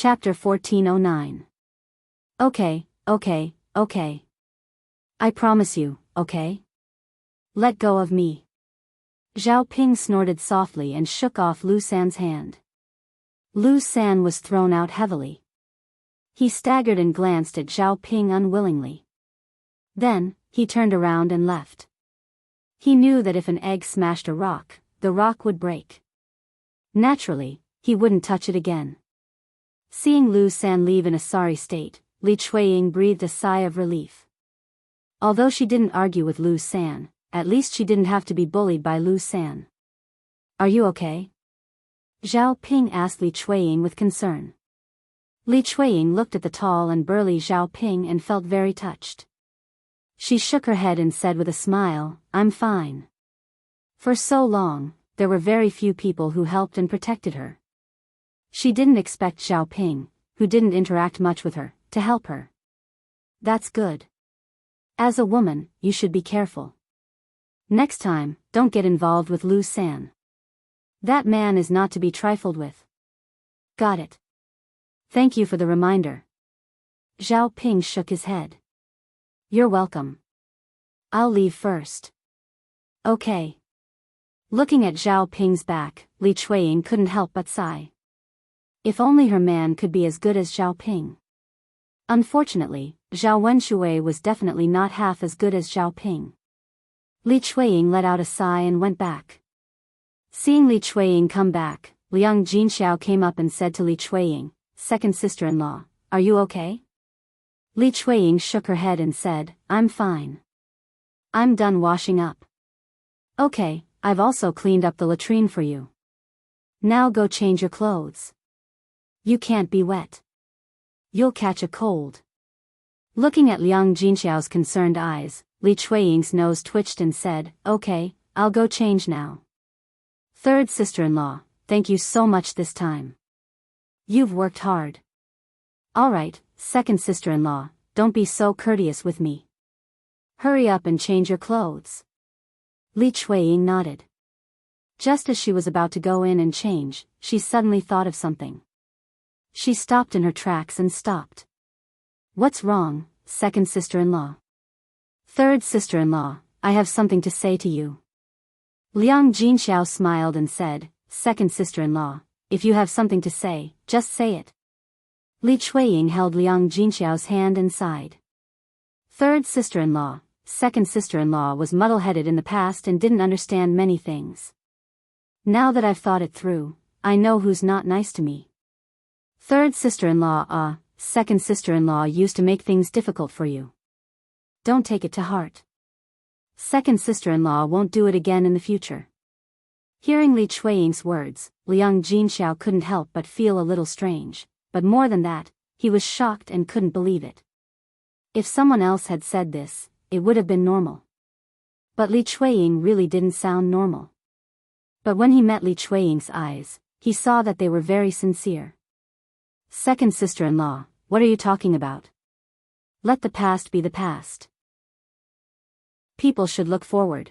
Chapter 1409. Okay. I promise you, okay? Let go of me. Zhao Ping snorted softly and shook off Lu San's hand. Lu San was thrown out heavily. He staggered and glanced at Zhao Ping unwillingly. Then, he turned around and left. He knew that if an egg smashed a rock, the rock would break. Naturally, he wouldn't touch it again. Seeing Lu San leave in a sorry state, Li Chueying breathed a sigh of relief. Although she didn't argue with Lu San, at least she didn't have to be bullied by Lu San. Are you okay? Zhao Ping asked Li Chueying with concern. Li Chueying looked at the tall and burly Zhao Ping and felt very touched. She shook her head and said with a smile, I'm fine. For so long, there were very few people who helped and protected her. She didn't expect Zhao Ping, who didn't interact much with her, to help her. That's good. As a woman, you should be careful. Next time, don't get involved with Lu San. That man is not to be trifled with. Got it. Thank you for the reminder. Zhao Ping shook his head. You're welcome. I'll leave first. Okay. Looking at Zhao Ping's back, Li Chueying couldn't help but sigh. If only her man could be as good as Zhao Ping. Unfortunately, Zhao Wenshui was definitely not half as good as Zhao Ping. Li Chueying let out a sigh and went back. Seeing Li Chueying come back, Liang Jinxiao came up and said to Li Chueying, second sister-in-law, are you okay? Li Chueying shook her head and said, I'm fine. I'm done washing up. Okay, I've also cleaned up the latrine for you. Now go change your clothes. You can't be wet. You'll catch a cold. Looking at Liang Jinxiao's concerned eyes, Li Chueying's nose twitched and said, okay, I'll go change now. Third sister-in-law, thank you so much this time. You've worked hard. Alright, second sister-in-law, don't be so courteous with me. Hurry up and change your clothes. Li Chueying nodded. Just as she was about to go in and change, she suddenly thought of something. She stopped in her tracks and stopped. What's wrong, second sister-in-law? Third sister-in-law, I have something to say to you. Liang Jinxiao smiled and said, second sister-in-law, if you have something to say, just say it. Li Chueying held Liang Jinxiao's hand and sighed. Third sister-in-law, second sister-in-law was muddle-headed in the past and didn't understand many things. Now that I've thought it through, I know who's not nice to me. Third sister-in-law, second sister-in-law used to make things difficult for you. Don't take it to heart. Second sister-in-law won't do it again in the future. Hearing Li Chueying's words, Liang Jinxiao couldn't help but feel a little strange, but more than that, he was shocked and couldn't believe it. If someone else had said this, it would have been normal. But Li Chueying really didn't sound normal. But when he met Li Chueying's eyes, he saw that they were very sincere. Second sister-in-law, what are you talking about? Let the past be the past. People should look forward.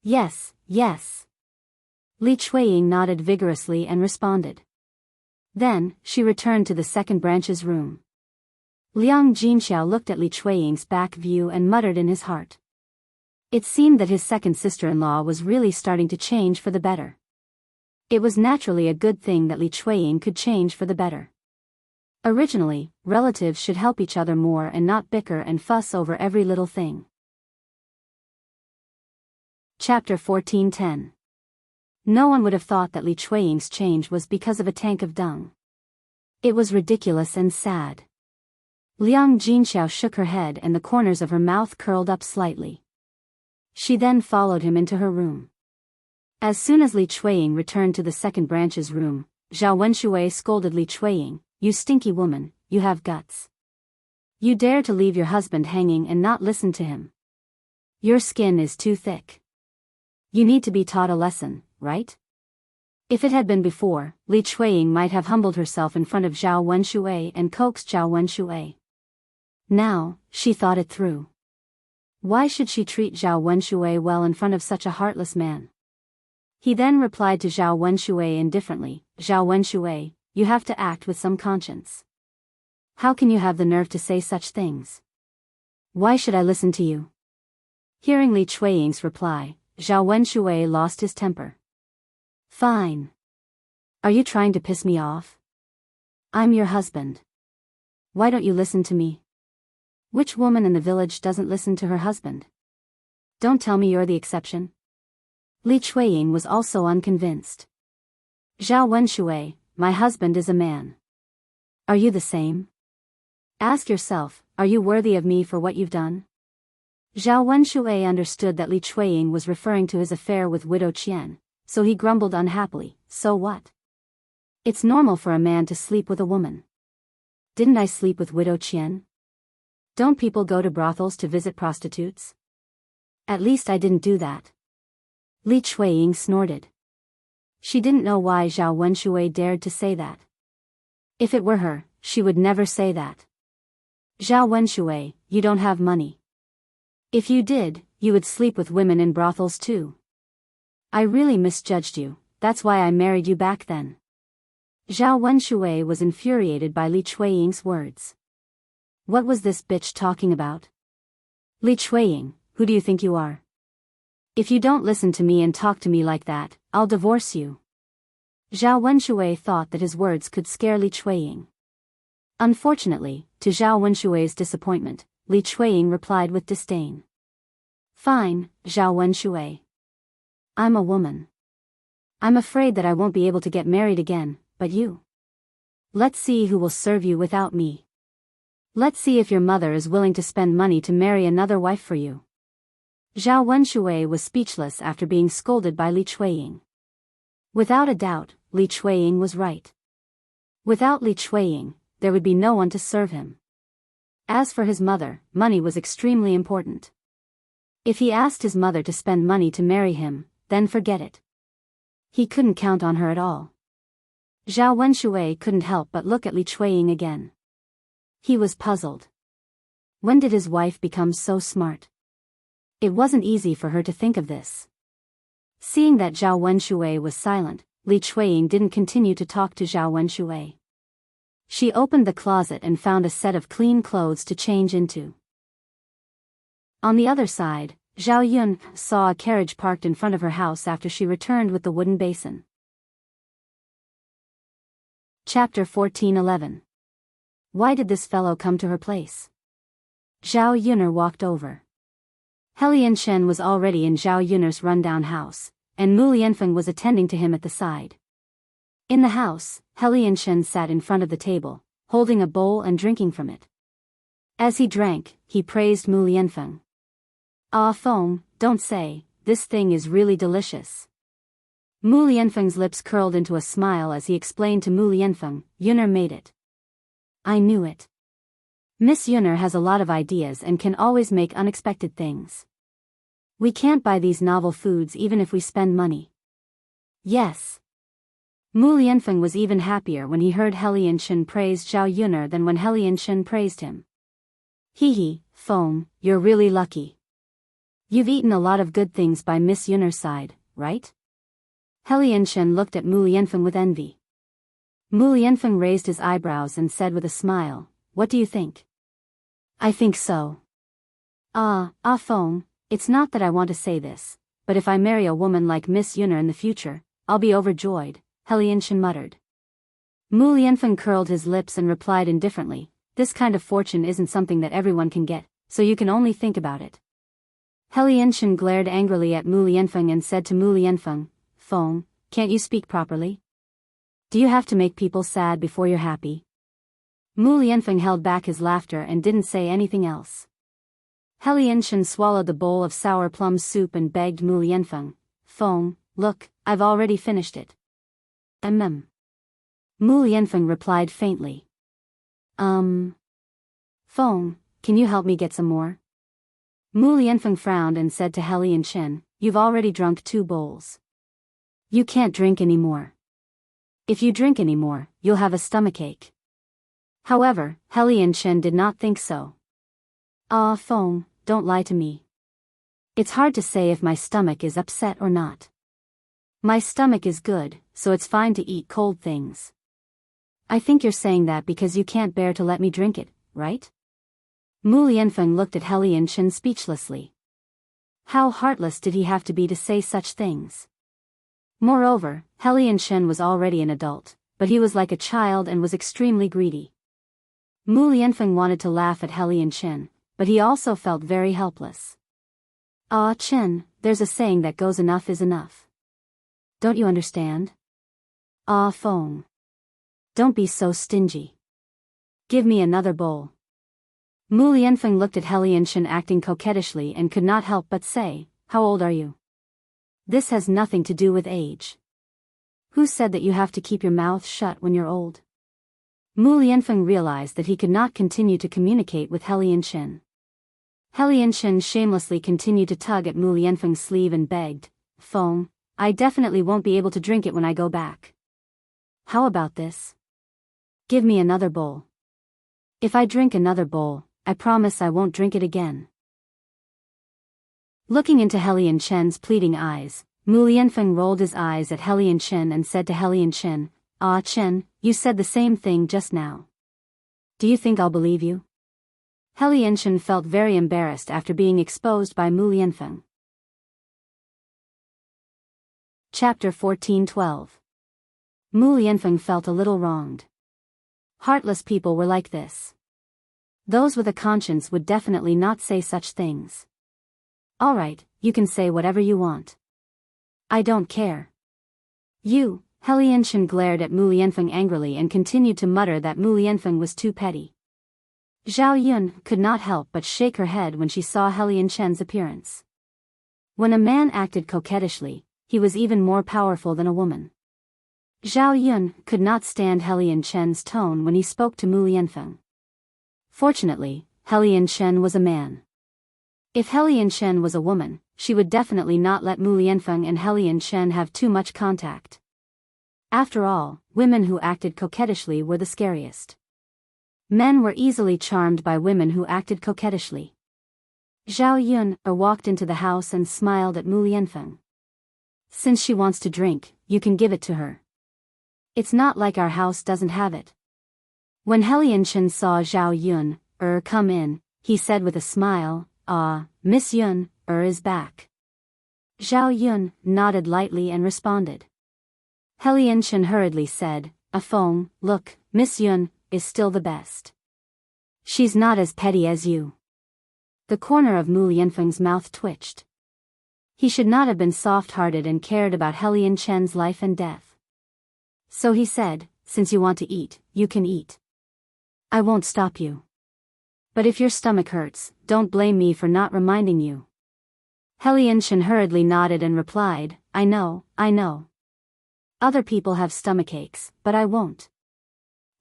Yes. Li Chueying nodded vigorously and responded. Then, she returned to the second branch's room. Liang Jinxiao looked at Li Chueying's back view and muttered in his heart. It seemed that his second sister-in-law was really starting to change for the better. It was naturally a good thing that Li Chueying could change for the better. Originally, relatives should help each other more and not bicker and fuss over every little thing. Chapter 1410. No one would have thought that Li Chueying's change was because of a tank of dung. It was ridiculous and sad. Liang Jinxiao shook her head and the corners of her mouth curled up slightly. She then followed him into her room. As soon as Li Chueying returned to the second branch's room, Zhao Wenshui scolded Li Chueying, you stinky woman, you have guts. You dare to leave your husband hanging and not listen to him. Your skin is too thick. You need to be taught a lesson, right? If it had been before, Li Chueying might have humbled herself in front of Zhao Wenshui and coaxed Zhao Wenshui. Now, she thought it through. Why should she treat Zhao Wenshui well in front of such a heartless man? He then replied to Zhao Wenshui indifferently, Zhao Wenshui, you have to act with some conscience. How can you have the nerve to say such things? Why should I listen to you? Hearing Li Chueying's reply, Zhao Wenshui lost his temper. Fine. Are you trying to piss me off? I'm your husband. Why don't you listen to me? Which woman in the village doesn't listen to her husband? Don't tell me you're the exception. Li Chueying was also unconvinced. Zhao Wenshui, my husband is a man. Are you the same? Ask yourself, are you worthy of me for what you've done? Zhao Wenshui understood that Li Chueying was referring to his affair with Widow Qian, so he grumbled unhappily, so what? It's normal for a man to sleep with a woman. Didn't I sleep with Widow Qian? Don't people go to brothels to visit prostitutes? At least I didn't do that. Li Chueying snorted. She didn't know why Zhao Wenshui dared to say that. If it were her, she would never say that. Zhao Wenshui, you don't have money. If you did, you would sleep with women in brothels too. I really misjudged you, that's why I married you back then. Zhao Wenshui was infuriated by Li Chueying's words. What was this bitch talking about? Li Chueying, who do you think you are? If you don't listen to me and talk to me like that, I'll divorce you. Zhao Wenshui thought that his words could scare Li Chueying. Unfortunately, to Zhao Wenshui's disappointment, Li Chueying replied with disdain. Fine, Zhao Wenshui. I'm a woman. I'm afraid that I won't be able to get married again, but you? Let's see who will serve you without me. Let's see if your mother is willing to spend money to marry another wife for you. Zhao Wenshui was speechless after being scolded by Li Chueying. Without a doubt, Li Chueying was right. Without Li Chueying, there would be no one to serve him. As for his mother, money was extremely important. If he asked his mother to spend money to marry him, then forget it. He couldn't count on her at all. Zhao Wenshui couldn't help but look at Li Chueying again. He was puzzled. When did his wife become so smart? It wasn't easy for her to think of this. Seeing that Zhao Wenshui was silent, Li Chueying didn't continue to talk to Zhao Wenshui. She opened the closet and found a set of clean clothes to change into. On the other side, Zhao Yun saw a carriage parked in front of her house after she returned with the wooden basin. Chapter 14:11. Why did this fellow come to her place? Zhao Yun'er walked over. Helian Shen was already in Zhao Yun'er's rundown house, and Mu Lianfeng was attending to him at the side. In the house, Helian Shen sat in front of the table, holding a bowl and drinking from it. As he drank, he praised Mu Lianfeng. Ah Feng, don't say, this thing is really delicious. Mu Lianfeng's lips curled into a smile as he explained to Mu Lianfeng, Yun'er made it. I knew it. Miss Yun'er has a lot of ideas and can always make unexpected things. We can't buy these novel foods even if we spend money. Yes. Mu Lianfeng was even happier when he heard Helian Shen praise Zhao Yun'er than when Helian Shen praised him. Hee, Feng, you're really lucky. You've eaten a lot of good things by Miss Yun'er's side, right? Helian Shen looked at Mu Lianfeng with envy. Mu Lianfeng raised his eyebrows and said with a smile, what do you think? I think so. Feng, it's not that I want to say this, but if I marry a woman like Miss Yun'er in the future, I'll be overjoyed, Helian Shen muttered. Mu Lianfeng curled his lips and replied indifferently, this kind of fortune isn't something that everyone can get, so you can only think about it. Helian Shen glared angrily at Mu Lianfeng and said to Mu Lianfeng, Feng, can't you speak properly? Do you have to make people sad before you're happy? Mu Lianfeng held back his laughter and didn't say anything else. Helian Shen swallowed the bowl of sour plum soup and begged Mu Lianfeng, Feng, look, I've already finished it. Mu Lianfeng replied faintly. Feng, can you help me get some more? Mu Lianfeng frowned and said to Helian Shen, you've already drunk 2 bowls. You can't drink anymore. If you drink anymore, you'll have a stomachache. However, Helian Shen did not think so. Feng, don't lie to me. It's hard to say if my stomach is upset or not. My stomach is good, so it's fine to eat cold things. I think you're saying that because you can't bear to let me drink it, right? Mu Lianfeng looked at He Lianchen speechlessly. How heartless did he have to be to say such things? Moreover, He Lianchen was already an adult, but he was like a child and was extremely greedy. Mu Lianfeng wanted to laugh at He Lianchen, but he also felt very helpless. Ah Chen, there's a saying that goes enough is enough. Don't you understand? Ah Feng. Don't be so stingy. Give me another bowl. Mu Lianfeng looked at He Lianchen acting coquettishly and could not help but say, how old are you? This has nothing to do with age. Who said that you have to keep your mouth shut when you're old? Mu Lianfeng realized that he could not continue to communicate with He Lianchen. He Lianchen shamelessly continued to tug at Mu Lianfeng's sleeve and begged, Feng, I definitely won't be able to drink it when I go back. How about this? Give me another bowl. If I drink another bowl, I promise I won't drink it again. Looking into He Lianchen's pleading eyes, Mu Lianfeng rolled his eyes at He Lianchen and said to He Lianchen, Ah Chen, you said the same thing just now. Do you think I'll believe you? He Lianchen felt very embarrassed after being exposed by Mu Lianfeng. Chapter 14:12. Mu Lianfeng felt a little wronged. Heartless people were like this. Those with a conscience would definitely not say such things. All right, you can say whatever you want. I don't care. You, He Lianchen glared at Mu Lianfeng angrily and continued to mutter that Mu Lianfeng was too petty. Zhao Yun could not help but shake her head when she saw He Lianchen's appearance. When a man acted coquettishly, he was even more powerful than a woman. Zhao Yun could not stand He Lianchen's tone when he spoke to Mu Lianfeng. Fortunately, He Lianchen was a man. If He Lianchen was a woman, she would definitely not let Mu Lianfeng and He Lianchen have too much contact. After all, women who acted coquettishly were the scariest. Men were easily charmed by women who acted coquettishly. Zhao Yun walked into the house and smiled at Mu Lianfeng. Since she wants to drink, you can give it to her. It's not like our house doesn't have it. When He Lianchen saw Zhao Yun come in, he said with a smile, Ah, Miss Yun is back. Zhao Yun nodded lightly and responded. He Lianchen hurriedly said, Feng, look, Miss Yun is still the best. She's not as petty as you. The corner of Mu Lianfeng's mouth twitched. He should not have been soft-hearted and cared about He Lianchen's life and death. So he said, since you want to eat, you can eat. I won't stop you. But if your stomach hurts, don't blame me for not reminding you. He Lianchen hurriedly nodded and replied, I know. Other people have stomachaches, but I won't.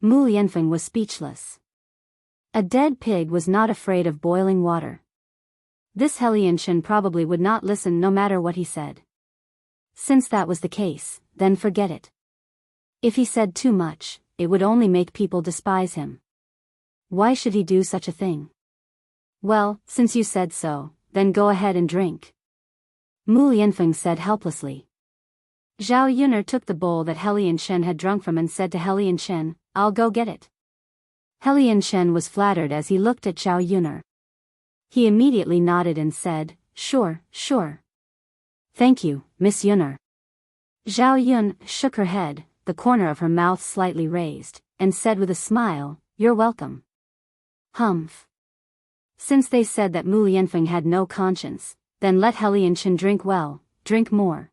Mu Lianfeng was speechless. A dead pig was not afraid of boiling water. This He Lianchen probably would not listen no matter what he said. Since that was the case, then forget it. If he said too much, it would only make people despise him. Why should he do such a thing? Well, since you said so, then go ahead and drink. Mu Lianfeng said helplessly. Zhao Yun'er took the bowl that He Lianchen had drunk from and said to He Lianchen, I'll go get it. He Lianchen was flattered as he looked at Zhao Yun'er. He immediately nodded and said, Sure. Thank you, Miss Yun'er. Zhao Yun shook her head, the corner of her mouth slightly raised, and said with a smile, You're welcome. Humph. Since they said that Mu Lianfeng had no conscience, then let He Lianchen drink well, drink more.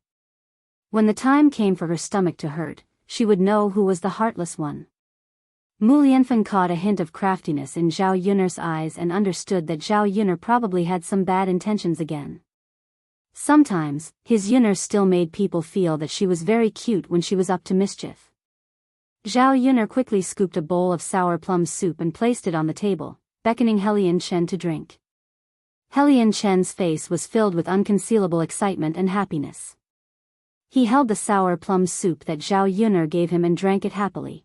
When the time came for her stomach to hurt, she would know who was the heartless one. Mu Lianfeng caught a hint of craftiness in Zhao Yun'er's eyes and understood that Zhao Yun'er probably had some bad intentions again. Sometimes, his Yun'er still made people feel that she was very cute when she was up to mischief. Zhao Yun'er quickly scooped a bowl of sour plum soup and placed it on the table, beckoning He Lianchen to drink. He Lianchen's face was filled with unconcealable excitement and happiness. He held the sour plum soup that Zhao Yun'er gave him and drank it happily.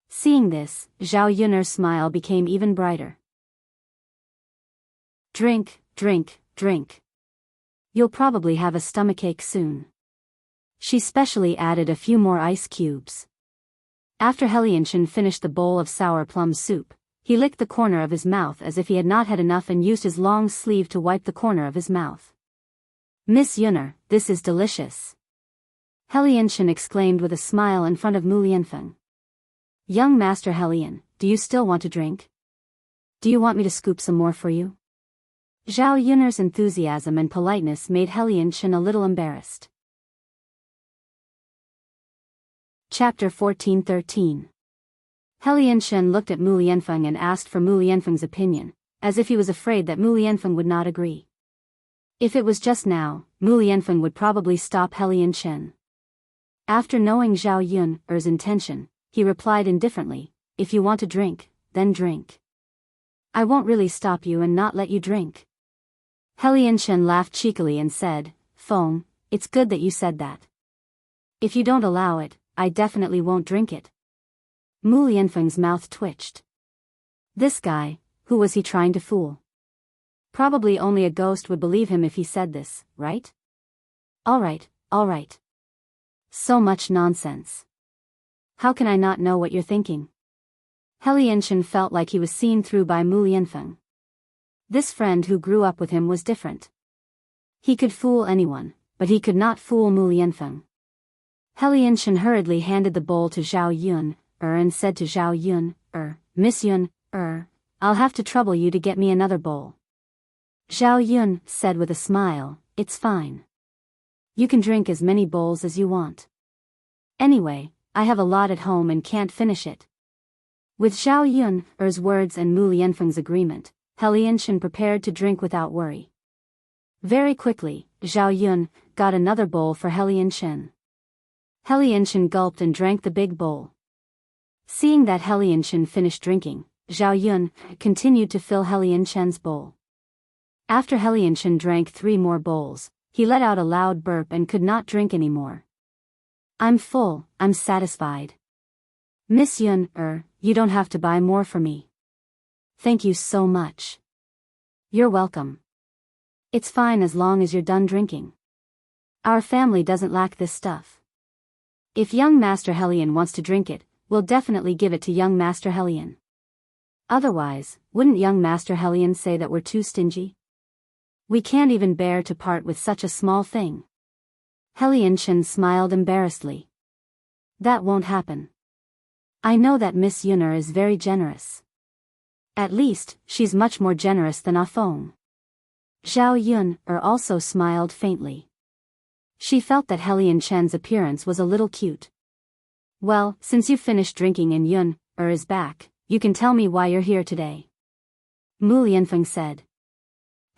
Seeing this, Zhao Yun'er's smile became even brighter. Drink. You'll probably have a stomachache soon. She specially added a few more ice cubes. After Helianchen finished the bowl of sour plum soup, he licked the corner of his mouth as if he had not had enough and used his long sleeve to wipe the corner of his mouth. "Miss Yunner, this is delicious," Helianchen exclaimed with a smile in front of Mu Lianfeng. "Young Master Helian, do you still want to drink? Do you want me to scoop some more for you?" Zhao Yunner's enthusiasm and politeness made Helianchen a little embarrassed. Chapter 14-13. Helianchen looked at Mu Lianfeng and asked for Mu Lianfeng's opinion, as if he was afraid that Mu Lianfeng would not agree. If it was just now, Mu Lianfeng would probably stop Helianchen. After knowing Zhao Yunner's intention, he replied indifferently, "If you want to drink, then drink. I won't really stop you and not let you drink." Helianchen laughed cheekily and said, "Feng, it's good that you said that. If you don't allow it, I definitely won't drink it." Mu Lianfeng's mouth twitched. This guy, who was he trying to fool? Probably only a ghost would believe him if he said this, right? All right. So much nonsense. How can I not know what you're thinking? Helianchen felt like he was seen through by Mu Lianfeng. This friend who grew up with him was different. He could fool anyone, but he could not fool Mu Lianfeng. Helianchen hurriedly handed the bowl to Zhao Yunner and said to Zhao Yunner, "Miss Yunner, I'll have to trouble you to get me another bowl." Zhao Yunner said with a smile, "It's fine. You can drink as many bowls as you want. Anyway, I have a lot at home and can't finish it." With Zhao Yunner's words and Mu Lianfeng's agreement, Helianchen prepared to drink without worry. Very quickly, Zhao Yunner got another bowl for Helianchen. Helianchen gulped and drank the big bowl. Seeing that Helianchen finished drinking, Zhao Yunner continued to fill Helianchen's bowl. After Helianchen drank 3 more bowls, he let out a loud burp and could not drink any more. "I'm full, I'm satisfied. Miss Yunner, you don't have to buy more for me. Thank you so much." "You're welcome. It's fine as long as you're done drinking. Our family doesn't lack this stuff. If young Master Helian wants to drink it, we'll definitely give it to young Master Helian. Otherwise, wouldn't young Master Helian say that we're too stingy? We can't even bear to part with such a small thing." Helianchen smiled embarrassedly. "That won't happen. I know that Miss Yunner is very generous. At least, she's much more generous than Ah Feng." Zhao Yunner also smiled faintly. She felt that Helianchen's appearance was a little cute. "Well, since you've finished drinking and Yunner is back, you can tell me why you're here today," Mu Lianfeng said.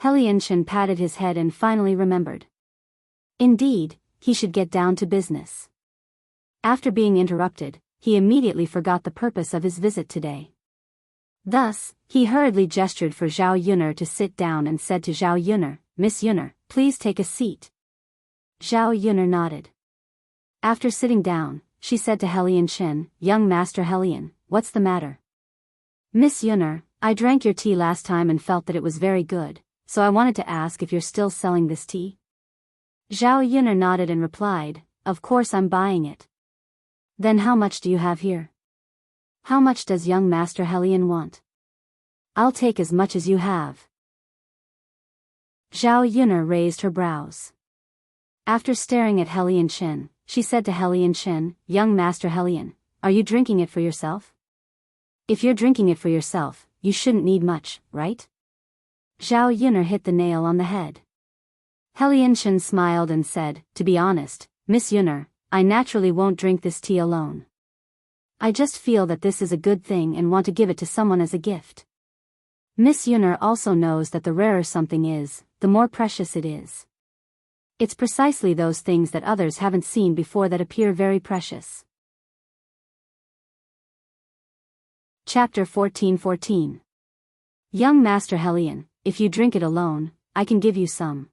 Helianchen patted his head and finally remembered. Indeed, he should get down to business. After being interrupted, he immediately forgot the purpose of his visit today. Thus, he hurriedly gestured for Zhao Yunner to sit down and said to Zhao Yunner, "Miss Yunner, please take a seat." Zhao Yunner nodded. After sitting down, she said to Helianchen, "Young Master Helian, what's the matter?" "Miss Yunner, I drank your tea last time and felt that it was very good, so I wanted to ask if you're still selling this tea." Zhao Yunner nodded and replied, "Of course I'm buying it." "Then how much do you have here? How much does young Master Helian want?" "I'll take as much as you have." Zhao Yunner raised her brows. After staring at Helianchen, she said to Helianchen, "Young Master Helian, are you drinking it for yourself? If you're drinking it for yourself, you shouldn't need much, right?" Zhao Yunner hit the nail on the head. Helianchen smiled and said, "To be honest, Miss Yunner, I naturally won't drink this tea alone. I just feel that this is a good thing and want to give it to someone as a gift. Miss Yunner also knows that the rarer something is, the more precious it is. It's precisely those things that others haven't seen before that appear very precious." Chapter 14-14. Young Master Helian, if you drink it alone, I can give you some.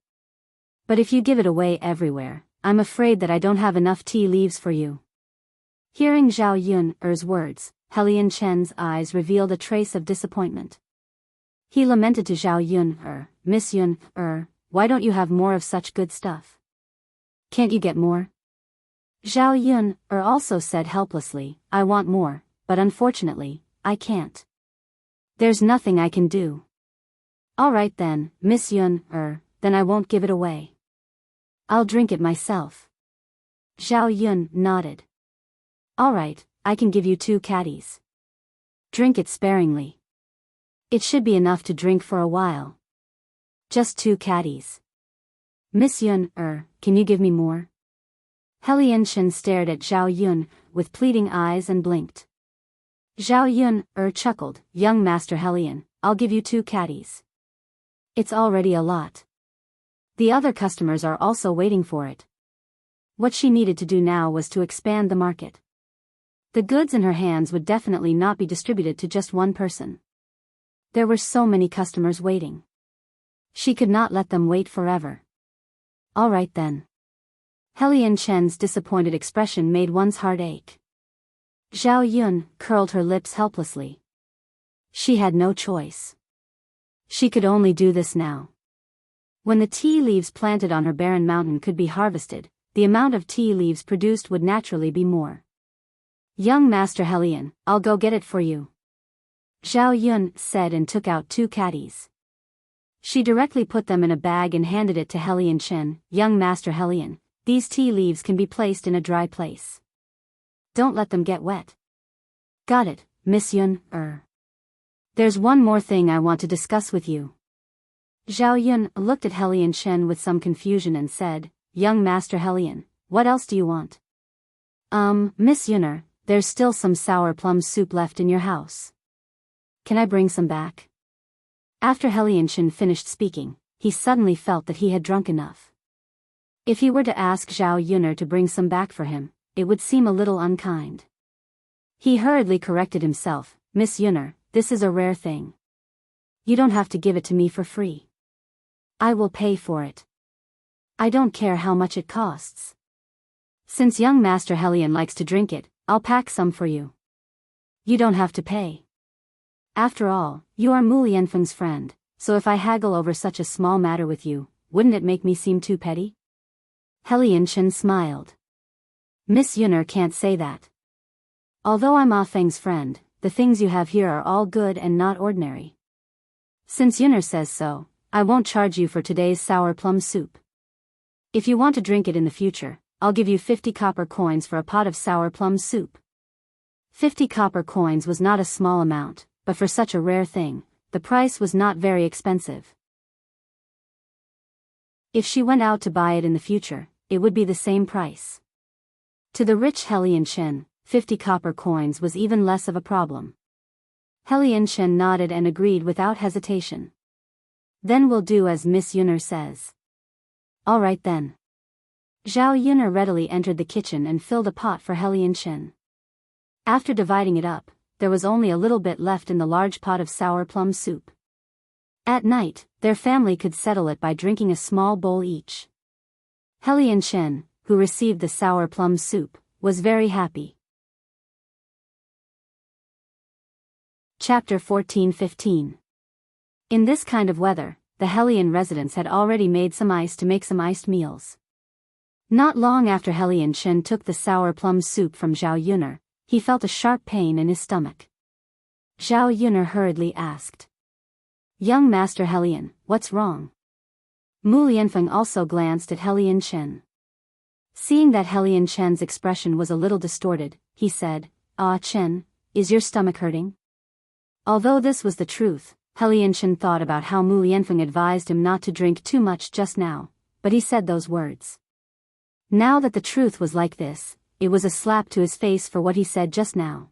But if you give it away everywhere, I'm afraid that I don't have enough tea leaves for you. Hearing Zhao Yunner's words, Helianchen's eyes revealed a trace of disappointment. He lamented to Zhao Yunner, "Miss Yunner, why don't you have more of such good stuff? Can't you get more?" Zhao Yun also said helplessly, I want more, but unfortunately, I can't. There's nothing I can do. Alright then, Miss Yun, then I won't give it away. I'll drink it myself. Zhao Yun nodded. Alright, I can give you 2 caddies. Drink it sparingly. It should be enough to drink for a while. Just 2 caddies. Miss Yun, can you give me more? Helianchen stared at Zhao Yun with pleading eyes and blinked. Zhao Yun, chuckled, young Master Helian, I'll give you 2 caddies. It's already a lot. The other customers are also waiting for it. What she needed to do now was to expand the market. The goods in her hands would definitely not be distributed to just one person. There were so many customers waiting. She could not let them wait forever. Alright then. Helian Chen's disappointed expression made one's heart ache. Zhao Yun curled her lips helplessly. She had no choice. She could only do this now. When the tea leaves planted on her barren mountain could be harvested, the amount of tea leaves produced would naturally be more. Young Master Helian, I'll go get it for you. Zhao Yun said and took out 2 caddies. She directly put them in a bag and handed it to Helian Chen. Young Master Helian, these tea leaves can be placed in a dry place. Don't let them get wet. Got it, Miss Yun, There's one more thing I want to discuss with you. Zhao Yun looked at Helian Chen with some confusion and said, Young Master Helian, what else do you want? Miss Yun, there's still some sour plum soup left in your house. Can I bring some back? After Helian Chen finished speaking, he suddenly felt that he had drunk enough. If he were to ask Zhao Yun to bring some back for him, it would seem a little unkind. He hurriedly corrected himself, Miss Yun, this is a rare thing. You don't have to give it to me for free. I will pay for it. I don't care how much it costs. Since young Master Helian likes to drink it, I'll pack some for you. You don't have to pay. After all, you are Mu Lianfeng's friend, so if I haggle over such a small matter with you, wouldn't it make me seem too petty? Helian Chen smiled. Miss Yun can't say that. Although I'm Ah Feng's friend, the things you have here are all good and not ordinary. Since Yun says so, I won't charge you for today's sour plum soup. If you want to drink it in the future, I'll give you 50 copper coins for a pot of sour plum soup. 50 copper coins was not a small amount, but for such a rare thing, the price was not very expensive. If she went out to buy it in the future, it would be the same price. To the rich Helian Chen, 50 copper coins was even less of a problem. Helian Chen nodded and agreed without hesitation. Then we'll do as Miss Yun says. Alright then. Zhao Yun readily entered the kitchen and filled a pot for Helian Chen. After dividing it up, there was only a little bit left in the large pot of sour plum soup. At night, their family could settle it by drinking a small bowl each. Helian Chen, who received the sour plum soup, was very happy. Chapter 14-15. In this kind of weather, the Helian residents had already made some ice to make some iced meals. Not long after Helian Chen took the sour plum soup from Zhao Yun, he felt a sharp pain in his stomach. Zhao Yun hurriedly asked. Young Master Helian, what's wrong? Mu Lianfeng also glanced at Helian Chen. Seeing that Helian Chen's expression was a little distorted, he said, Ah Chen, is your stomach hurting? Although this was the truth, Helian Chen thought about how Mu Lianfeng advised him not to drink too much just now, but he said those words. Now that the truth was like this, it was a slap to his face for what he said just now.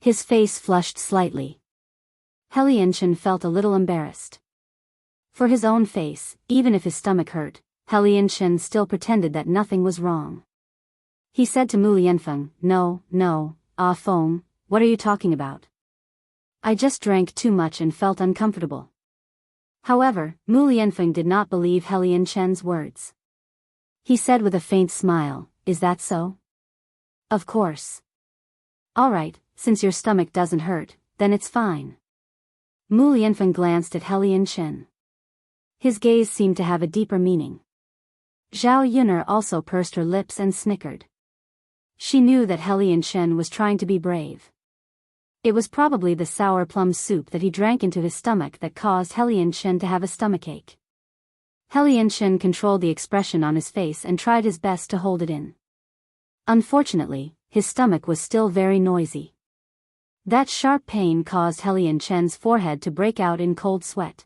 His face flushed slightly. Helian Chen felt a little embarrassed. For his own face, even if his stomach hurt, Helian Chen still pretended that nothing was wrong. He said to Mu Lianfeng, No, Ah Feng, what are you talking about? I just drank too much and felt uncomfortable. However, Mu Lianfeng did not believe Helian Chen's words. He said with a faint smile, Is that so? Of course. Alright, since your stomach doesn't hurt, then it's fine. Mu Lianfeng glanced at Helian Chen. His gaze seemed to have a deeper meaning. Zhao Yun also pursed her lips and snickered. She knew that Helian was trying to be brave. It was probably the sour plum soup that he drank into his stomach that caused Helian to have a stomachache. Helian controlled the expression on his face and tried his best to hold it in. Unfortunately, his stomach was still very noisy. That sharp pain caused Helian's forehead to break out in cold sweat.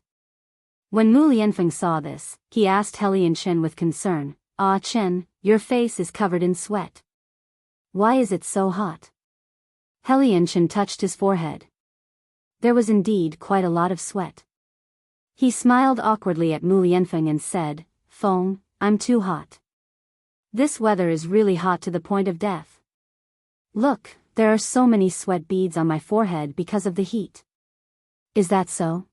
When Mu Lianfeng saw this, he asked Helian with concern, "Ah Chen, your face is covered in sweat. Why is it so hot?" Helian touched his forehead. There was indeed quite a lot of sweat. He smiled awkwardly at Mu Lianfeng and said, "Feng, I'm too hot. This weather is really hot to the point of death. Look, there are so many sweat beads on my forehead because of the heat." "Is that so?"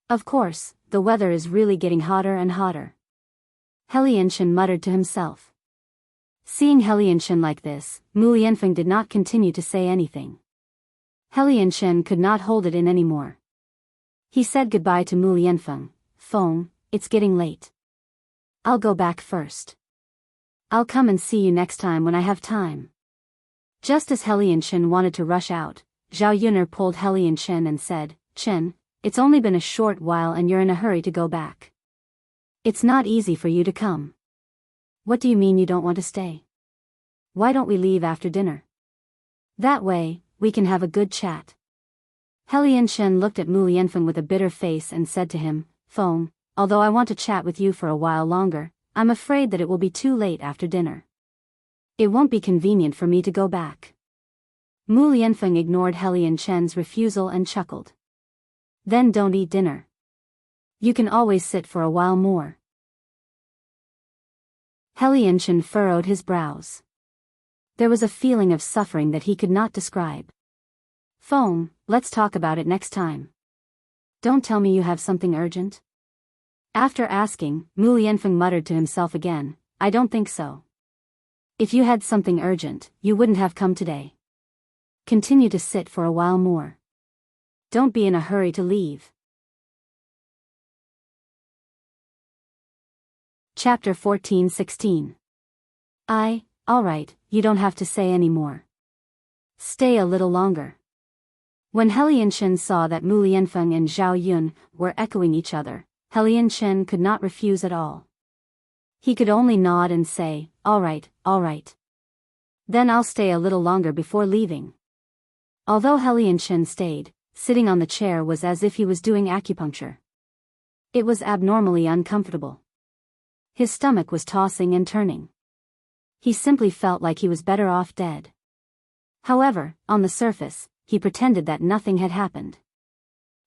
"Of course, the weather is really getting hotter and hotter." Helian muttered to himself. Seeing Helian like this, Mu Lianfeng did not continue to say anything. Helian could not hold it in anymore. He said goodbye to Mu Lianfeng. "Feng, it's getting late. I'll go back first. I'll come and see you next time when I have time." Just as Helian wanted to rush out, Zhao Yun'er pulled Helian and said, "Chen, it's only been a short while and you're in a hurry to go back. It's not easy for you to come. What do you mean you don't want to stay? Why don't we leave after dinner? That way, we can have a good chat." Helian looked at Mu Lianfeng with a bitter face and said to him, "Feng, although I want to chat with you for a while longer, I'm afraid that it will be too late after dinner. It won't be convenient for me to go back." Mu Lianfeng ignored Helian's refusal and chuckled. "Then don't eat dinner. You can always sit for a while more." Helian furrowed his brows. There was a feeling of suffering that he could not describe. "Feng, let's talk about it next time. Don't tell me you have something urgent." After asking, Mu Lianfeng muttered to himself again, "I don't think so. If you had something urgent, you wouldn't have come today. Continue to sit for a while more. Don't be in a hurry to leave." Chapter 14-16. All right, you don't have to say any more. Stay a little longer." When Helian saw that Mu Lianfeng and Zhao Yun were echoing each other, Helian could not refuse at all. He could only nod and say, all right. Then I'll stay a little longer before leaving." Although Helian stayed, sitting on the chair was as if he was doing acupuncture. It was abnormally uncomfortable. His stomach was tossing and turning. He simply felt like he was better off dead. However, on the surface, he pretended that nothing had happened.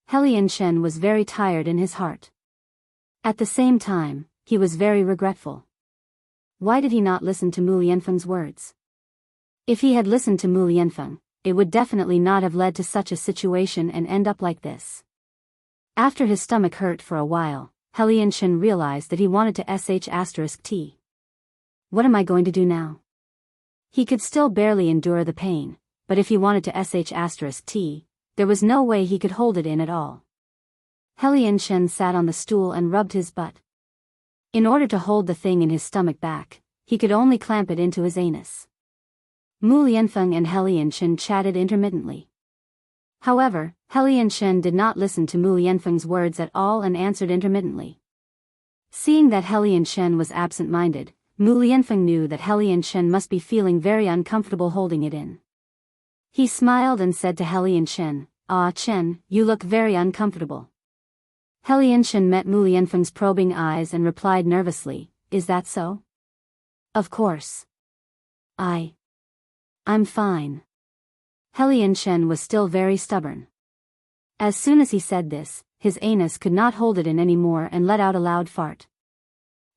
Helian was very tired in his heart. At the same time, he was very regretful. Why did he not listen to Mu Lianfeng's words? If he had listened to Mu Lianfeng, it would definitely not have led to such a situation and end up like this. After his stomach hurt for a while, Helian realized that he wanted to sh*t. What am I going to do now? He could still barely endure the pain, but if he wanted to sh*t, there was no way he could hold it in at all. Helian sat on the stool and rubbed his butt. In order to hold the thing in his stomach back, he could only clamp it into his anus. Mu Lianfeng and Helian chatted intermittently. However, Helian did not listen to Mu Lianfeng's words at all and answered intermittently. Seeing that Helian was absent-minded, Mu Lianfeng knew that Helian must be feeling very uncomfortable holding it in. He smiled and said to Helian, "Ah Chen, you look very uncomfortable." Helian met Mu Lianfeng's probing eyes and replied nervously, "Is that so?" "Of course. I'm fine." Helian was still very stubborn. As soon as he said this, his anus could not hold it in anymore and let out a loud fart.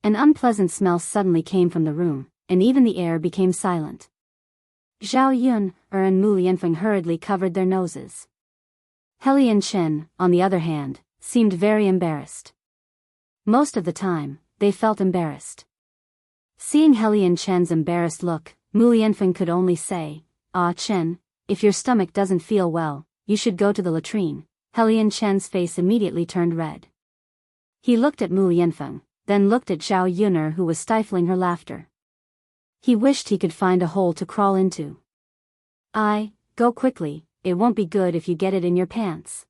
An unpleasant smell suddenly came from the room, and even the air became silent. Zhao Yun and Mu Lianfeng hurriedly covered their noses. Helian, on the other hand, seemed very embarrassed. Most of the time, they felt embarrassed. Seeing Helian's embarrassed look, Mu Lianfeng could only say, "Ah Chen, if your stomach doesn't feel well, you should go to the latrine." Helian's face immediately turned red. He looked at Mu Lianfeng, then looked at Zhao Yun'er who was stifling her laughter. He wished he could find a hole to crawl into. Go quickly, it won't be good if you get it in your pants.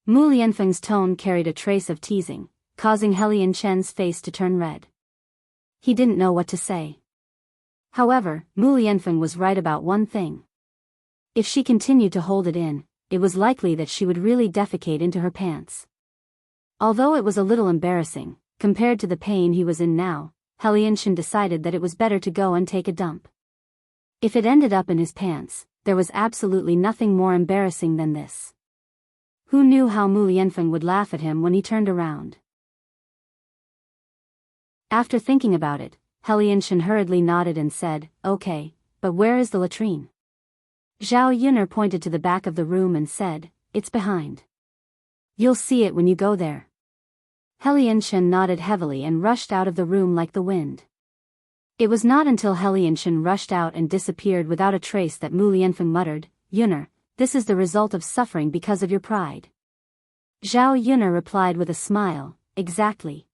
Mu Lianfeng's tone carried a trace of teasing, causing Helian Chen's face to turn red. He didn't know what to say. However, Mu Lianfeng was right about one thing. If she continued to hold it in, it was likely that she would really defecate into her pants. Although it was a little embarrassing, compared to the pain he was in now, Helian Chen decided that it was better to go and take a dump. If it ended up in his pants, there was absolutely nothing more embarrassing than this. Who knew how Mu Lianfeng would laugh at him when he turned around? After thinking about it, Helian Chen hurriedly nodded and said, "Okay, but where is the latrine?" Zhao Yuner pointed to the back of the room and said, "It's behind. You'll see it when you go there." Helian Chen nodded heavily and rushed out of the room like the wind. It was not until Helian Chen rushed out and disappeared without a trace that Mu Lianfeng muttered, "Yuner, this is the result of suffering because of your pride." Zhao Yuner replied with a smile, "Exactly.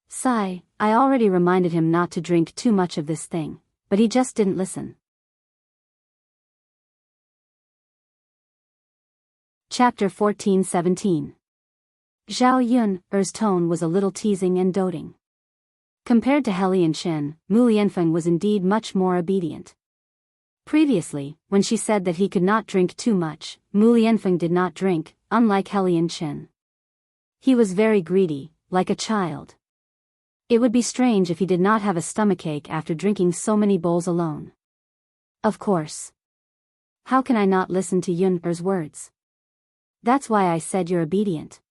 Sigh, I already reminded him not to drink too much of this thing, but he just didn't listen." Chapter 14-17. Zhao Yun's tone was a little teasing and doting. Compared to Helian Chen, Mu Lianfeng was indeed much more obedient. Previously, when she said that he could not drink too much, Mu Lianfeng did not drink, unlike Helian Chen. He was very greedy, like a child. It would be strange if he did not have a stomachache after drinking so many bowls alone. Of course. How can I not listen to Yun's words? That's why I said you're obedient.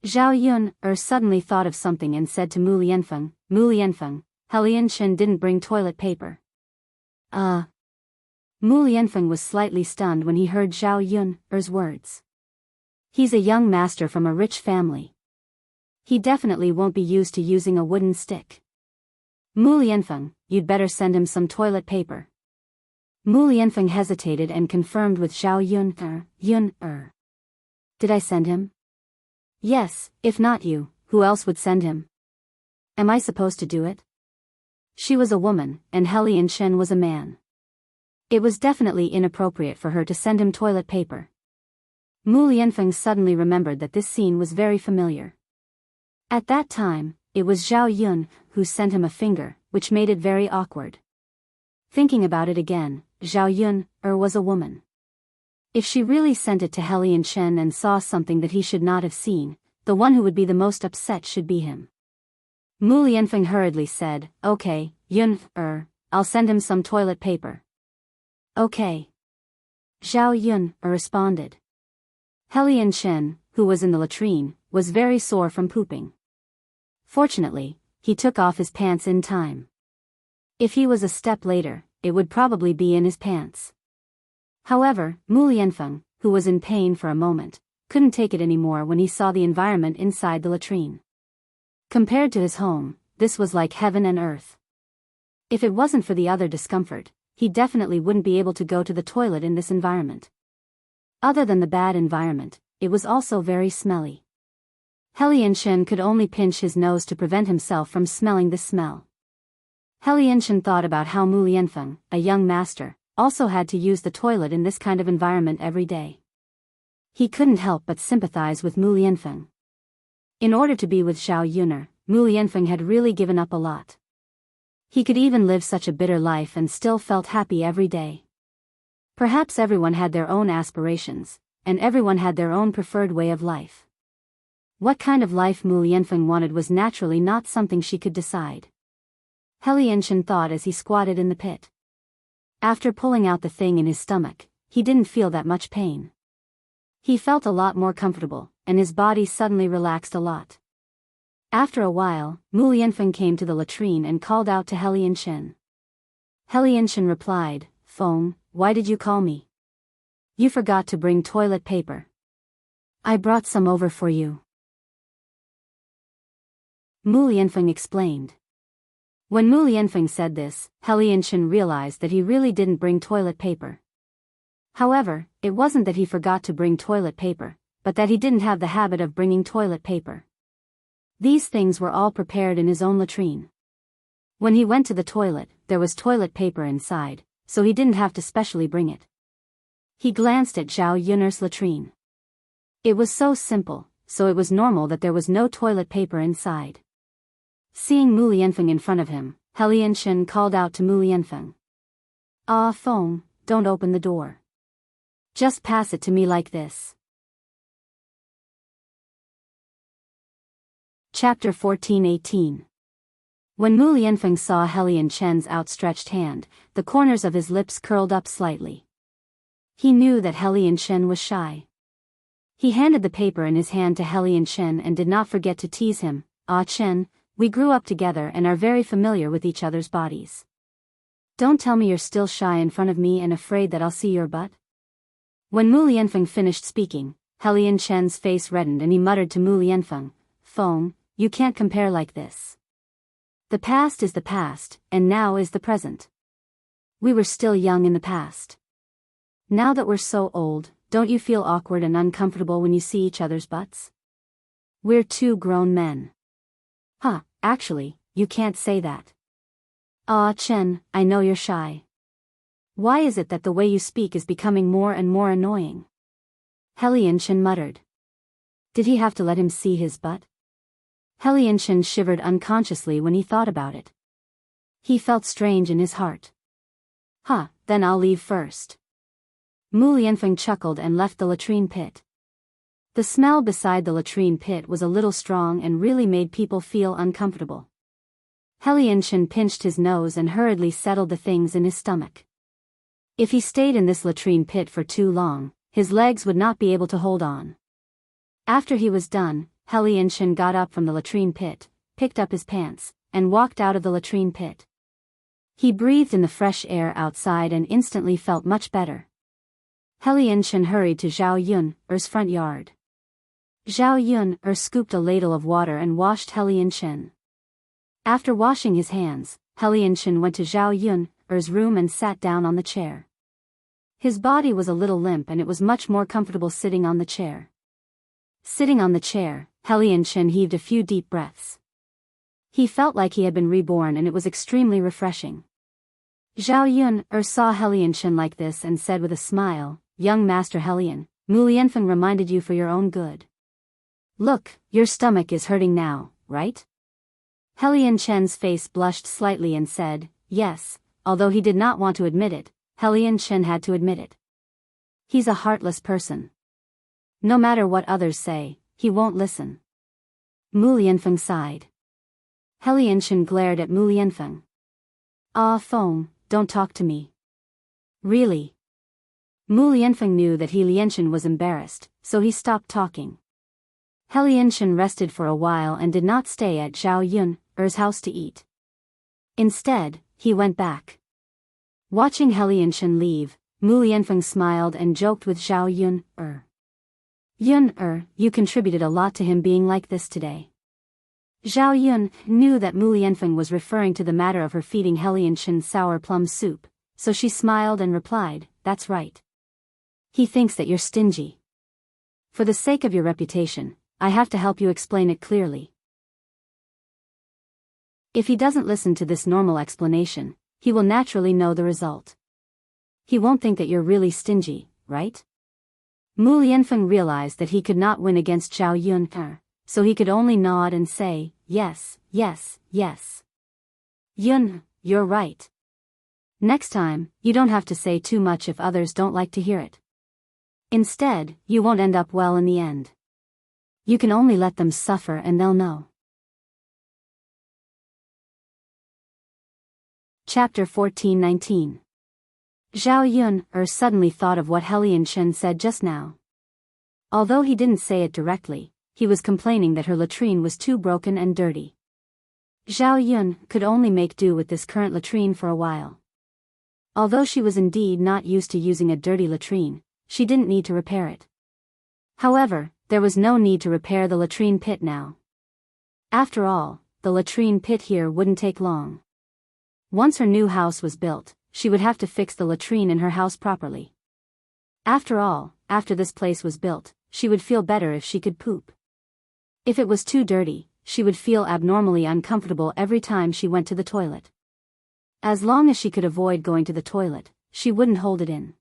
Zhao Yun suddenly thought of something and said to Mu Lianfeng, "Mu Lianfeng, Helian Chen didn't bring toilet paper." Mu Lianfeng was slightly stunned when he heard Zhao Yun's words. He's a young master from a rich family. He definitely won't be used to using a wooden stick. Mu Lianfeng, you'd better send him some toilet paper. Mu Lianfeng hesitated and confirmed with Zhao Yun. Did I send him? Yes, if not you, who else would send him? Am I supposed to do it? She was a woman, and Helian Chen was a man. It was definitely inappropriate for her to send him toilet paper. Mu Lianfeng suddenly remembered that this scene was very familiar. At that time, it was Zhao Yun who sent him a finger, which made it very awkward. Thinking about it again, Zhao Yun was a woman. If she really sent it to Helian Chen and saw something that he should not have seen, the one who would be the most upset should be him. Mu Lianfeng hurriedly said, "Okay, Yun, I'll send him some toilet paper." "Okay." Zhao Yun responded. Helian Chen, who was in the latrine, was very sore from pooping. Fortunately, he took off his pants in time. If he was a step later, it would probably be in his pants. However, Mu Lianfeng, who was in pain for a moment, couldn't take it anymore when he saw the environment inside the latrine. Compared to his home, this was like heaven and earth. If it wasn't for the other discomfort, he definitely wouldn't be able to go to the toilet in this environment. Other than the bad environment, it was also very smelly. Helian Chen could only pinch his nose to prevent himself from smelling this smell. Helian Chen thought about how Mu Lianfeng, a young master, also had to use the toilet in this kind of environment every day. He couldn't help but sympathize with Mu Lianfeng. In order to be with Zhao Yuner, Mu Lianfeng had really given up a lot. He could even live such a bitter life and still felt happy every day. Perhaps everyone had their own aspirations, and everyone had their own preferred way of life. What kind of life Mu Lianfeng wanted was naturally not something she could decide. Helian Chen thought as he squatted in the pit. After pulling out the thing in his stomach, he didn't feel that much pain. He felt a lot more comfortable, and his body suddenly relaxed a lot. After a while, Mu Lianfeng came to the latrine and called out to Helian Chen. Helian Chen replied, "Feng, why did you call me? You forgot to bring toilet paper. I brought some over for you." Mu Lianfeng explained. When Mu Lianfeng said this, Helian Chen realized that he really didn't bring toilet paper. However, it wasn't that he forgot to bring toilet paper, but that he didn't have the habit of bringing toilet paper. These things were all prepared in his own latrine. When he went to the toilet, there was toilet paper inside, so he didn't have to specially bring it. He glanced at Zhao Yun's latrine. It was so simple, so it was normal that there was no toilet paper inside. Seeing Mu Lianfeng in front of him, He Lianchen called out to Mu Lianfeng. "Ah, Feng, don't open the door. Just pass it to me like this." Chapter 14:18. When Mu Lianfeng saw He Lianchen's outstretched hand, the corners of his lips curled up slightly. He knew that He Lianchen was shy. He handed the paper in his hand to He Lianchen and did not forget to tease him. "Ah Chen, we grew up together and are very familiar with each other's bodies. Don't tell me you're still shy in front of me and afraid that I'll see your butt." When Mu Lianfeng finished speaking, He Lianchen's face reddened and he muttered to Mu Lianfeng, "Feng, you can't compare like this. The past is the past, and now is the present. We were still young in the past. Now that we're so old, don't you feel awkward and uncomfortable when you see each other's butts? We're two grown men." "Huh, actually, you can't say that. Ah Chen, I know you're shy. Why is it that the way you speak is becoming more and more annoying?" He Lianchen muttered. Did he have to let him see his butt? He Lianchen shivered unconsciously when he thought about it. He felt strange in his heart. "Huh, then I'll leave first." Mu Lianfeng chuckled and left the latrine pit. The smell beside the latrine pit was a little strong and really made people feel uncomfortable. He Lianchen pinched his nose and hurriedly settled the things in his stomach. If he stayed in this latrine pit for too long, his legs would not be able to hold on. After he was done, He Lianchen got up from the latrine pit, picked up his pants, and walked out of the latrine pit. He breathed in the fresh air outside and instantly felt much better. He Lianchen hurried to Zhao Yun's front yard. Zhao Yun scooped a ladle of water and washed He Lianchen. After washing his hands, He Lianchen went to Zhao Yun's room and sat down on the chair. His body was a little limp and it was much more comfortable sitting on the chair. Sitting on the chair, He Lianchen heaved a few deep breaths. He felt like he had been reborn and it was extremely refreshing. Zhao Yun saw He Lianchen like this and said with a smile, "Young Master He Lian, Mu Lianfeng reminded you for your own good. Look, your stomach is hurting now, right?" He Lianchen's face blushed slightly and said, "Yes," although he did not want to admit it, He Lianchen had to admit it. He's a heartless person. No matter what others say, he won't listen. Mu Lianfeng sighed. He Lianchen glared at Mu Lianfeng. "Ah Feng, don't talk to me." "Really?" Mu Lianfeng knew that He Lianchen was embarrassed, so he stopped talking. He Lianchen rested for a while and did not stay at Zhao Yun's house to eat. Instead, he went back. Watching He Lianchen leave, Mu Lianfeng smiled and joked with Zhao Yun. You contributed a lot to him being like this today." Zhao Yun knew that Mu Lianfeng was referring to the matter of her feeding He Lianchen sour plum soup, so she smiled and replied, "That's right. He thinks that you're stingy. For the sake of your reputation, I have to help you explain it clearly. If he doesn't listen to this normal explanation, he will naturally know the result. He won't think that you're really stingy, right?" Mu Lianfeng realized that he could not win against Zhao Yun, so he could only nod and say, "Yes, yes, yes. Yun, you're right. Next time, you don't have to say too much if others don't like to hear it. Instead, you won't end up well in the end. You can only let them suffer and they'll know." Chapter 14:19. Zhao Yun suddenly thought of what He Lianchen said just now. Although he didn't say it directly, he was complaining that her latrine was too broken and dirty. Zhao Yun could only make do with this current latrine for a while. Although she was indeed not used to using a dirty latrine, she didn't need to repair it. However, there was no need to repair the latrine pit now. After all, the latrine pit here wouldn't take long. Once her new house was built, she would have to fix the latrine in her house properly. After all, after this place was built, she would feel better if she could poop. If it was too dirty, she would feel abnormally uncomfortable every time she went to the toilet. As long as she could avoid going to the toilet, she wouldn't hold it in.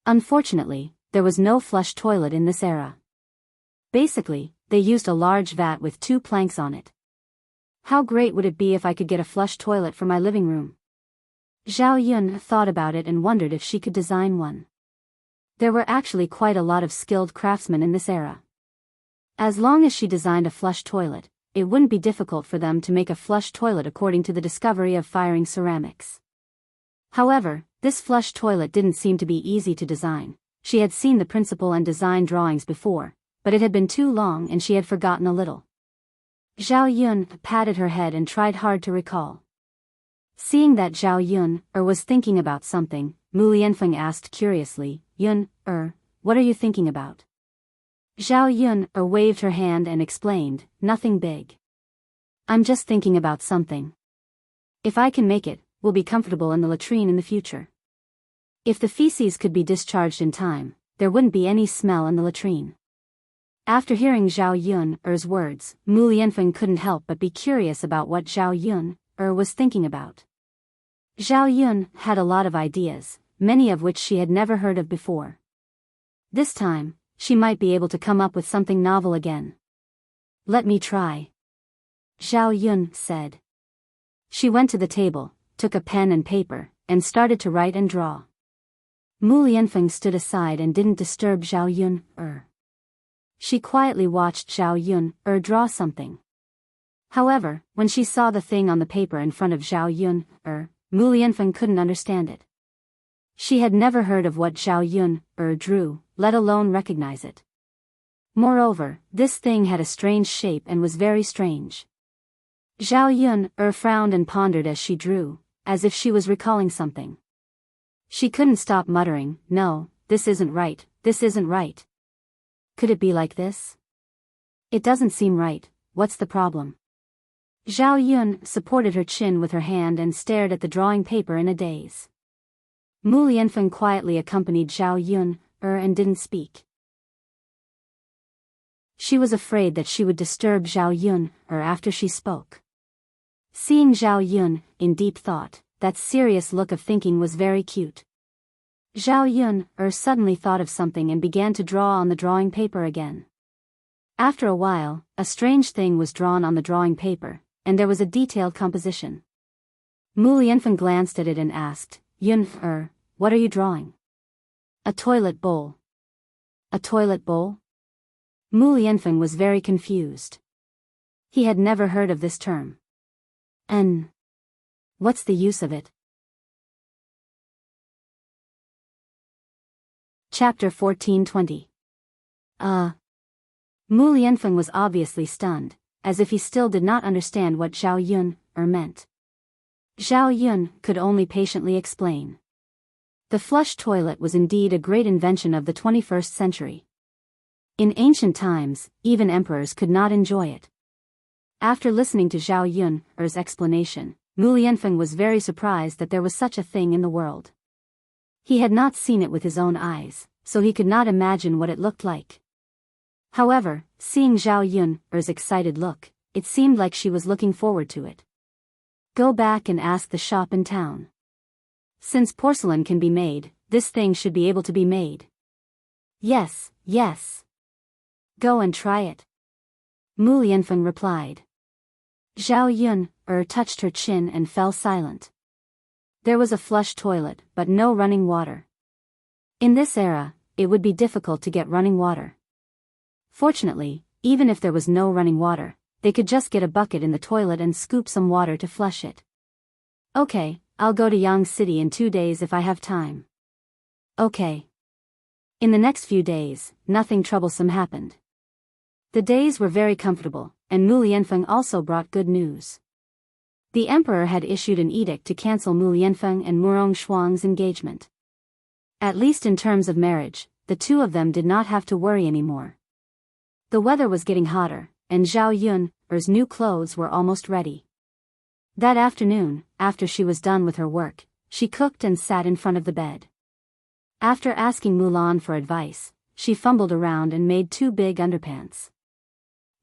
Unfortunately, there was no flush toilet in this era. Basically, they used a large vat with 2 planks on it. How great would it be if I could get a flush toilet for my living room? Zhao Yun thought about it and wondered if she could design one. There were actually quite a lot of skilled craftsmen in this era. As long as she designed a flush toilet, it wouldn't be difficult for them to make a flush toilet according to the discovery of firing ceramics. However, this flush toilet didn't seem to be easy to design. She had seen the principle and design drawings before, but it had been too long and she had forgotten a little. Zhao Yun patted her head and tried hard to recall. Seeing that Zhao Yun was thinking about something, Mu Lianfeng asked curiously, Yun, what are you thinking about? Zhao Yun waved her hand and explained, nothing big. I'm just thinking about something. If I can make it, we'll be comfortable in the latrine in the future. If the feces could be discharged in time, there wouldn't be any smell in the latrine. After hearing Zhao Yun's words, Mu Lianfeng couldn't help but be curious about what Zhao Yun was thinking about. Zhao Yun had a lot of ideas, many of which she had never heard of before. This time, she might be able to come up with something novel again. Let me try. Zhao Yun said. She went to the table, took a pen and paper, and started to write and draw. Mu Lianfeng stood aside and didn't disturb Zhao Yun. She quietly watched Zhao Yun draw something. However, when she saw the thing on the paper in front of Zhao Yun, Mu Lianfeng couldn't understand it. She had never heard of what Zhao Yun drew, let alone recognize it. Moreover, this thing had a strange shape and was very strange. Zhao Yun frowned and pondered as she drew, as if she was recalling something. She couldn't stop muttering, no, this isn't right, this isn't right. Could it be like this? It doesn't seem right, what's the problem? Zhao Yun supported her chin with her hand and stared at the drawing paper in a daze. Mu Lianfeng quietly accompanied Zhao Yun and didn't speak. She was afraid that she would disturb Zhao Yun after she spoke. Seeing Zhao Yun in deep thought, that serious look of thinking was very cute. Zhao Yun suddenly thought of something and began to draw on the drawing paper again. After a while, a strange thing was drawn on the drawing paper, and there was a detailed composition. Mu Lianfeng glanced at it and asked, Yun, what are you drawing? A toilet bowl. A toilet bowl? Mu Lianfeng was very confused. He had never heard of this term. What's the use of it? Chapter 1420. Mu Lianfeng was obviously stunned, as if he still did not understand what Zhao Yun meant. Zhao Yun could only patiently explain. The flush toilet was indeed a great invention of the 21st century. In ancient times, even emperors could not enjoy it. After listening to Zhao Yun's explanation, Mu Lianfeng was very surprised that there was such a thing in the world. He had not seen it with his own eyes, so he could not imagine what it looked like. However, seeing Zhao Yun's excited look, it seemed like she was looking forward to it. Go back and ask the shop in town. Since porcelain can be made, this thing should be able to be made. Yes, yes. Go and try it. Mu Lianfeng replied. Zhao Yun touched her chin and fell silent. There was a flush toilet, but no running water. In this era, it would be difficult to get running water. Fortunately, even if there was no running water, they could just get a bucket in the toilet and scoop some water to flush it. Okay, I'll go to Yang City in 2 days if I have time. Okay. In the next few days, nothing troublesome happened. The days were very comfortable, and Mu Lianfeng also brought good news. The emperor had issued an edict to cancel Mu Lianfeng and Murong Shuang's engagement. At least in terms of marriage, the two of them did not have to worry anymore. The weather was getting hotter, and Zhao Yun's new clothes were almost ready. That afternoon, after she was done with her work, she cooked and sat in front of the bed. After asking Mulan for advice, she fumbled around and made 2 big underpants.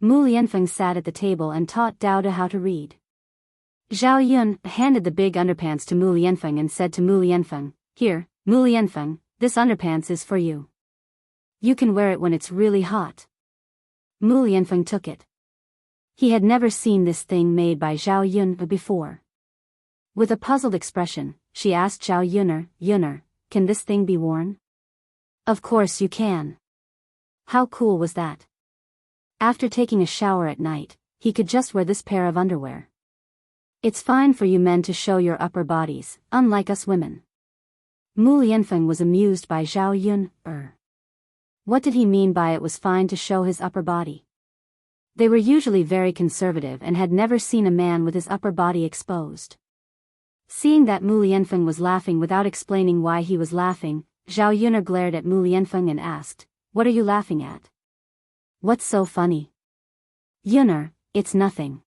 Mu Lianfeng sat at the table and taught Dao how to read. Zhao Yun handed the big underpants to Mu Lianfeng and said to Mu Lianfeng, "Here, Mu Lianfeng, this underpants is for you. You can wear it when it's really hot." Mu Lianfeng took it. He had never seen this thing made by Zhao Yun before. With a puzzled expression, she asked Zhao Yuner, "Can this thing be worn?" "Of course you can." How cool was that? After taking a shower at night, he could just wear this pair of underwear. "It's fine for you men to show your upper bodies, unlike us women." Mu Lianfeng was amused by Zhao Yun. What did he mean by it was fine to show his upper body? They were usually very conservative and had never seen a man with his upper body exposed. Seeing that Mu Lianfeng was laughing without explaining why he was laughing, Zhao Yuner glared at Mu Lianfeng and asked, "What are you laughing at? What's so funny?" "Yuner, it's nothing.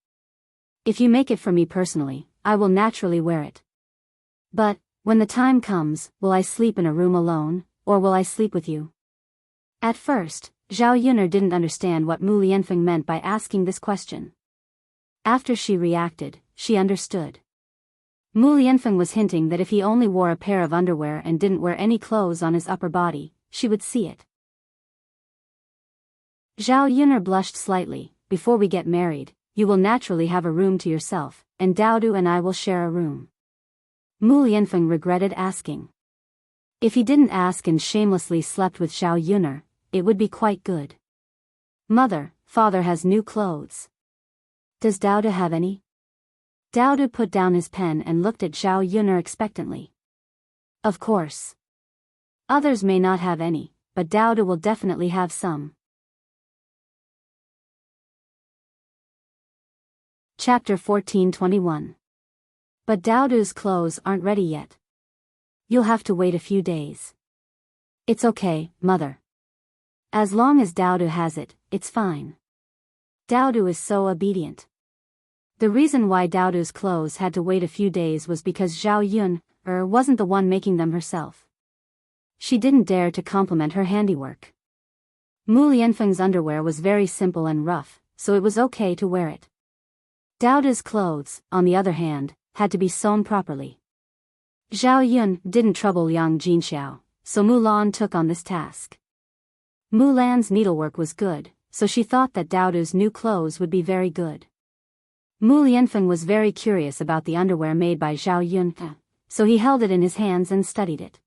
If you make it for me personally, I will naturally wear it. But, when the time comes, will I sleep in a room alone, or will I sleep with you?" At first, Zhao Yuner didn't understand what Mu Lianfeng meant by asking this question. After she reacted, she understood. Mu Lianfeng was hinting that if he only wore a pair of underwear and didn't wear any clothes on his upper body, she would see it. Zhao Yuner blushed slightly. "Before we get married, you will naturally have a room to yourself, and Daodu and I will share a room." Mu Lianfeng regretted asking. If he didn't ask and shamelessly slept with Zhao Yuner, it would be quite good. "Mother, father has new clothes. Does Daodu have any?" Daodu put down his pen and looked at Zhao Yuner expectantly. "Of course. Others may not have any, but Daodu will definitely have some." Chapter 14:21. "But Daodu's clothes aren't ready yet. You'll have to wait a few days." "It's okay, mother. As long as Daodu has it, it's fine. Daodu is so obedient." The reason why Daodu's clothes had to wait a few days was because Zhao Yun wasn't the one making them herself. She didn't dare to compliment her handiwork. Mu Lianfeng's underwear was very simple and rough, so it was okay to wear it. Daodu's clothes, on the other hand, had to be sewn properly. Zhao Yun didn't trouble Yang Jinxiao, so Mulan took on this task. Mulan's needlework was good, so she thought that Daodu's new clothes would be very good. Mu Lianfeng was very curious about the underwear made by Zhao Yun, so he held it in his hands and studied it.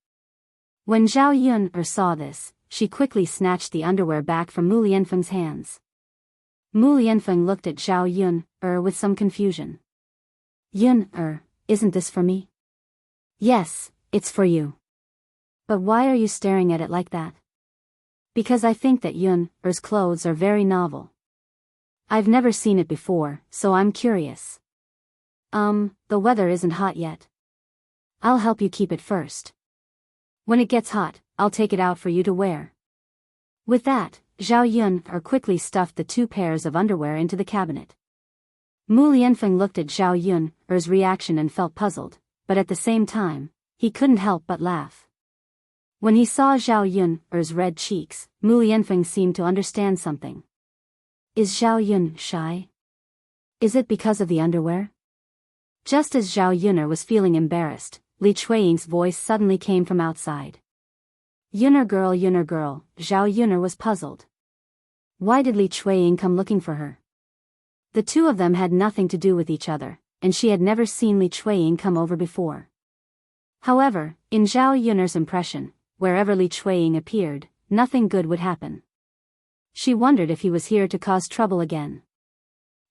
When Zhao Yun saw this, she quickly snatched the underwear back from Mu Lianfeng's hands. Mu Lianfeng looked at Zhao Yun with some confusion. "Yun isn't this for me?" "Yes, it's for you. But why are you staring at it like that?" "Because I think that Yun's clothes are very novel. I've never seen it before, so I'm curious." The weather isn't hot yet. I'll help you keep it first. When it gets hot, I'll take it out for you to wear." With that, Zhao Yun quickly stuffed the two pairs of underwear into the cabinet. Mu Lianfeng looked at Zhao Yun's reaction and felt puzzled, but at the same time, he couldn't help but laugh. When he saw Zhao Yun's red cheeks, Mu Lianfeng seemed to understand something. Is Zhao Yun shy? Is it because of the underwear? Just as Zhao Yuner was feeling embarrassed, Li Chueying's voice suddenly came from outside. Yuner girl, Zhao Yuner was puzzled. Why did Li Chueying come looking for her? The two of them had nothing to do with each other, and she had never seen Li Chueying come over before. However, in Zhao Yuner's impression, wherever Li Chueying appeared, nothing good would happen. She wondered if he was here to cause trouble again.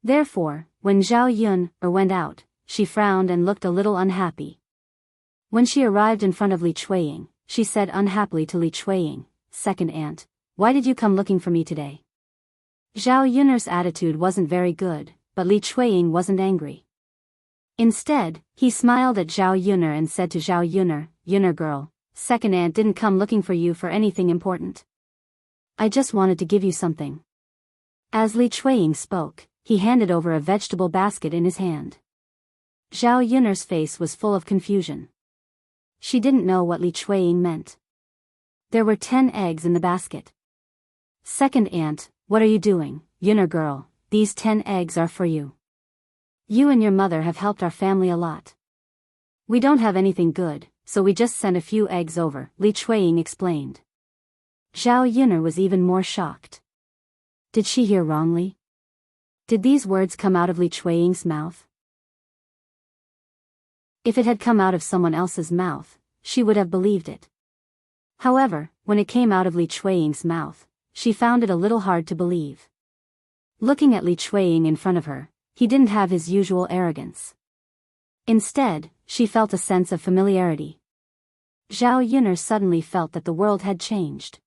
Therefore, when Zhao Yun went out, she frowned and looked a little unhappy. When she arrived in front of Li Chueying, she said unhappily to Li Chueying, "Second aunt, why did you come looking for me today?" Zhao Yuner's attitude wasn't very good, but Li Chueying wasn't angry. Instead, he smiled at Zhao Yuner and said to Zhao Yuner, "Yuner girl, second aunt didn't come looking for you for anything important. I just wanted to give you something." As Li Chueying spoke, he handed over a vegetable basket in his hand. Zhao Yuner's face was full of confusion. She didn't know what Li Chueying meant. There were 10 eggs in the basket. "Second aunt, what are you doing, Yuner girl? These 10 eggs are for you." You and your mother have helped our family a lot. We don't have anything good, so we just sent a few eggs over, Li Chuiying explained. Zhao Yun'er was even more shocked. Did she hear wrongly? Did these words come out of Li Chuiying's mouth? If it had come out of someone else's mouth, she would have believed it. However, when it came out of Li Chuiying's mouth, she found it a little hard to believe. Looking at Li Chuiying in front of her, he didn't have his usual arrogance. Instead, she felt a sense of familiarity. Zhao Yun'er suddenly felt that the world had changed.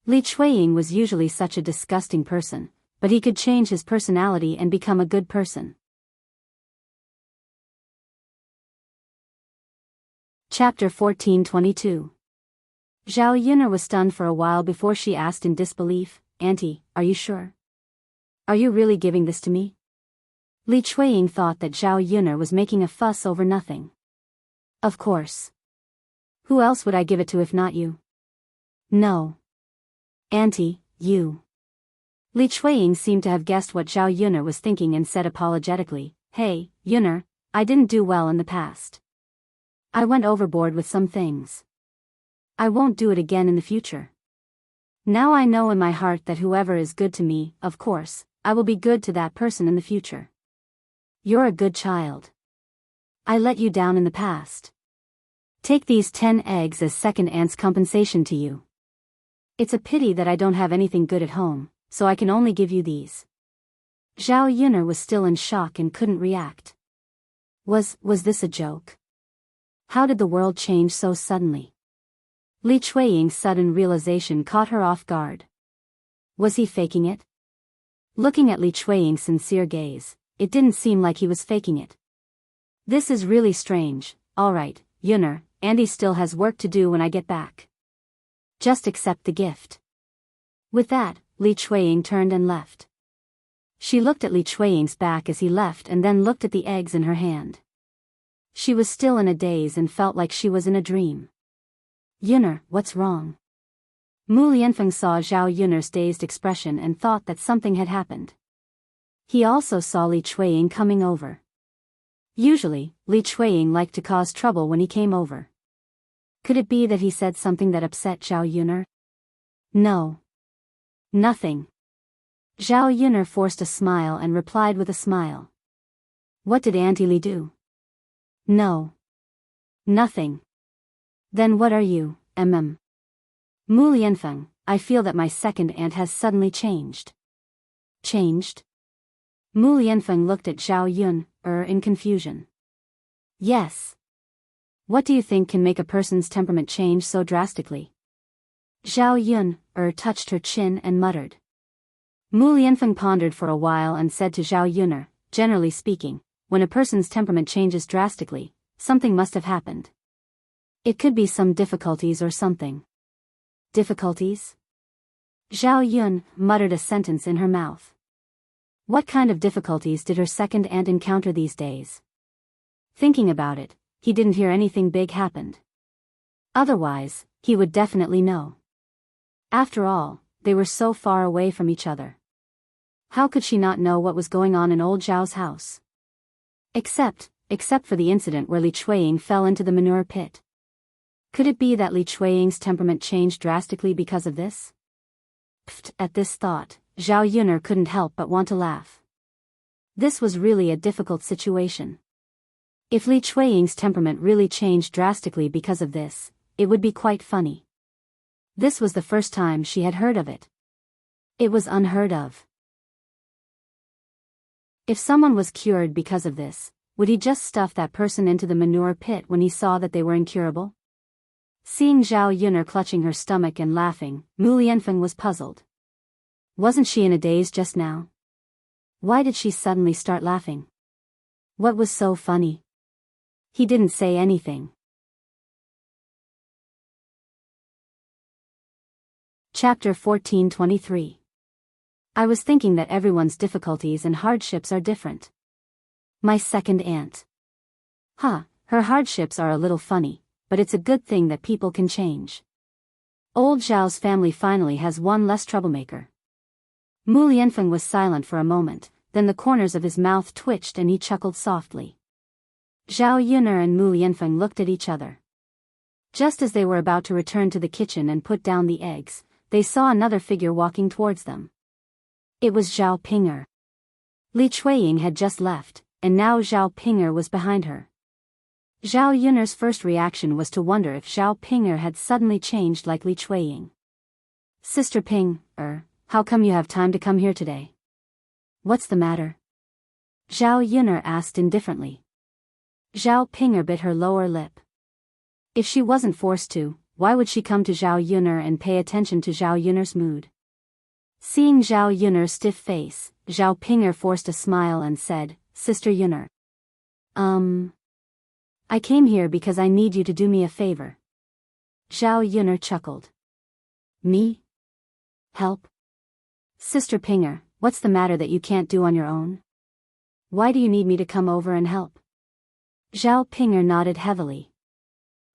Li Chuiying was usually such a disgusting person, but he could change his personality and become a good person. Chapter 14:22. Zhao Yun'er was stunned for a while before she asked in disbelief, "Auntie, are you sure? Are you really giving this to me?" Li Chuiying thought that Zhao Yun'er was making a fuss over nothing. Of course. Who else would I give it to if not you? No. Auntie, you. Li Chuiying seemed to have guessed what Zhao Yun'er was thinking and said apologetically, "Hey, Yun'er, I didn't do well in the past. I went overboard with some things. I won't do it again in the future. Now I know in my heart that whoever is good to me, of course, I will be good to that person in the future. You're a good child. I let you down in the past. Take these 10 eggs as second aunt's compensation to you. It's a pity that I don't have anything good at home, so I can only give you these." Zhao Yun'er was still in shock and couldn't react. Was this a joke? How did the world change so suddenly? Li Chuiying's sudden realization caught her off guard. Was he faking it? Looking at Li Chuiying's sincere gaze, it didn't seem like he was faking it. This is really strange. Alright, Yun'er, Andy still has work to do when I get back. Just accept the gift. With that, Li Chuiying turned and left. She looked at Li Chuiying's back as he left and then looked at the eggs in her hand. She was still in a daze and felt like she was in a dream. "Yun'er, what's wrong?" Mu Lianfeng saw Zhao Yun'er's dazed expression and thought that something had happened. He also saw Li Chuiying coming over. Usually, Li Chuiying liked to cause trouble when he came over. Could it be that he said something that upset Zhao Yun'er? No. Nothing. Zhao Yun'er forced a smile and replied with a smile. "What did Auntie Li do?" "No. Nothing." "Then what are you, Mu Lianfeng, I feel that my second aunt has suddenly changed." "Changed?" Mu Lianfeng looked at Zhao Yun'er in confusion. "Yes. What do you think can make a person's temperament change so drastically?" Zhao Yun'er touched her chin and muttered. Mu Lianfeng pondered for a while and said to Zhao Yun'er, "Generally speaking, when a person's temperament changes drastically, something must have happened. It could be some difficulties or something." "Difficulties?" Zhao Yun muttered a sentence in her mouth. What kind of difficulties did her second aunt encounter these days? Thinking about it, he didn't hear anything big happened. Otherwise, he would definitely know. After all, they were so far away from each other. How could she not know what was going on in old Zhao's house? Except for the incident where Li Chuiying fell into the manure pit. Could it be that Li Chuiying's temperament changed drastically because of this? At this thought, Zhao Yun'er couldn't help but want to laugh. This was really a difficult situation. If Li Chuiying's temperament really changed drastically because of this, it would be quite funny. This was the first time she had heard of it. It was unheard of. If someone was cured because of this, would he just stuff that person into the manure pit when he saw that they were incurable? Seeing Zhao Yun'er clutching her stomach and laughing, Mu Lianfeng was puzzled. Wasn't she in a daze just now? Why did she suddenly start laughing? What was so funny? He didn't say anything. Chapter 14:23. I was thinking that everyone's difficulties and hardships are different. My second aunt. Her hardships are a little funny, but it's a good thing that people can change. Old Zhao's family finally has one less troublemaker. Mu Lianfeng was silent for a moment, then the corners of his mouth twitched and he chuckled softly. Zhao Yun'er and Mu Yanfeng looked at each other. Just as they were about to return to the kitchen and put down the eggs, they saw another figure walking towards them. It was Zhao Ping'er. Li Chuiying had just left, and now Zhao Ping'er was behind her. Zhao Yun'er's first reaction was to wonder if Zhao Ping'er had suddenly changed like Li Chuiying. Sister Ping'er, how come you have time to come here today? What's the matter? Zhao Yun'er asked indifferently. Zhao Ping'er bit her lower lip. If she wasn't forced to, why would she come to Zhao Yun'er and pay attention to Zhao Yun'er's mood? Seeing Zhao Yun'er's stiff face, Zhao Ping'er forced a smile and said, Sister Yun'er. I came here because I need you to do me a favor. Zhao Yun'er chuckled. Me? Help? Sister Ping'er, what's the matter that you can't do on your own? Why do you need me to come over and help? Zhao Ping'er nodded heavily.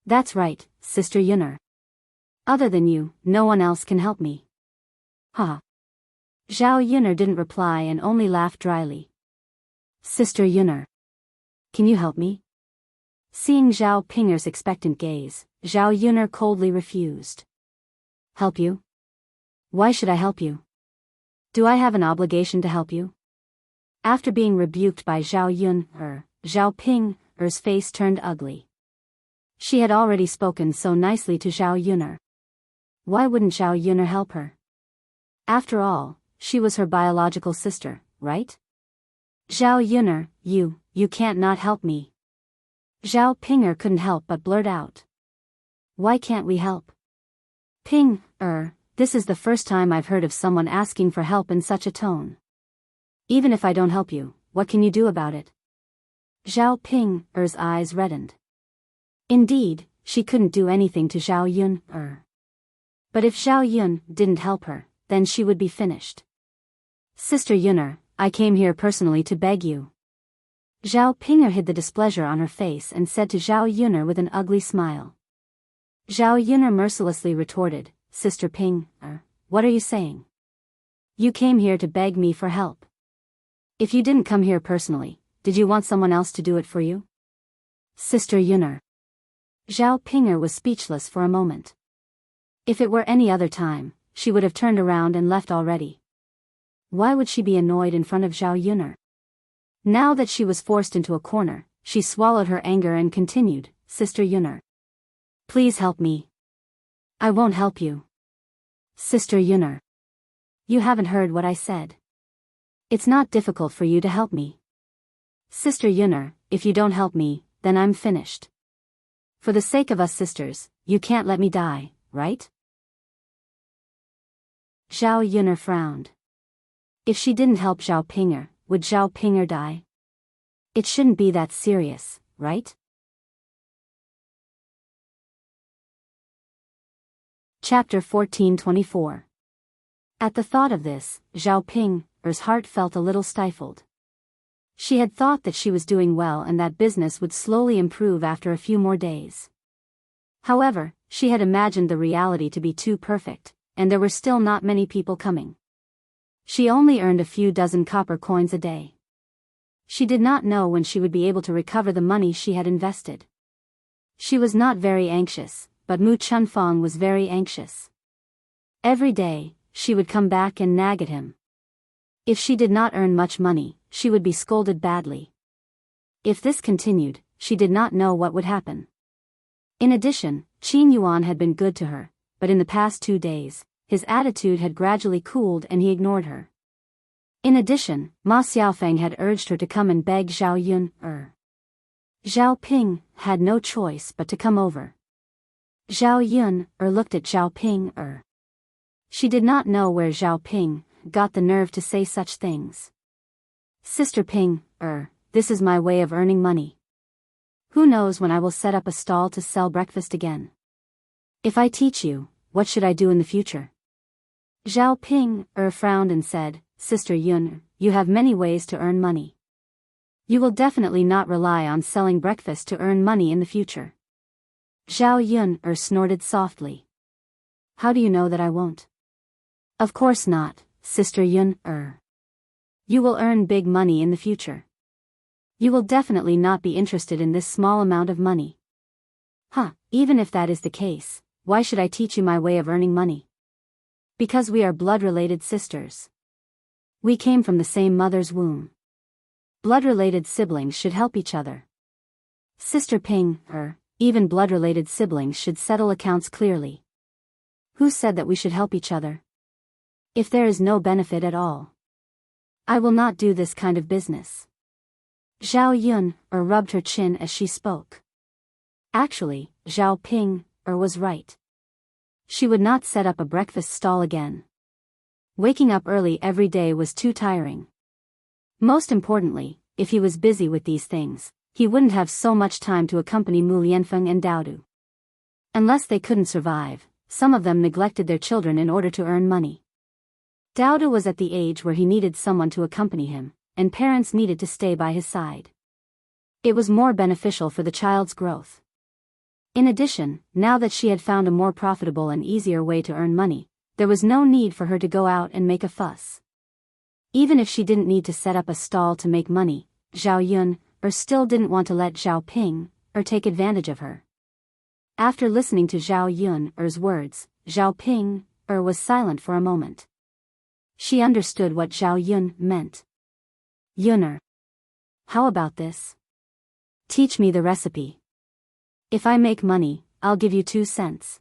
That's right, Sister Yun'er. Other than you, no one else can help me. Ha. Zhao Yun'er didn't reply and only laughed dryly. Sister Yun'er. Can you help me? Seeing Zhao Ping'er's expectant gaze, Zhao Yun'er coldly refused. Help you? Why should I help you? Do I have an obligation to help you? After being rebuked by Zhao Yun'er, Zhao Ping'er's face turned ugly. She had already spoken so nicely to Zhao Yun'er. Why wouldn't Zhao Yun'er help her? After all, she was her biological sister, right? Zhao Yun'er, you can't not help me. Zhao Ping'er couldn't help but blurt out. Why can't we help? Ping'er, this is the first time I've heard of someone asking for help in such a tone. Even if I don't help you, what can you do about it? Zhao Ping'er's eyes reddened. Indeed, she couldn't do anything to Zhao Yun'er. But if Zhao Yun didn't help her, then she would be finished. Sister Yun'er, I came here personally to beg you. Zhao Ping'er hid the displeasure on her face and said to Zhao Yun'er with an ugly smile. Zhao Yun'er mercilessly retorted, Sister Ping'er, what are you saying? You came here to beg me for help. If you didn't come here personally, did you want someone else to do it for you? Sister Yun'er. Zhao Ping'er was speechless for a moment. If it were any other time, she would have turned around and left already. Why would she be annoyed in front of Zhao Yun'er? Now that she was forced into a corner, she swallowed her anger and continued, Sister Yun'er. Please help me. I won't help you. Sister Yun'er. You haven't heard what I said. It's not difficult for you to help me. Sister Yun'er, if you don't help me, then I'm finished. For the sake of us sisters, you can't let me die, right? Zhao Yun'er frowned. If she didn't help Zhao Ping'er, would Zhao Ping'er die? It shouldn't be that serious, right? Chapter 14:24. At the thought of this, Zhao Ping'er's heart felt a little stifled. She had thought that she was doing well and that business would slowly improve after a few more days. However, she had imagined the reality to be too perfect, and there were still not many people coming. She only earned a few dozen copper coins a day. She did not know when she would be able to recover the money she had invested. She was not very anxious, but Mu Chunfang was very anxious. Every day, she would come back and nag at him. If she did not earn much money, she would be scolded badly. If this continued, she did not know what would happen. In addition, Qin Yuan had been good to her, but in the past 2 days, his attitude had gradually cooled and he ignored her. In addition, Ma Xiaofeng had urged her to come and beg Zhao Yun'er. Zhao Ping had no choice but to come over. Zhao Yun'er looked at Zhao Ping'er. She did not know where Zhao Ping got the nerve to say such things. Sister Ping'er, this is my way of earning money. Who knows when I will set up a stall to sell breakfast again. If I teach you, what should I do in the future? Zhao Ping'er frowned and said, Sister Yun'er, you have many ways to earn money. You will definitely not rely on selling breakfast to earn money in the future. Zhao Yun'er snorted softly. How do you know that I won't? Of course not, Sister Yun'er. You will earn big money in the future. You will definitely not be interested in this small amount of money. Even if that is the case, why should I teach you my way of earning money? Because we are blood-related sisters. We came from the same mother's womb. Blood-related siblings should help each other. Sister Ping, even blood-related siblings should settle accounts clearly. Who said that we should help each other? If there is no benefit at all, I will not do this kind of business. Zhao Yun, rubbed her chin as she spoke. Actually, Zhao Ping, was right. She would not set up a breakfast stall again. Waking up early every day was too tiring. Most importantly, if he was busy with these things, he wouldn't have so much time to accompany Mu Lianfeng and Daodu. Unless they couldn't survive, some of them neglected their children in order to earn money. Daodu was at the age where he needed someone to accompany him, and parents needed to stay by his side. It was more beneficial for the child's growth. In addition, now that she had found a more profitable and easier way to earn money, there was no need for her to go out and make a fuss. Even if she didn't need to set up a stall to make money, Zhao Yun, still didn't want to let Zhao Ping, take advantage of her. After listening to Zhao Yun's words, Zhao Ping, was silent for a moment. She understood what Zhao Yun meant. Yun, how about this? Teach me the recipe. If I make money, I'll give you 2 cents.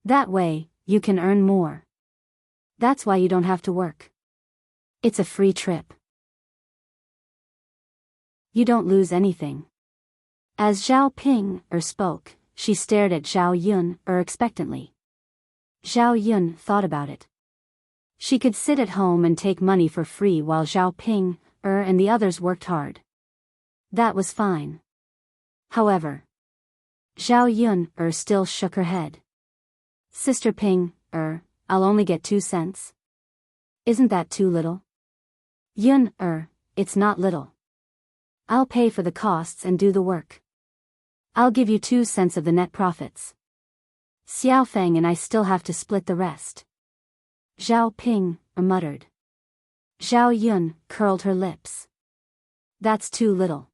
That way, you can earn more. That's why you don't have to work. It's a free trip. You don't lose anything. As Zhao Ping, spoke, she stared at Zhao Yun, expectantly. Zhao Yun thought about it. She could sit at home and take money for free while Zhao Ping, and the others worked hard. That was fine. However, Zhao Yun, still shook her head. Sister Ping, I'll only get 2 cents. Isn't that too little? Yun, it's not little. I'll pay for the costs and do the work. I'll give you 2 cents of the net profits. Xiao Feng and I still have to split the rest. Zhao Ping, muttered. Zhao Yun curled her lips. That's too little.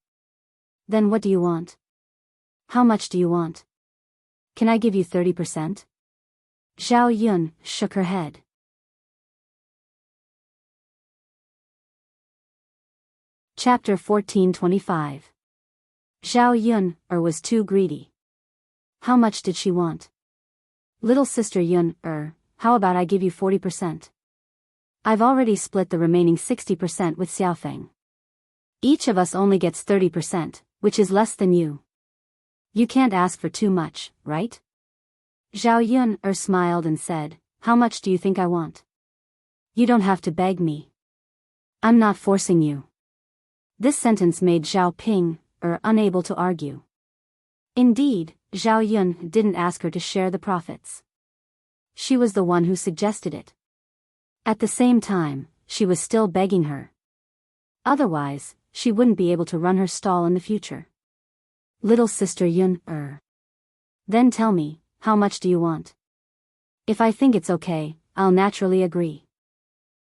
Then what do you want? How much do you want? Can I give you 30%? Zhao Yun shook her head. Chapter 1425. Zhao Yun, was too greedy. How much did she want? Little sister Yun, how about I give you 40%? I've already split the remaining 60% with Xiaofeng. Each of us only gets 30%, which is less than you. You can't ask for too much, right? Zhao Yun, smiled and said, how much do you think I want? You don't have to beg me. I'm not forcing you. This sentence made Zhao Ping, unable to argue. Indeed, Zhao Yun didn't ask her to share the profits. She was the one who suggested it. At the same time, she was still begging her. Otherwise, she wouldn't be able to run her stall in the future. Little sister Yun, Then tell me, how much do you want? If I think it's okay, I'll naturally agree.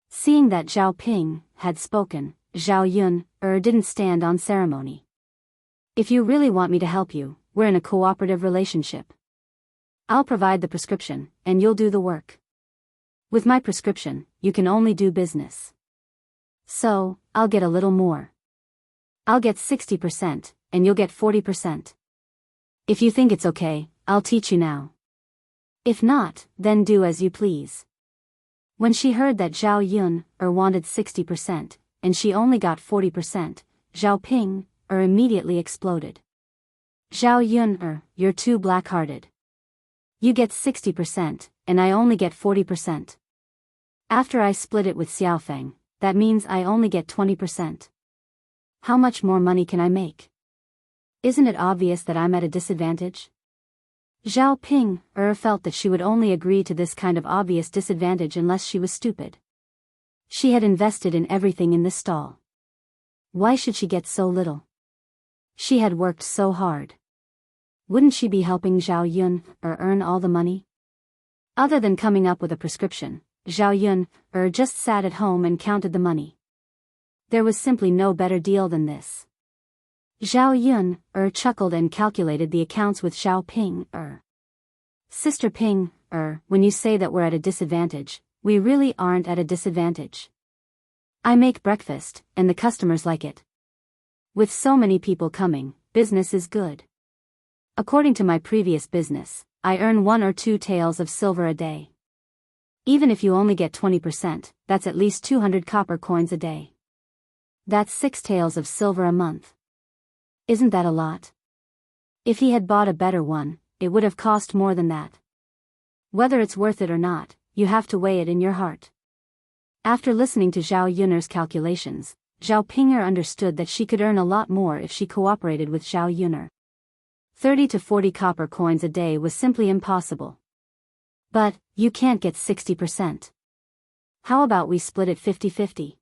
Seeing that Zhao Ping had spoken, Zhao Yun, didn't stand on ceremony. If you really want me to help you, we're in a cooperative relationship. I'll provide the prescription, and you'll do the work. With my prescription, you can only do business. So, I'll get a little more. I'll get 60%, and you'll get 40%. If you think it's okay, I'll teach you now. If not, then do as you please. When she heard that Zhao Yun, wanted 60%, and she only got 40%, Zhao Ping, immediately exploded. Zhao Yun, you're too black-hearted. You get 60%, and I only get 40%. After I split it with Xiaofeng, that means I only get 20%. How much more money can I make? Isn't it obvious that I'm at a disadvantage? Zhao Ping, felt that she would only agree to this kind of obvious disadvantage unless she was stupid. She had invested in everything in this stall. Why should she get so little? She had worked so hard. Wouldn't she be helping Zhao Yun, earn all the money? Other than coming up with a prescription, Zhao Yun, just sat at home and counted the money. There was simply no better deal than this. Zhao Yun chuckled and calculated the accounts with Zhao Ping. Sister Ping, when you say that we're at a disadvantage, we really aren't at a disadvantage. I make breakfast, and the customers like it. With so many people coming, business is good. According to my previous business, I earn 1 or 2 taels of silver a day. Even if you only get 20%, that's at least 200 copper coins a day. That's 6 taels of silver a month. Isn't that a lot? If he had bought a better one, it would have cost more than that. Whether it's worth it or not, you have to weigh it in your heart. After listening to Zhao Yun'er's calculations, Zhao Ping'er understood that she could earn a lot more if she cooperated with Zhao Yun'er. 30 to 40 copper coins a day was simply impossible. But, you can't get 60%. How about we split it 50-50?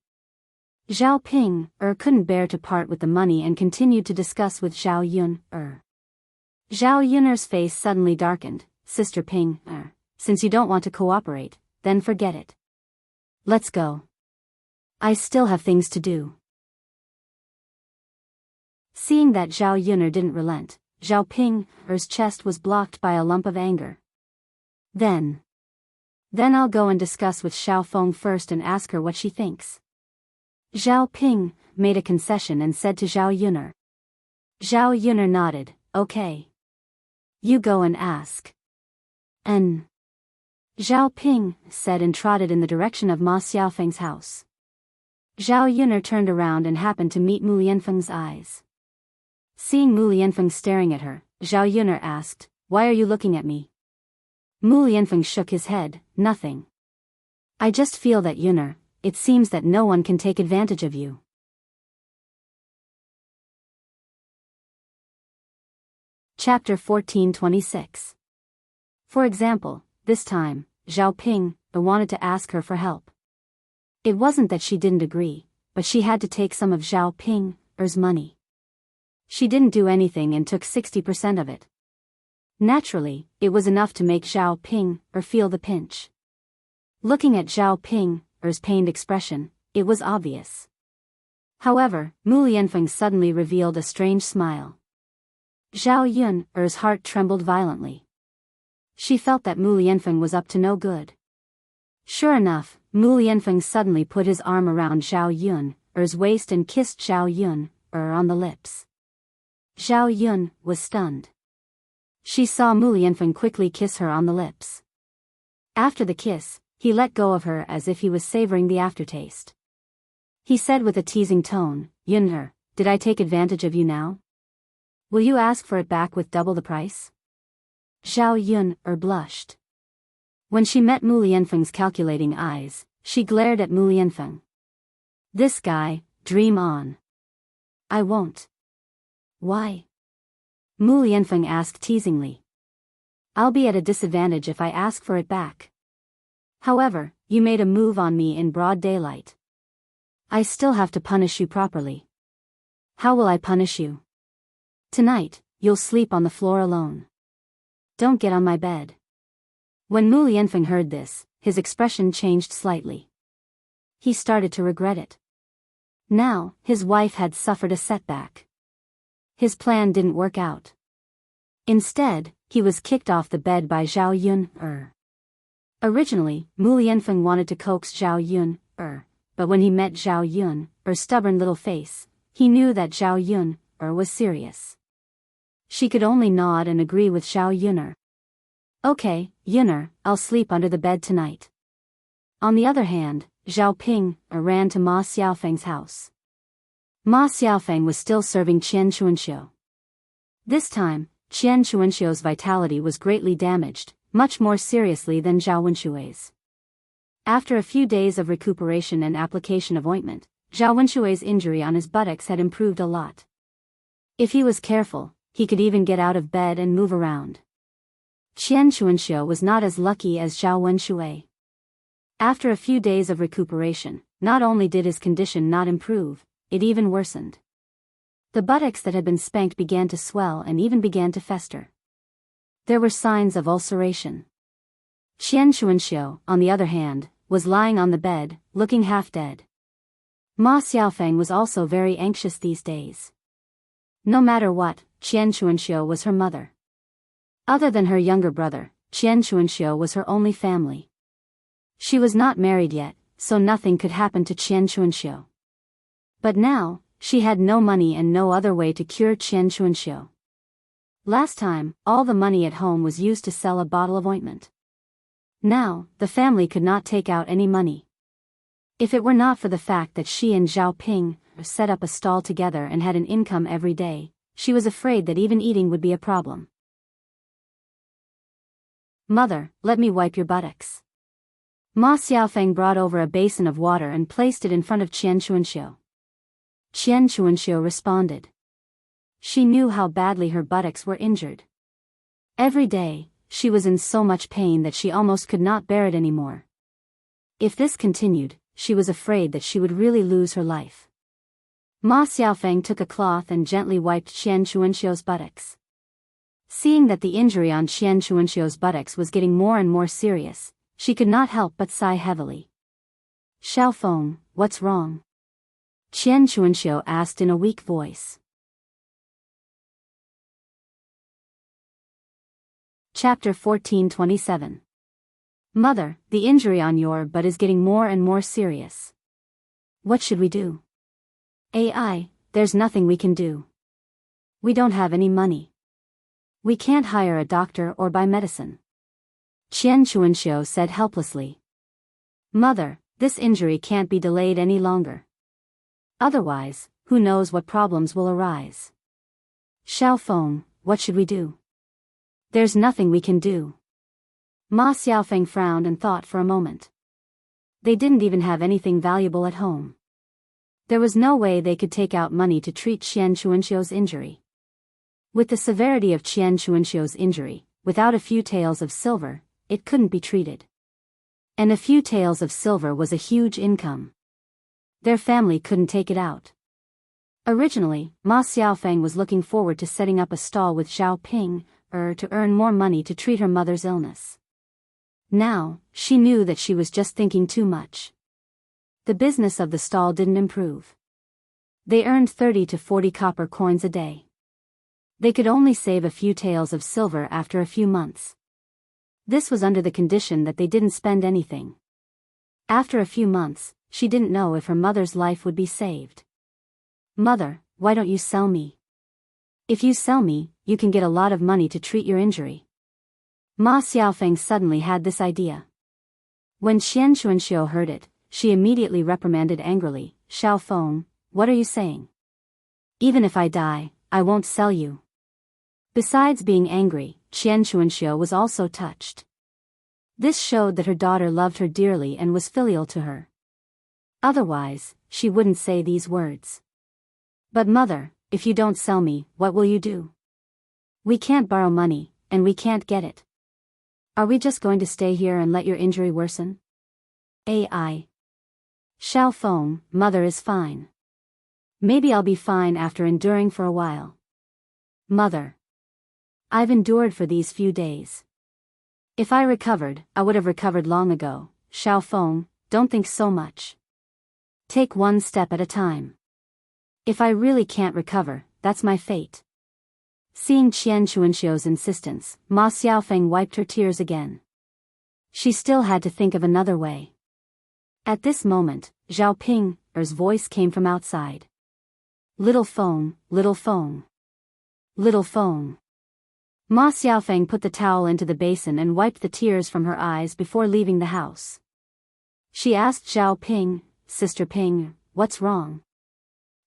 Zhao Ping'er couldn't bear to part with the money and continued to discuss with Zhao Yun'er. Zhao Yun'er's face suddenly darkened. Sister Ping'er, since you don't want to cooperate, then forget it. Let's go. I still have things to do. Seeing that Zhao Yun'er didn't relent, Zhao Ping'er's chest was blocked by a lump of anger. Then I'll go and discuss with Xiao Feng first and ask her what she thinks. Zhao Ping made a concession and said to Zhao Yun'er. Zhao Yun'er nodded, okay. You go and ask. And Zhao Ping said and trotted in the direction of Ma Xiaofeng's house. Zhao Yun'er turned around and happened to meet Mu Lianfeng's eyes. Seeing Mu Lianfeng staring at her, Zhao Yun'er asked, why are you looking at me? Mu Lianfeng shook his head, nothing. I just feel that Yun'er, it seems that no one can take advantage of you. Chapter 14:26. For example, this time, Zhao Ping wanted to ask her for help. It wasn't that she didn't agree, but she had to take some of Zhao Ping'er's money. She didn't do anything and took 60% of it. Naturally, it was enough to make Zhao Ping'er feel the pinch. Looking at Zhao Ping'er's pained expression, it was obvious. However, Mu Lianfeng suddenly revealed a strange smile. Zhao Yun'er's heart trembled violently. She felt that Mu Lianfeng was up to no good. Sure enough, Mu Lianfeng suddenly put his arm around Zhao Yun'er's waist and kissed Zhao Yun'er on the lips. Zhao Yun was stunned. She saw Mu Lianfeng quickly kiss her on the lips. After the kiss, he let go of her as if he was savoring the aftertaste. He said with a teasing tone, Yun'er, did I take advantage of you now? Will you ask for it back with double the price? Zhao Yun'er blushed. When she met Mu Lianfeng's calculating eyes, she glared at Mu Lianfeng. This guy, dream on. I won't. Why? Mu Lianfeng asked teasingly. I'll be at a disadvantage if I ask for it back. However, you made a move on me in broad daylight. I still have to punish you properly. How will I punish you? Tonight, you'll sleep on the floor alone. Don't get on my bed. When Mu Lianfeng heard this, his expression changed slightly. He started to regret it. Now, his wife had suffered a setback. His plan didn't work out. Instead, he was kicked off the bed by Zhao Yun'er. Originally, Mu Lianfeng wanted to coax Zhao Yun'er, but when he met Zhao Yun'er's stubborn little face, he knew that Zhao Yun'er was serious. She could only nod and agree with Zhao Yun'er. Okay, Yun'er, I'll sleep under the bed tonight. On the other hand, Zhao Ping ran to Ma Xiaofeng's house. Ma Xiaofeng was still serving Qian Chuanxiu. This time, Qian Chuanxiu's vitality was greatly damaged, much more seriously than Zhao Wenshui's. After a few days of recuperation and application of ointment, Zhao Wenshui's injury on his buttocks had improved a lot. If he was careful, he could even get out of bed and move around. Qian Chuanxiu was not as lucky as Zhao Wenshui. After a few days of recuperation, not only did his condition not improve, it even worsened. The buttocks that had been spanked began to swell and even began to fester. There were signs of ulceration. Qian Chuanxiu, on the other hand, was lying on the bed, looking half dead. Ma Xiaofeng was also very anxious these days. No matter what, Qian Chuanxiu was her mother. Other than her younger brother, Qian Chuanxiu was her only family. She was not married yet, so nothing could happen to Qian Chuanxiu. But now, she had no money and no other way to cure Qian Chuanxiu. Last time, all the money at home was used to sell a bottle of ointment. Now, the family could not take out any money. If it were not for the fact that she and Zhao Ping set up a stall together and had an income every day, she was afraid that even eating would be a problem. Mother, let me wipe your buttocks. Ma Xiaofeng brought over a basin of water and placed it in front of Qian Chuanxiu. Qian Chuanxiu responded. She knew how badly her buttocks were injured. Every day, she was in so much pain that she almost could not bear it anymore. If this continued, she was afraid that she would really lose her life. Ma Xiaofeng took a cloth and gently wiped Qian Chuanxiu's buttocks. Seeing that the injury on Qian Chuanxiu's buttocks was getting more and more serious, she could not help but sigh heavily. Xiaofeng, what's wrong? Qian Chuanxiu asked in a weak voice. Chapter 1427. Mother, the injury on your butt is getting more and more serious. What should we do? AI, there's nothing we can do. We don't have any money. We can't hire a doctor or buy medicine. Qian Chuanxiu said helplessly. Mother, this injury can't be delayed any longer. Otherwise, who knows what problems will arise. Xiaofeng, what should we do? There's nothing we can do. Ma Xiaofeng frowned and thought for a moment. They didn't even have anything valuable at home. There was no way they could take out money to treat Qian Chuanxiu's injury. With the severity of Qian Chuanxiu's injury, without a few taels of silver, it couldn't be treated. And a few taels of silver was a huge income. Their family couldn't take it out. Originally, Ma Xiaofeng was looking forward to setting up a stall with Zhao Ping, to earn more money to treat her mother's illness. Now, she knew that she was just thinking too much. The business of the stall didn't improve. They earned 30 to 40 copper coins a day. They could only save a few taels of silver after a few months. This was under the condition that they didn't spend anything. After a few months, she didn't know if her mother's life would be saved. Mother, why don't you sell me? If you sell me, you can get a lot of money to treat your injury. Ma Xiaofeng suddenly had this idea. When Qian Chuanxiu heard it, she immediately reprimanded angrily, Xiaofeng, what are you saying? Even if I die, I won't sell you. Besides being angry, Qian Chuanxiu was also touched. This showed that her daughter loved her dearly and was filial to her. Otherwise, she wouldn't say these words. But mother, if you don't sell me, what will you do? We can't borrow money, and we can't get it. Are we just going to stay here and let your injury worsen? AI. Xiaofeng, mother is fine. Maybe I'll be fine after enduring for a while. Mother. I've endured for these few days. If I recovered, I would have recovered long ago. Xiaofeng, don't think so much. Take one step at a time. If I really can't recover, that's my fate. Seeing Qian Chuanxiu's insistence, Ma Xiaofeng wiped her tears again. She still had to think of another way. At this moment, Zhao Ping's voice came from outside. Little Feng, little Feng. Little Feng. Ma Xiaofeng put the towel into the basin and wiped the tears from her eyes before leaving the house. She asked Zhao Ping, Sister Ping, what's wrong?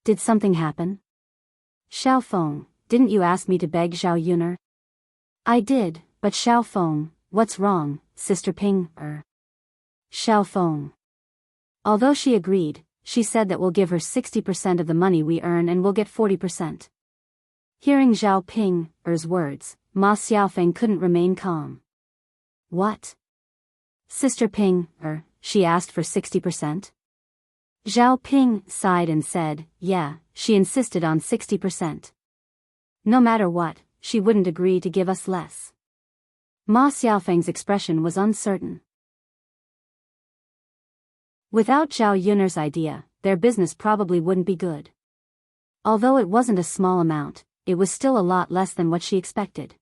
Did something happen? Xiaofeng, didn't you ask me to beg Zhao Yuner? I did, but Xiaofeng, what's wrong, Sister Ping? Xiaofeng. Although she agreed, she said that we'll give her 60% of the money we earn and we'll get 40%. Hearing Zhao Ping's words, Ma Xiaofeng couldn't remain calm. What? Sister Ping, she asked for 60%? Zhao Ping sighed and said, yeah, she insisted on 60%. No matter what, she wouldn't agree to give us less. Ma Xiaofeng's expression was uncertain. Without Zhao Yuner's idea, their business probably wouldn't be good. Although it wasn't a small amount, it was still a lot less than what she expected.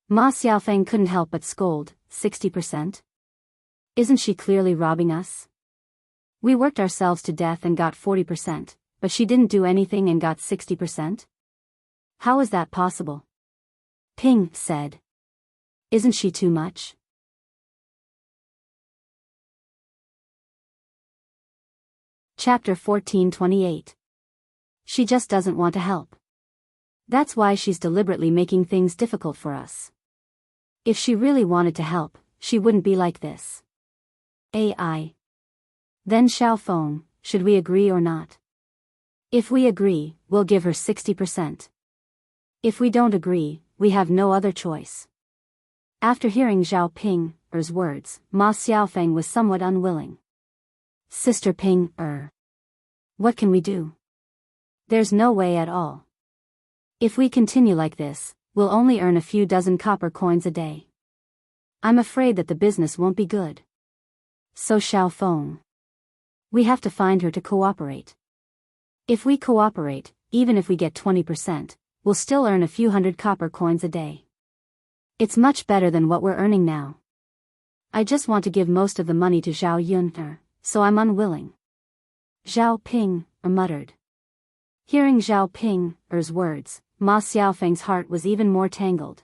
Ma Xiaofeng couldn't help but scold, 60%? Isn't she clearly robbing us? We worked ourselves to death and got 40%, but she didn't do anything and got 60%? How is that possible? Ping said. Isn't she too much? Chapter 14:28. She just doesn't want to help. That's why she's deliberately making things difficult for us. If she really wanted to help, she wouldn't be like this. AI. Then Xiaofeng, should we agree or not? If we agree, we'll give her 60%. If we don't agree, we have no other choice. After hearing Zhao Ping's words, Ma Xiaofeng was somewhat unwilling. Sister Ping, what can we do? There's no way at all. If we continue like this, we'll only earn a few dozen copper coins a day. I'm afraid that the business won't be good. So Xiaofeng. We have to find her to cooperate. If we cooperate, even if we get 20%, we'll still earn a few hundred copper coins a day. It's much better than what we're earning now. I just want to give most of the money to Zhao Yun, so I'm unwilling. Zhao Ping muttered. Hearing Zhao Ping's words, Ma Xiaofeng's heart was even more tangled.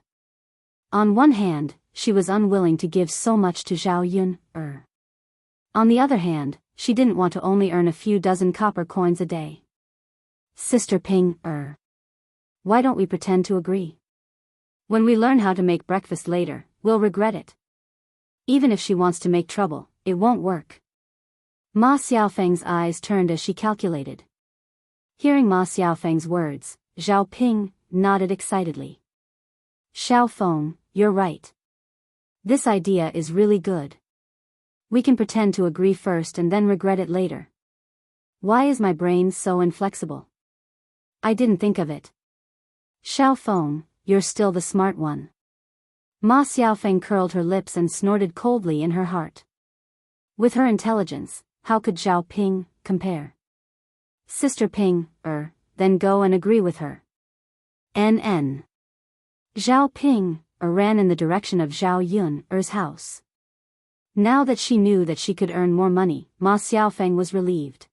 On one hand, she was unwilling to give so much to Zhao Yun. On the other hand, she didn't want to only earn a few dozen copper coins a day. Sister Ping, why don't we pretend to agree? When we learn how to make breakfast later, we'll regret it. Even if she wants to make trouble, it won't work. Ma Xiaofeng's eyes turned as she calculated. Hearing Ma Xiaofeng's words, Zhao Ping nodded excitedly. Xiaofeng, you're right. This idea is really good. We can pretend to agree first and then regret it later. Why is my brain so inflexible? I didn't think of it. Xiaofeng, you're still the smart one. Ma Xiaofeng curled her lips and snorted coldly in her heart. With her intelligence, how could Zhao Ping compare? Sister Ping, then go and agree with her. NN. Zhao Ping ran in the direction of Zhao Yun's house. Now that she knew that she could earn more money, Ma Xiaofeng was relieved.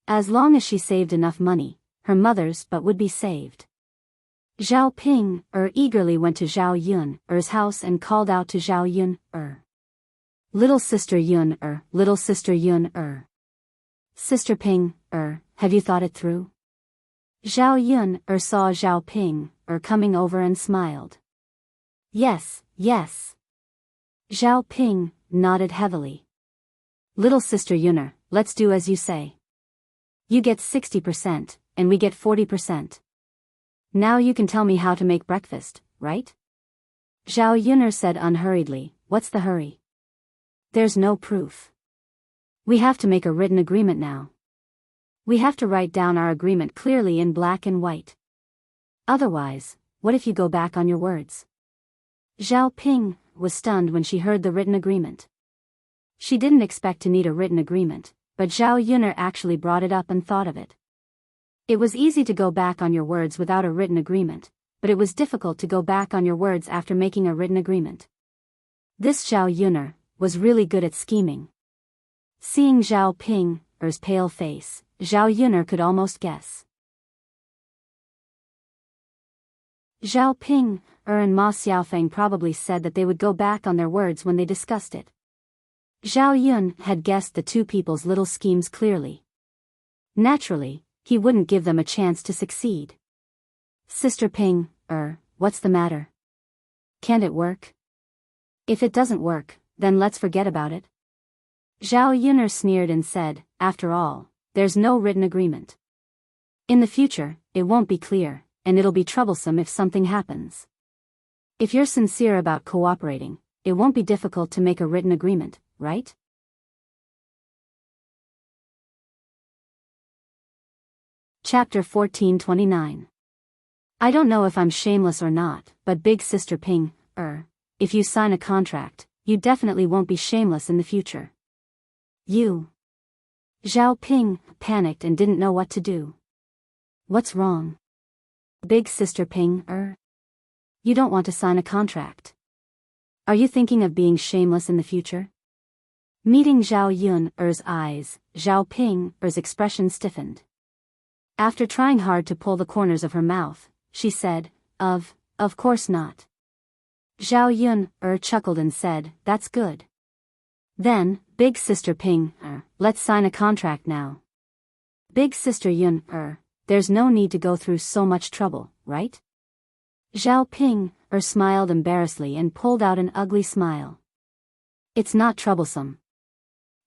As long as she saved enough money, her mother's but would be saved. Zhao Ping eagerly went to Zhao Yun's house and called out to Zhao Yun. Little sister Yun, little sister Yun, Sister Ping, have you thought it through? Zhao Yun saw Zhao Ping coming over and smiled. Yes, yes. Zhao Ping nodded heavily. Little sister Yun, let's do as you say. You get 60%, and we get 40%. Now you can tell me how to make breakfast, right? Zhao Yun said unhurriedly, what's the hurry? There's no proof. We have to make a written agreement now. We have to write down our agreement clearly in black and white. Otherwise, what if you go back on your words? Zhao Ping was stunned when she heard the written agreement. She didn't expect to need a written agreement, but Zhao Yun actually brought it up and thought of it. It was easy to go back on your words without a written agreement, but it was difficult to go back on your words after making a written agreement. This Zhao Yun was really good at scheming. Seeing Zhao Ping's pale face, Zhao Yun could almost guess. Zhao Ping and Ma Xiaofeng probably said that they would go back on their words when they discussed it. Zhao Yun had guessed the two people's little schemes clearly. Naturally, he wouldn't give them a chance to succeed. Sister Ping, what's the matter? Can't it work? If it doesn't work, then let's forget about it. Zhao Yun sneered and said, after all, there's no written agreement. In the future, it won't be clear, and it'll be troublesome if something happens. If you're sincere about cooperating, it won't be difficult to make a written agreement, right? Chapter 14:29. I don't know if I'm shameless or not, but Big Sister Ping, if you sign a contract, you definitely won't be shameless in the future. You Zhao Ping panicked and didn't know what to do. What's wrong? Big sister Ping, You don't want to sign a contract. Are you thinking of being shameless in the future? Meeting Zhao Yun's eyes, Zhao Ping's expression stiffened. After trying hard to pull the corners of her mouth, she said, Of course not. Zhao Yun chuckled and said, That's good. Then, Big Sister Ping, let's sign a contract now. Big Sister Yun, there's no need to go through so much trouble, right? Zhao Ping, smiled embarrassedly and pulled out an ugly smile. It's not troublesome.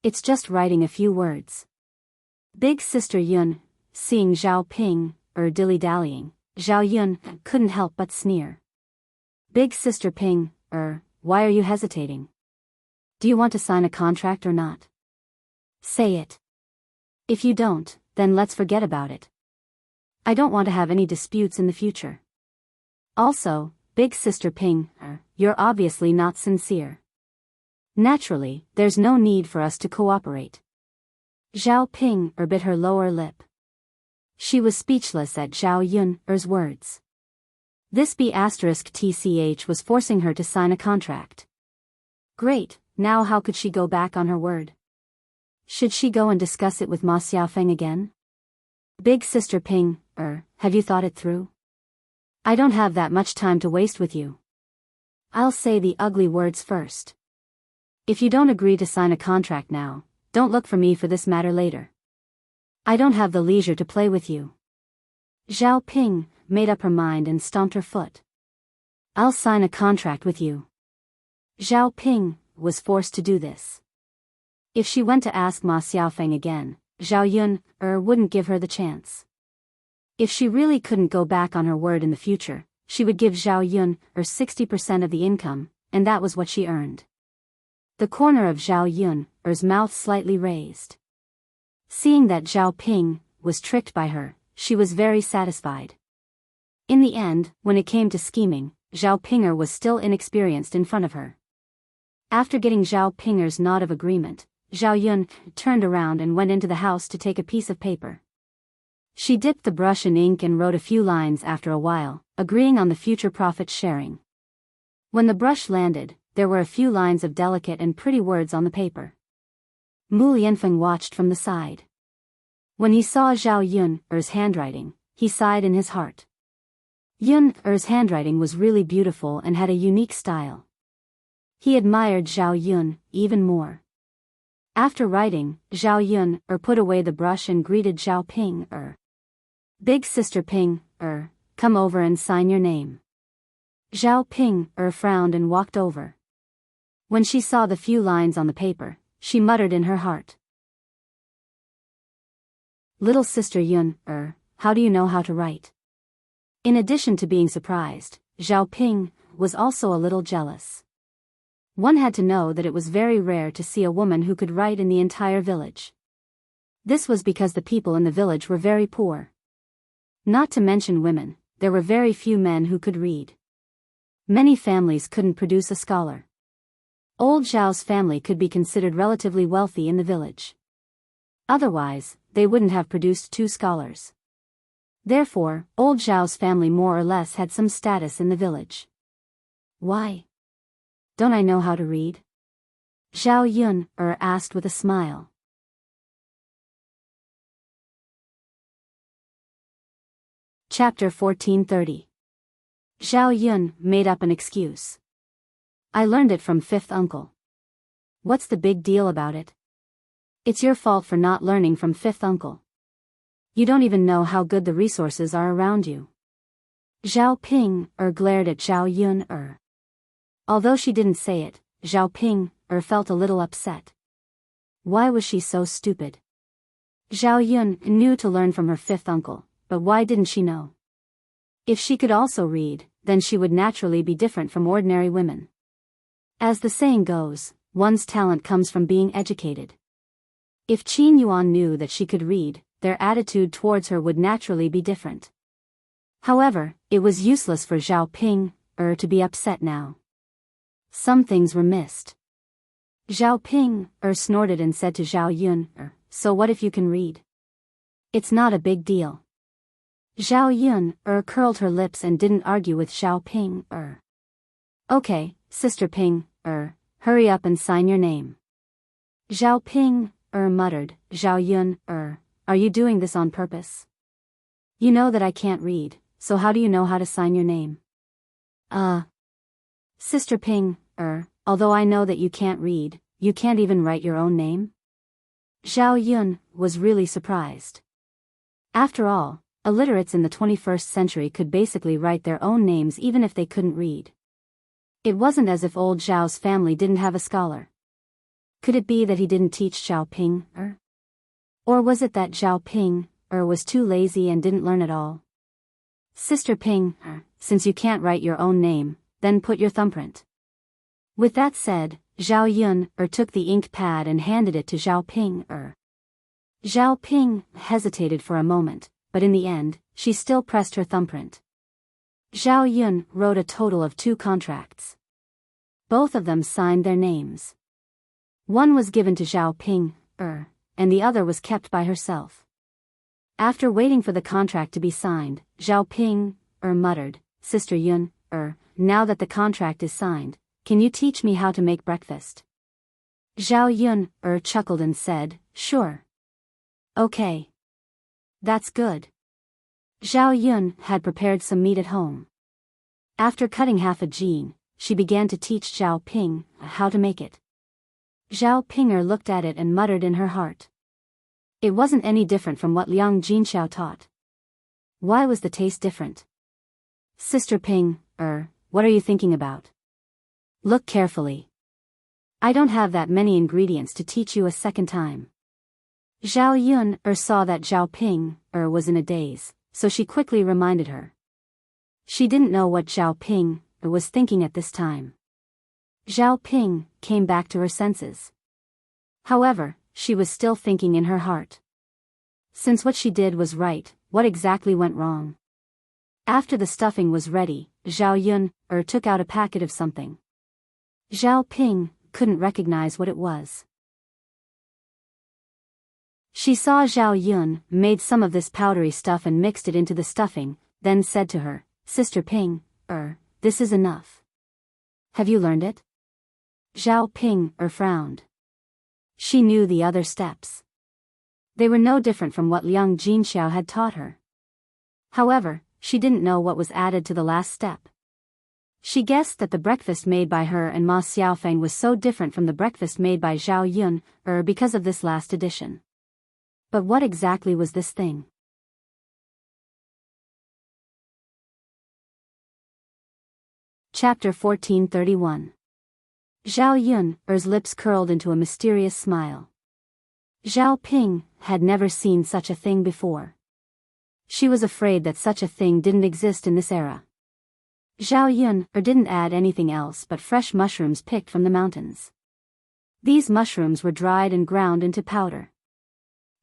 It's just writing a few words. Big Sister Yun, seeing Zhao Ping, dilly-dallying, Zhao Yun couldn't help but sneer. Big Sister Ping, why are you hesitating? Do you want to sign a contract or not? Say it. If you don't, then let's forget about it. I don't want to have any disputes in the future. Also, Big Sister Ping, you're obviously not sincere. Naturally, there's no need for us to cooperate. Zhao Ping bit her lower lip. She was speechless at Zhao Yun's words. This B*TCH was forcing her to sign a contract. Great, now how could she go back on her word? Should she go and discuss it with Ma Xiaofeng again? Big Sister Ping, have you thought it through? I don't have that much time to waste with you. I'll say the ugly words first. If you don't agree to sign a contract now, don't look for me for this matter later. I don't have the leisure to play with you. Zhao Ping made up her mind and stomped her foot. I'll sign a contract with you. Zhao Ping was forced to do this. If she went to ask Ma Xiaofeng again, Zhao Yun wouldn't give her the chance. If she really couldn't go back on her word in the future, she would give Zhao Yun 60% of the income, and that was what she earned. The corner of Zhao Yun's mouth slightly raised. Seeing that Zhao Ping was tricked by her, she was very satisfied. In the end, when it came to scheming, Zhao Pinger was still inexperienced in front of her. After getting Zhao Pinger's nod of agreement, Zhao Yun turned around and went into the house to take a piece of paper. She dipped the brush in ink and wrote a few lines after a while, agreeing on the future profit sharing. When the brush landed, there were a few lines of delicate and pretty words on the paper. Mu Lianfeng watched from the side. When he saw Zhao Yun's handwriting, he sighed in his heart. Yun's handwriting was really beautiful and had a unique style. He admired Zhao Yun even more. After writing, Zhao Yun put away the brush and greeted Zhao Ping. Big Sister Ping, come over and sign your name. Zhao Ping frowned and walked over. When she saw the few lines on the paper, she muttered in her heart. Little Sister Yun, how do you know how to write? In addition to being surprised, Zhao Ping was also a little jealous. One had to know that it was very rare to see a woman who could write in the entire village. This was because the people in the village were very poor. Not to mention women, there were very few men who could read. Many families couldn't produce a scholar. Old Zhao's family could be considered relatively wealthy in the village. Otherwise, they wouldn't have produced 2 scholars. Therefore, old Zhao's family more or less had some status in the village. Why? Don't I know how to read? Zhao Yun asked with a smile. Chapter 1430. Zhao Yun made up an excuse. I learned it from fifth uncle. What's the big deal about it? It's your fault for not learning from fifth uncle. You don't even know how good the resources are around you. Zhao Ping glared at Zhao Yun. Although she didn't say it, Zhao Ping felt a little upset. Why was she so stupid? Zhao Yun knew to learn from her fifth uncle, but why didn't she know? If she could also read, then she would naturally be different from ordinary women. As the saying goes, one's talent comes from being educated. If Qin Yuan knew that she could read, their attitude towards her would naturally be different. However, it was useless for Zhao Ping to be upset now. Some things were missed. Zhao Ping snorted and said to Zhao Yun, so what if you can read? It's not a big deal. Zhao Yun curled her lips and didn't argue with Zhao Ping. Okay, Sister Ping, hurry up and sign your name. Zhao Ping muttered. Zhao Yun are you doing this on purpose? You know that I can't read, so how do you know how to sign your name? Sister Ping, although I know that you can't read, you can't even write your own name? Zhao Yun was really surprised. After all, illiterates in the 21st century could basically write their own names even if they couldn't read. It wasn't as if old Zhao's family didn't have a scholar. Could it be that he didn't teach Zhao Ping? Or was it that Zhao Ping was too lazy and didn't learn at all? Sister Ping, since you can't write your own name, then put your thumbprint. With that said, Zhao Yun took the ink pad and handed it to Zhao Ping. Zhao Ping hesitated for a moment, but in the end, she still pressed her thumbprint. Zhao Yun wrote a total of 2 contracts. Both of them signed their names. One was given to Zhao Ping, and the other was kept by herself. After waiting for the contract to be signed, Zhao Ping muttered, Sister Yun, now that the contract is signed, can you teach me how to make breakfast? Zhao Yun chuckled and said, sure. Okay. That's good. Zhao Yun had prepared some meat at home. After cutting half a jin, she began to teach Zhao Ping how to make it. Zhao Pinger looked at it and muttered in her heart. It wasn't any different from what Liang Jinxiao taught. Why was the taste different? Sister Ping, what are you thinking about? Look carefully. I don't have that many ingredients to teach you a second time. Zhao Yun saw that Zhao Ping was in a daze, so she quickly reminded her. She didn't know what Zhao Ping was thinking at this time. Zhao Ping came back to her senses. However, she was still thinking in her heart. Since what she did was right, what exactly went wrong? After the stuffing was ready, Zhao Yun took out a packet of something. Zhao Ping couldn't recognize what it was. She saw Zhao Yun made some of this powdery stuff and mixed it into the stuffing, then said to her, Sister Ping, this is enough. Have you learned it? Zhao Ping frowned. She knew the other steps. They were no different from what Liang Jinxiao had taught her. However, she didn't know what was added to the last step. She guessed that the breakfast made by her and Ma Xiaofeng was so different from the breakfast made by Zhao Yun, because of this last addition. But what exactly was this thing? Chapter 1431. Zhao Yun's lips curled into a mysterious smile. Zhao Ping had never seen such a thing before. She was afraid that such a thing didn't exist in this era. Zhao Yun didn't add anything else but fresh mushrooms picked from the mountains. These mushrooms were dried and ground into powder.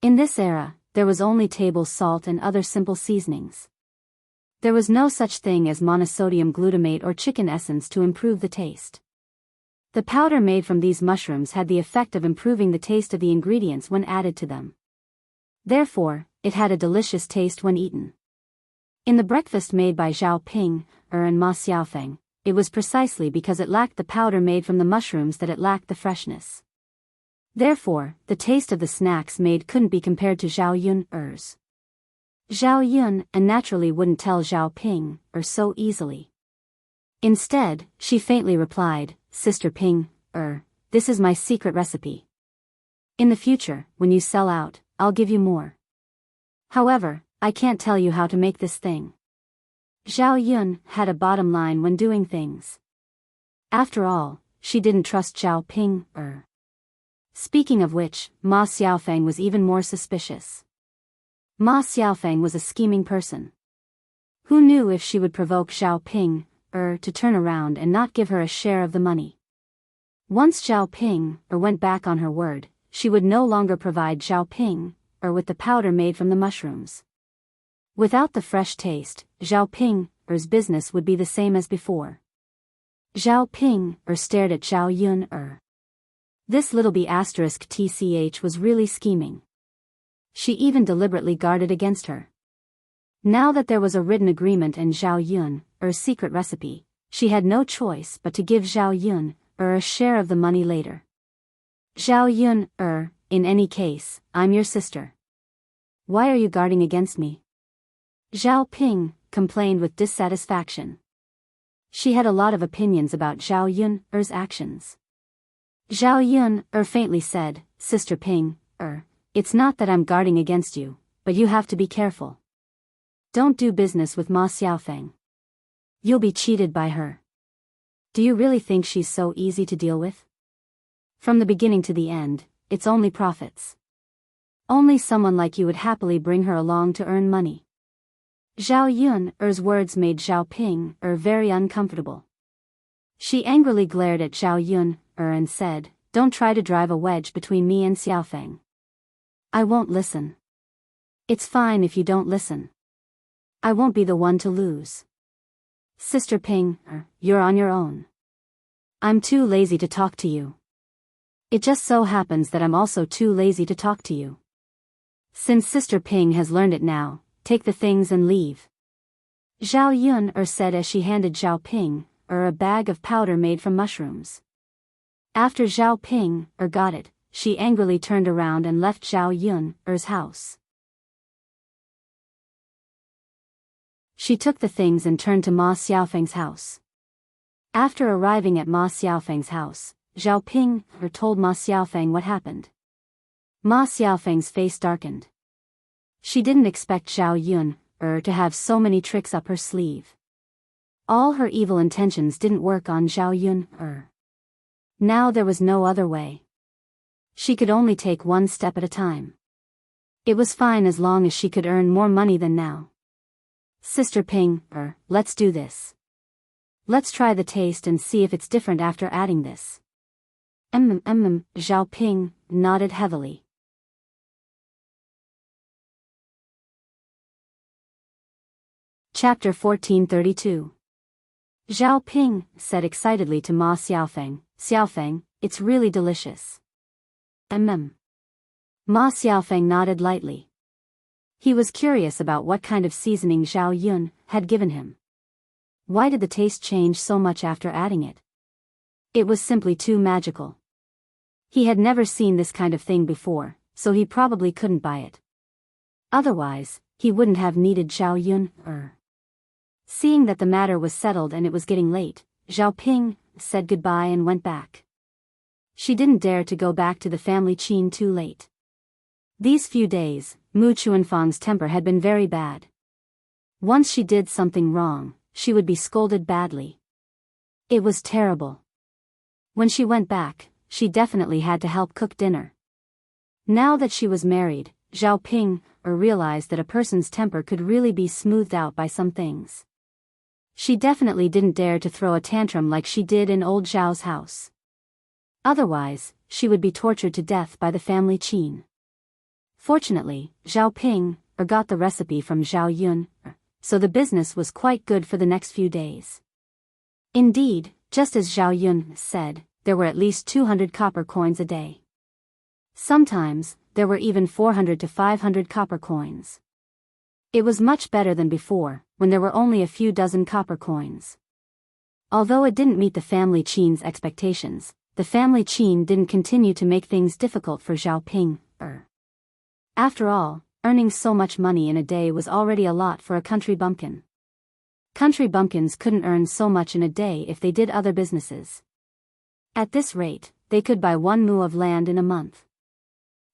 In this era, there was only table salt and other simple seasonings. There was no such thing as monosodium glutamate or chicken essence to improve the taste. The powder made from these mushrooms had the effect of improving the taste of the ingredients when added to them. Therefore, it had a delicious taste when eaten. In the breakfast made by Zhao Ping and Ma Xiaofeng, it was precisely because it lacked the powder made from the mushrooms that it lacked the freshness. Therefore, the taste of the snacks made couldn't be compared to Zhao Yun's. Zhao Yun naturally wouldn't tell Zhao Ping so easily. Instead, she faintly replied, Sister Ping, this is my secret recipe. In the future, when you sell out, I'll give you more. However, I can't tell you how to make this thing. Zhao Yun had a bottom line when doing things. After all, she didn't trust Zhao Ping. Speaking of which, Ma Xiaofeng was even more suspicious. Ma Xiaofeng was a scheming person. Who knew if she would provoke Zhao Ping to turn around and not give her a share of the money? Once Zhao Ping went back on her word, she would no longer provide Zhao Ping with the powder made from the mushrooms. Without the fresh taste, Zhao Ping's business would be the same as before. Zhao Ping stared at Zhao Yun. This little b***tch was really scheming. She even deliberately guarded against her. Now that there was a written agreement and Zhao Yun's secret recipe, she had no choice but to give Zhao Yun a share of the money later. Zhao Yun, in any case, I'm your sister. Why are you guarding against me? Zhao Ping complained with dissatisfaction. She had a lot of opinions about Zhao Yun's actions. Zhao Yun faintly said, Sister Ping, it's not that I'm guarding against you, but you have to be careful. Don't do business with Ma Xiaofeng. You'll be cheated by her. Do you really think she's so easy to deal with? From the beginning to the end, it's only profits. Only someone like you would happily bring her along to earn money. Zhao Yun's words made Zhao Ping very uncomfortable. She angrily glared at Zhao Yun and said, Don't try to drive a wedge between me and Xiaofeng. I won't listen. It's fine if you don't listen. I won't be the one to lose. Sister Ping, you're on your own. I'm too lazy to talk to you. It just so happens that I'm also too lazy to talk to you. Since Sister Ping has learned it now, take the things and leave. Zhao Yun said as she handed Zhao Ping a bag of powder made from mushrooms. After Zhao Ping got it, she angrily turned around and left Zhao Yun's house. She took the things and turned to Ma Xiaofeng's house. After arriving at Ma Xiaofeng's house, Zhao Ping told Ma Xiaofeng what happened. Ma Xiaofeng's face darkened. She didn't expect Zhao Yun to have so many tricks up her sleeve. All her evil intentions didn't work on Zhao Yun. Now there was no other way. She could only take one step at a time. It was fine as long as she could earn more money than now. Sister Ping, let's do this. Let's try the taste and see if it's different after adding this. Zhao Ping nodded heavily. Chapter 1432. Zhao Ping said excitedly to Ma Xiaofeng, Xiaofeng, it's really delicious. Ma Xiaofeng nodded lightly. He was curious about what kind of seasoning Zhao Yun had given him. Why did the taste change so much after adding it? It was simply too magical. He had never seen this kind of thing before, so he probably couldn't buy it. Otherwise, he wouldn't have needed Zhao Yun. Seeing that the matter was settled and it was getting late, Zhao Ping said goodbye and went back. She didn't dare to go back to the family Qin too late. These few days, Mu Chuanfang's temper had been very bad. Once she did something wrong, she would be scolded badly. It was terrible. When she went back, she definitely had to help cook dinner. Now that she was married, Zhao Ping realized that a person's temper could really be smoothed out by some things. She definitely didn't dare to throw a tantrum like she did in old Zhao's house. Otherwise, she would be tortured to death by the family Qin. Fortunately, Zhao Ping got the recipe from Zhao Yun, so the business was quite good for the next few days. Indeed, just as Zhao Yun said, there were at least 200 copper coins a day. Sometimes, there were even 400 to 500 copper coins. It was much better than before, when there were only a few dozen copper coins. Although it didn't meet the family Qin's expectations, the family Qin didn't continue to make things difficult for Zhao Ping. After all, earning so much money in a day was already a lot for a country bumpkin. Country bumpkins couldn't earn so much in a day if they did other businesses. At this rate, they could buy 1 mu of land in a month.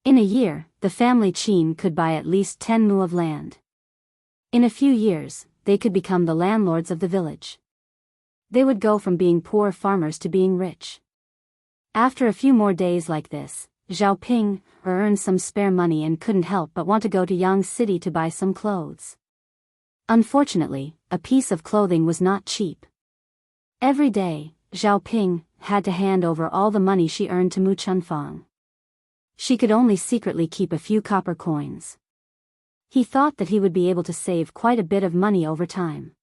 In a year, the family Qin could buy at least 10 mu of land. In a few years, they could become the landlords of the village. They would go from being poor farmers to being rich. After a few more days like this, Zhao Ping earned some spare money and couldn't help but want to go to Yang City to buy some clothes. Unfortunately, a piece of clothing was not cheap. Every day, Zhao Ping had to hand over all the money she earned to Mu Chunfang. She could only secretly keep a few copper coins. He thought that he would be able to save quite a bit of money over time.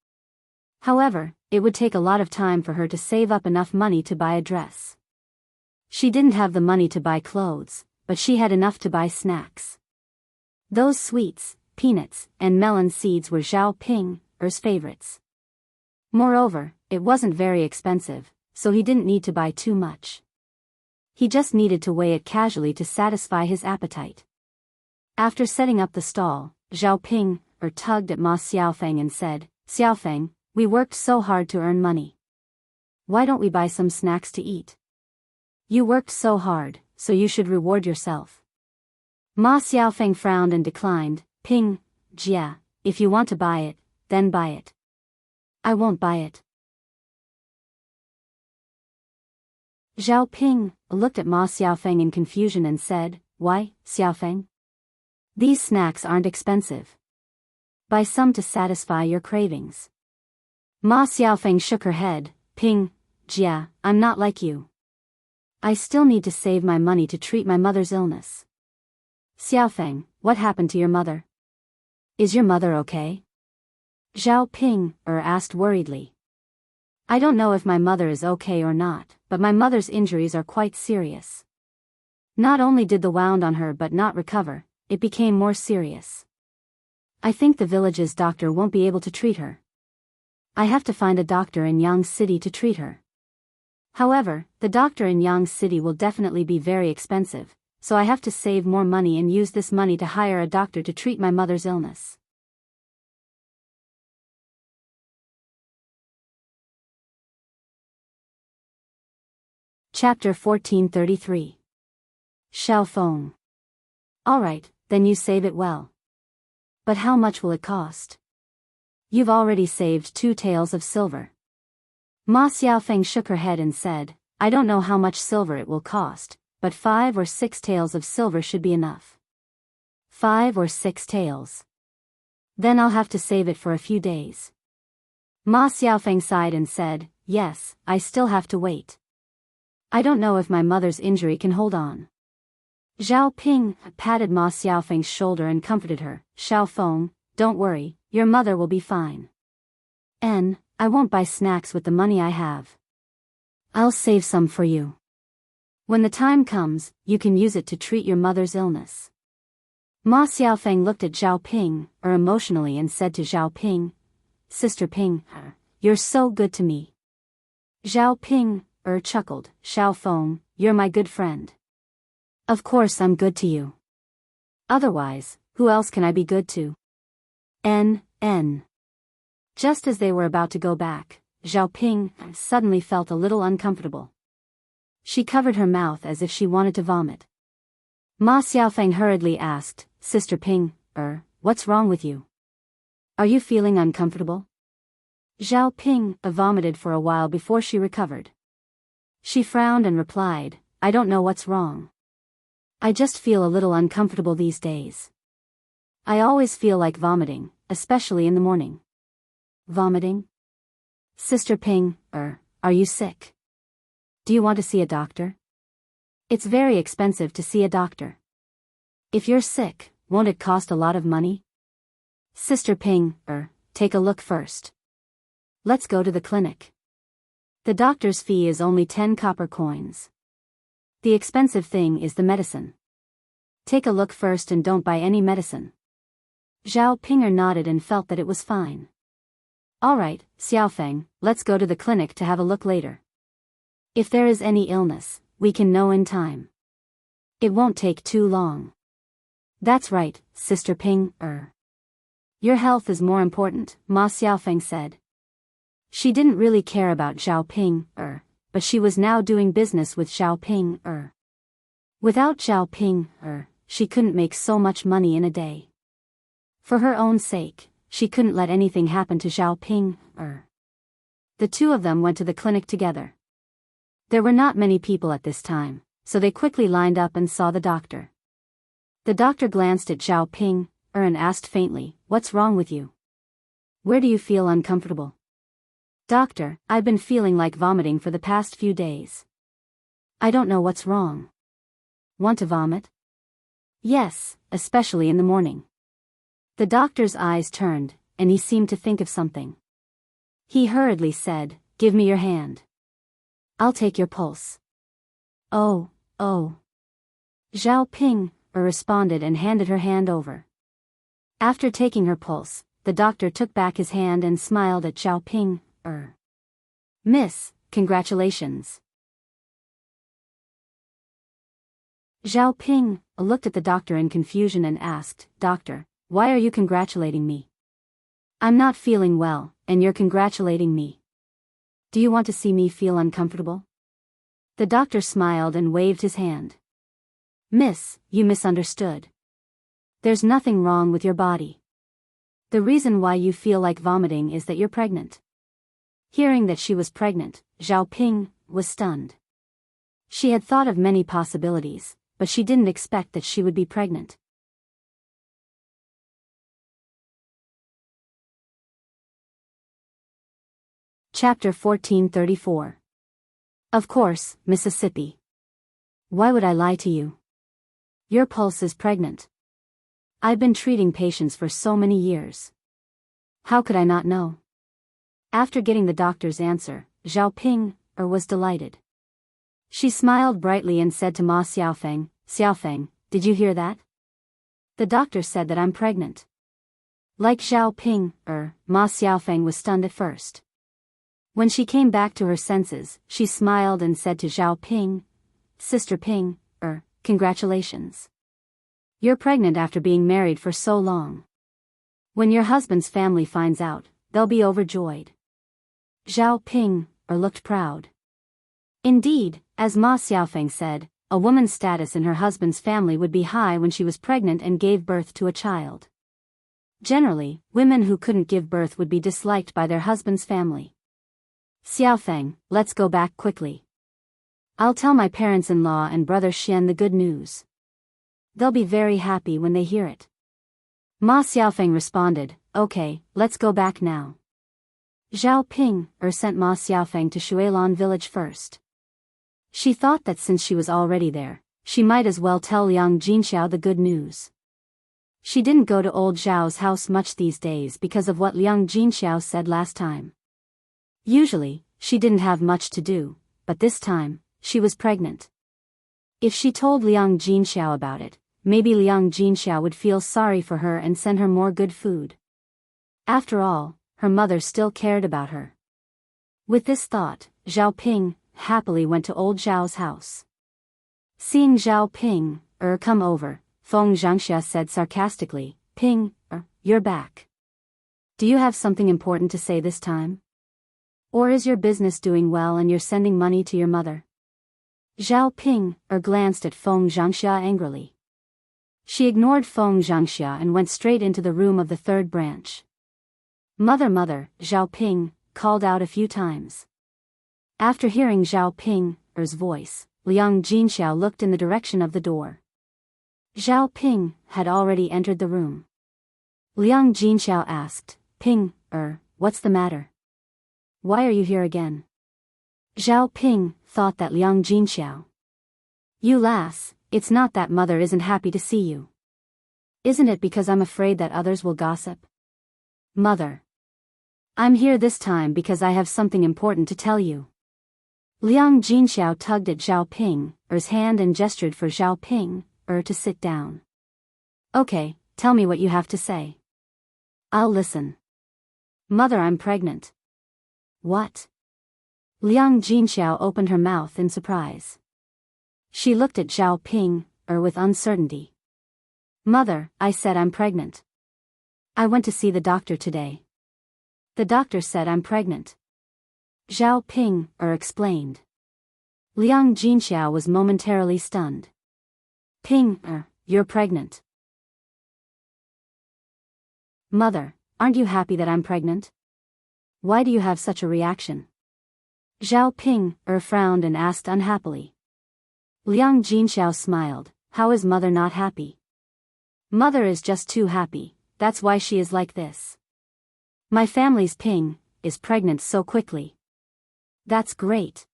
However, it would take a lot of time for her to save up enough money to buy a dress. She didn't have the money to buy clothes, but she had enough to buy snacks. Those sweets, peanuts, and melon seeds were Zhao Ping's favorites. Moreover, it wasn't very expensive, so he didn't need to buy too much. He just needed to weigh it casually to satisfy his appetite. After setting up the stall, Zhao Ping tugged at Ma Xiaofeng and said, "Xiaofeng, we worked so hard to earn money. Why don't we buy some snacks to eat? You worked so hard, so you should reward yourself." Ma Xiaofeng frowned and declined. "Ping, Jia, if you want to buy it, then buy it. I won't buy it." Zhao Ping looked at Ma Xiaofeng in confusion and said, "Why, Xiaofeng? These snacks aren't expensive. Buy some to satisfy your cravings." Ma Xiaofeng shook her head. "Ping, Jia, I'm not like you. I still need to save my money to treat my mother's illness." "Xiaofeng, what happened to your mother? Is your mother okay?" Zhao Ping asked worriedly. "I don't know if my mother is okay or not, but my mother's injuries are quite serious. Not only did the wound on her but not recover, it became more serious. I think the village's doctor won't be able to treat her. I have to find a doctor in Yang City to treat her. However, the doctor in Yang City will definitely be very expensive, so I have to save more money and use this money to hire a doctor to treat my mother's illness." Chapter 1433. Xiaofeng. "Alright, then you save it well. But how much will it cost?" "You've already saved 2 taels of silver." Ma Xiaofeng shook her head and said, "I don't know how much silver it will cost, but 5 or 6 taels of silver should be enough." 5 or 6 taels. Then I'll have to save it for a few days. Ma Xiaofeng sighed and said, "Yes, I still have to wait. I don't know if my mother's injury can hold on." Zhao Ping patted Ma Xiaofeng's shoulder and comforted her. "Xiaofeng, don't worry, your mother will be fine. I won't buy snacks with the money I have. I'll save some for you. When the time comes, you can use it to treat your mother's illness." Ma Xiaofeng looked at Zhao Ping emotionally and said to Zhao Ping, "Sister Ping, you're so good to me." Zhao Ping chuckled. "Xiaofeng, you're my good friend. Of course I'm good to you. Otherwise, who else can I be good to?" N. Just as they were about to go back, Zhao Ping suddenly felt a little uncomfortable. She covered her mouth as if she wanted to vomit. Ma Xiaofeng hurriedly asked, "Sister Ping, what's wrong with you? Are you feeling uncomfortable?" Zhao Ping vomited for a while before she recovered. She frowned and replied, "I don't know what's wrong. I just feel a little uncomfortable these days. I always feel like vomiting, especially in the morning." "Vomiting? Sister Ping, are you sick? Do you want to see a doctor? It's very expensive to see a doctor. If you're sick, won't it cost a lot of money?" "Sister Ping, take a look first. Let's go to the clinic. The doctor's fee is only 10 copper coins. The expensive thing is the medicine. Take a look first and don't buy any medicine." Zhao Pinger nodded and felt that it was fine. "Alright, Xiaofeng, let's go to the clinic to have a look later. If there is any illness, we can know in time. It won't take too long." "That's right, Sister Ping, Your health is more important," Ma Xiaofeng said. She didn't really care about Zhao Ping, but she was now doing business with Zhao Ping, Without Zhao Ping, she couldn't make so much money in a day. For her own sake, she couldn't let anything happen to Zhao Ping, The two of them went to the clinic together. There were not many people at this time, so they quickly lined up and saw the doctor. The doctor glanced at Zhao Ping, and asked faintly, "What's wrong with you? Where do you feel uncomfortable?" "Doctor, I've been feeling like vomiting for the past few days. I don't know what's wrong." "Want to vomit?" "Yes, especially in the morning." The doctor's eyes turned, and he seemed to think of something. He hurriedly said, "Give me your hand. I'll take your pulse." Oh. Zhao Ping responded and handed her hand over. After taking her pulse, the doctor took back his hand and smiled at Zhao Ping. Miss, congratulations. Zhao Ping looked at the doctor in confusion and asked, Doctor, why are you congratulating me? I'm not feeling well, and you're congratulating me. Do you want to see me feel uncomfortable? The doctor smiled and waved his hand. Miss, you misunderstood. There's nothing wrong with your body. The reason why you feel like vomiting is that you're pregnant. Hearing that she was pregnant, Zhao Ping was stunned. She had thought of many possibilities, but she didn't expect that she would be pregnant. Chapter 1434. Of course, Mississippi. Why would I lie to you? Your pulse is pregnant. I've been treating patients for so many years. How could I not know? After getting the doctor's answer, Zhao Ping was delighted. She smiled brightly and said to Ma Xiaofeng, Xiaofeng, did you hear that? The doctor said that I'm pregnant. Like Zhao Ping, Ma Xiaofeng was stunned at first. When she came back to her senses, she smiled and said to Zhao Ping, Sister Ping, congratulations. You're pregnant after being married for so long. When your husband's family finds out, they'll be overjoyed. Zhao Ping looked proud. Indeed, as Ma Xiaofeng said, a woman's status in her husband's family would be high when she was pregnant and gave birth to a child. Generally, women who couldn't give birth would be disliked by their husband's family. Xiaofeng, let's go back quickly. I'll tell my parents-in-law and brother Xian the good news. They'll be very happy when they hear it. Ma Xiaofeng responded, Okay, let's go back now. Zhao Ping sent Ma Xiaofeng to Shuilan village first. She thought that since she was already there, she might as well tell Liang Jinxiao the good news. She didn't go to old Zhao's house much these days because of what Liang Jinxiao said last time. Usually, she didn't have much to do, but this time, she was pregnant. If she told Liang Jinxiao about it, maybe Liang Jinxiao would feel sorry for her and send her more good food. After all, her mother still cared about her. With this thought, Zhao Ping happily went to old Zhao's house. Seeing Zhao Ping come over, Feng Zhangxia said sarcastically, Ping, you're back. Do you have something important to say this time? Or is your business doing well and you're sending money to your mother? Zhao Ping glanced at Feng Zhangxia angrily. She ignored Feng Zhangxia and went straight into the room of the third branch. Mother, Zhao Ping called out a few times. After hearing Zhao Ping's voice, Liang Jinxiao looked in the direction of the door. Zhao Ping had already entered the room. Liang Jinxiao asked, Ping, what's the matter? Why are you here again? Zhao Ping thought that Liang Jinxiao. You lass, it's not that mother isn't happy to see you. Isn't it because I'm afraid that others will gossip? Mother. I'm here this time because I have something important to tell you. Liang Jinxiao tugged at Zhao Ping's hand and gestured for Zhao Ping to sit down. Okay, tell me what you have to say. I'll listen. Mother, I'm pregnant. What? Liang Jinxiao opened her mouth in surprise. She looked at Zhao Ping with uncertainty. Mother, I said I'm pregnant. I went to see the doctor today. The doctor said I'm pregnant. Zhao Ping explained. Liang Jinxiao was momentarily stunned. Ping, you're pregnant. Mother, aren't you happy that I'm pregnant? Why do you have such a reaction? Zhao Ping frowned and asked unhappily. Liang Jinxiao smiled. How is mother not happy? Mother is just too happy, that's why she is like this. My family's Ping is pregnant so quickly. That's great.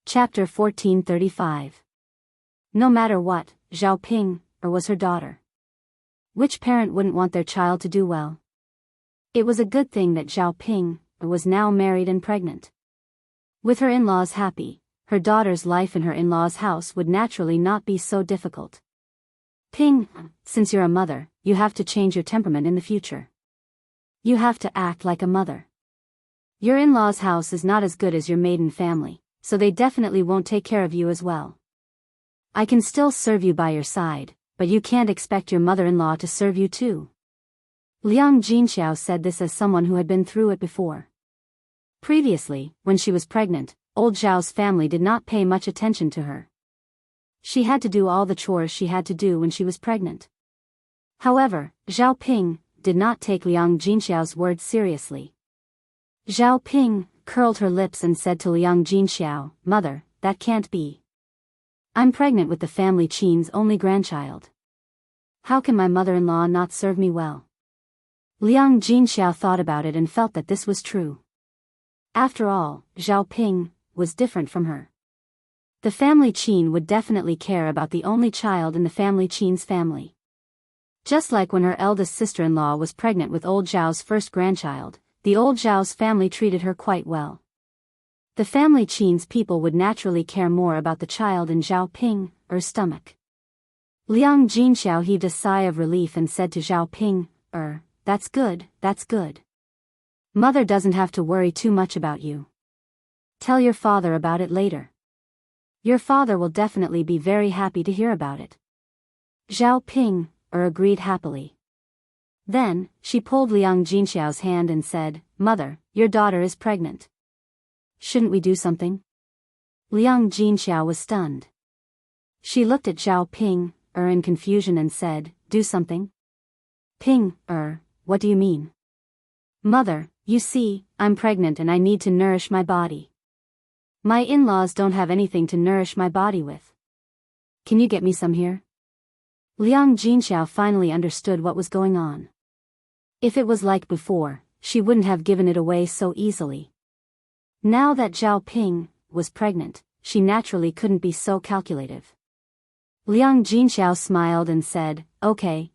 Chapter 1435. No matter what, Zhao Ping was her daughter. Which parent wouldn't want their child to do well? It was a good thing that Zhao Ping was now married and pregnant. With her in-laws happy, her daughter's life in her in-laws' house would naturally not be so difficult. Ping, since you're a mother, you have to change your temperament in the future. You have to act like a mother. Your in-laws' house is not as good as your maiden family, so they definitely won't take care of you as well. I can still serve you by your side, but you can't expect your mother-in-law to serve you too. Liang Jinxiao said this as someone who had been through it before. Previously, when she was pregnant, old Zhao's family did not pay much attention to her. She had to do all the chores she had to do when she was pregnant. However, Zhao Ping did not take Liang Jinxiao's words seriously. Zhao Ping curled her lips and said to Liang Jinxiao, "Mother, that can't be. I'm pregnant with the family Qin's only grandchild. How can my mother-in-law not serve me well?" Liang Jinxiao thought about it and felt that this was true. After all, Zhao Ping was different from her. The family Qin would definitely care about the only child in the family Qin's family. Just like when her eldest sister-in-law was pregnant with old Zhao's first grandchild, the old Zhao's family treated her quite well. The family Qin's people would naturally care more about the child in Zhao Ping's stomach. Liang Jinxiao heaved a sigh of relief and said to Zhao Ping, that's good, that's good. Mother doesn't have to worry too much about you. Tell your father about it later. Your father will definitely be very happy to hear about it." Zhao Ping agreed happily. Then, she pulled Liang Jinxiao's hand and said, "Mother, your daughter is pregnant. Shouldn't we do something?" Liang Jinxiao was stunned. She looked at Zhao Ping in confusion and said, "Do something? Ping, what do you mean?" "Mother, you see, I'm pregnant and I need to nourish my body. My in-laws don't have anything to nourish my body with. Can you get me some here?" Liang Jinxiao finally understood what was going on. If it was like before, she wouldn't have given it away so easily. Now that Zhao Ping was pregnant, she naturally couldn't be so calculative. Liang Jinxiao smiled and said, Okay.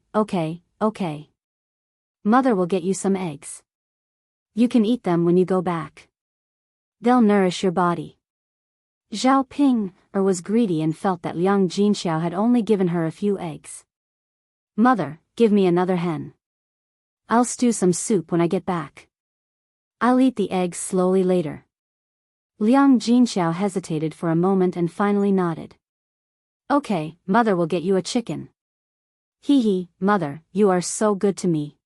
Mother will get you some eggs. You can eat them when you go back. They'll nourish your body." Zhao Ping was greedy and felt that Liang Jinxiao had only given her a few eggs. "Mother, give me another hen. I'll stew some soup when I get back. I'll eat the eggs slowly later." Liang Jinxiao hesitated for a moment and finally nodded. "Okay, Mother will get you a chicken." Hee, Mother, you are so good to me."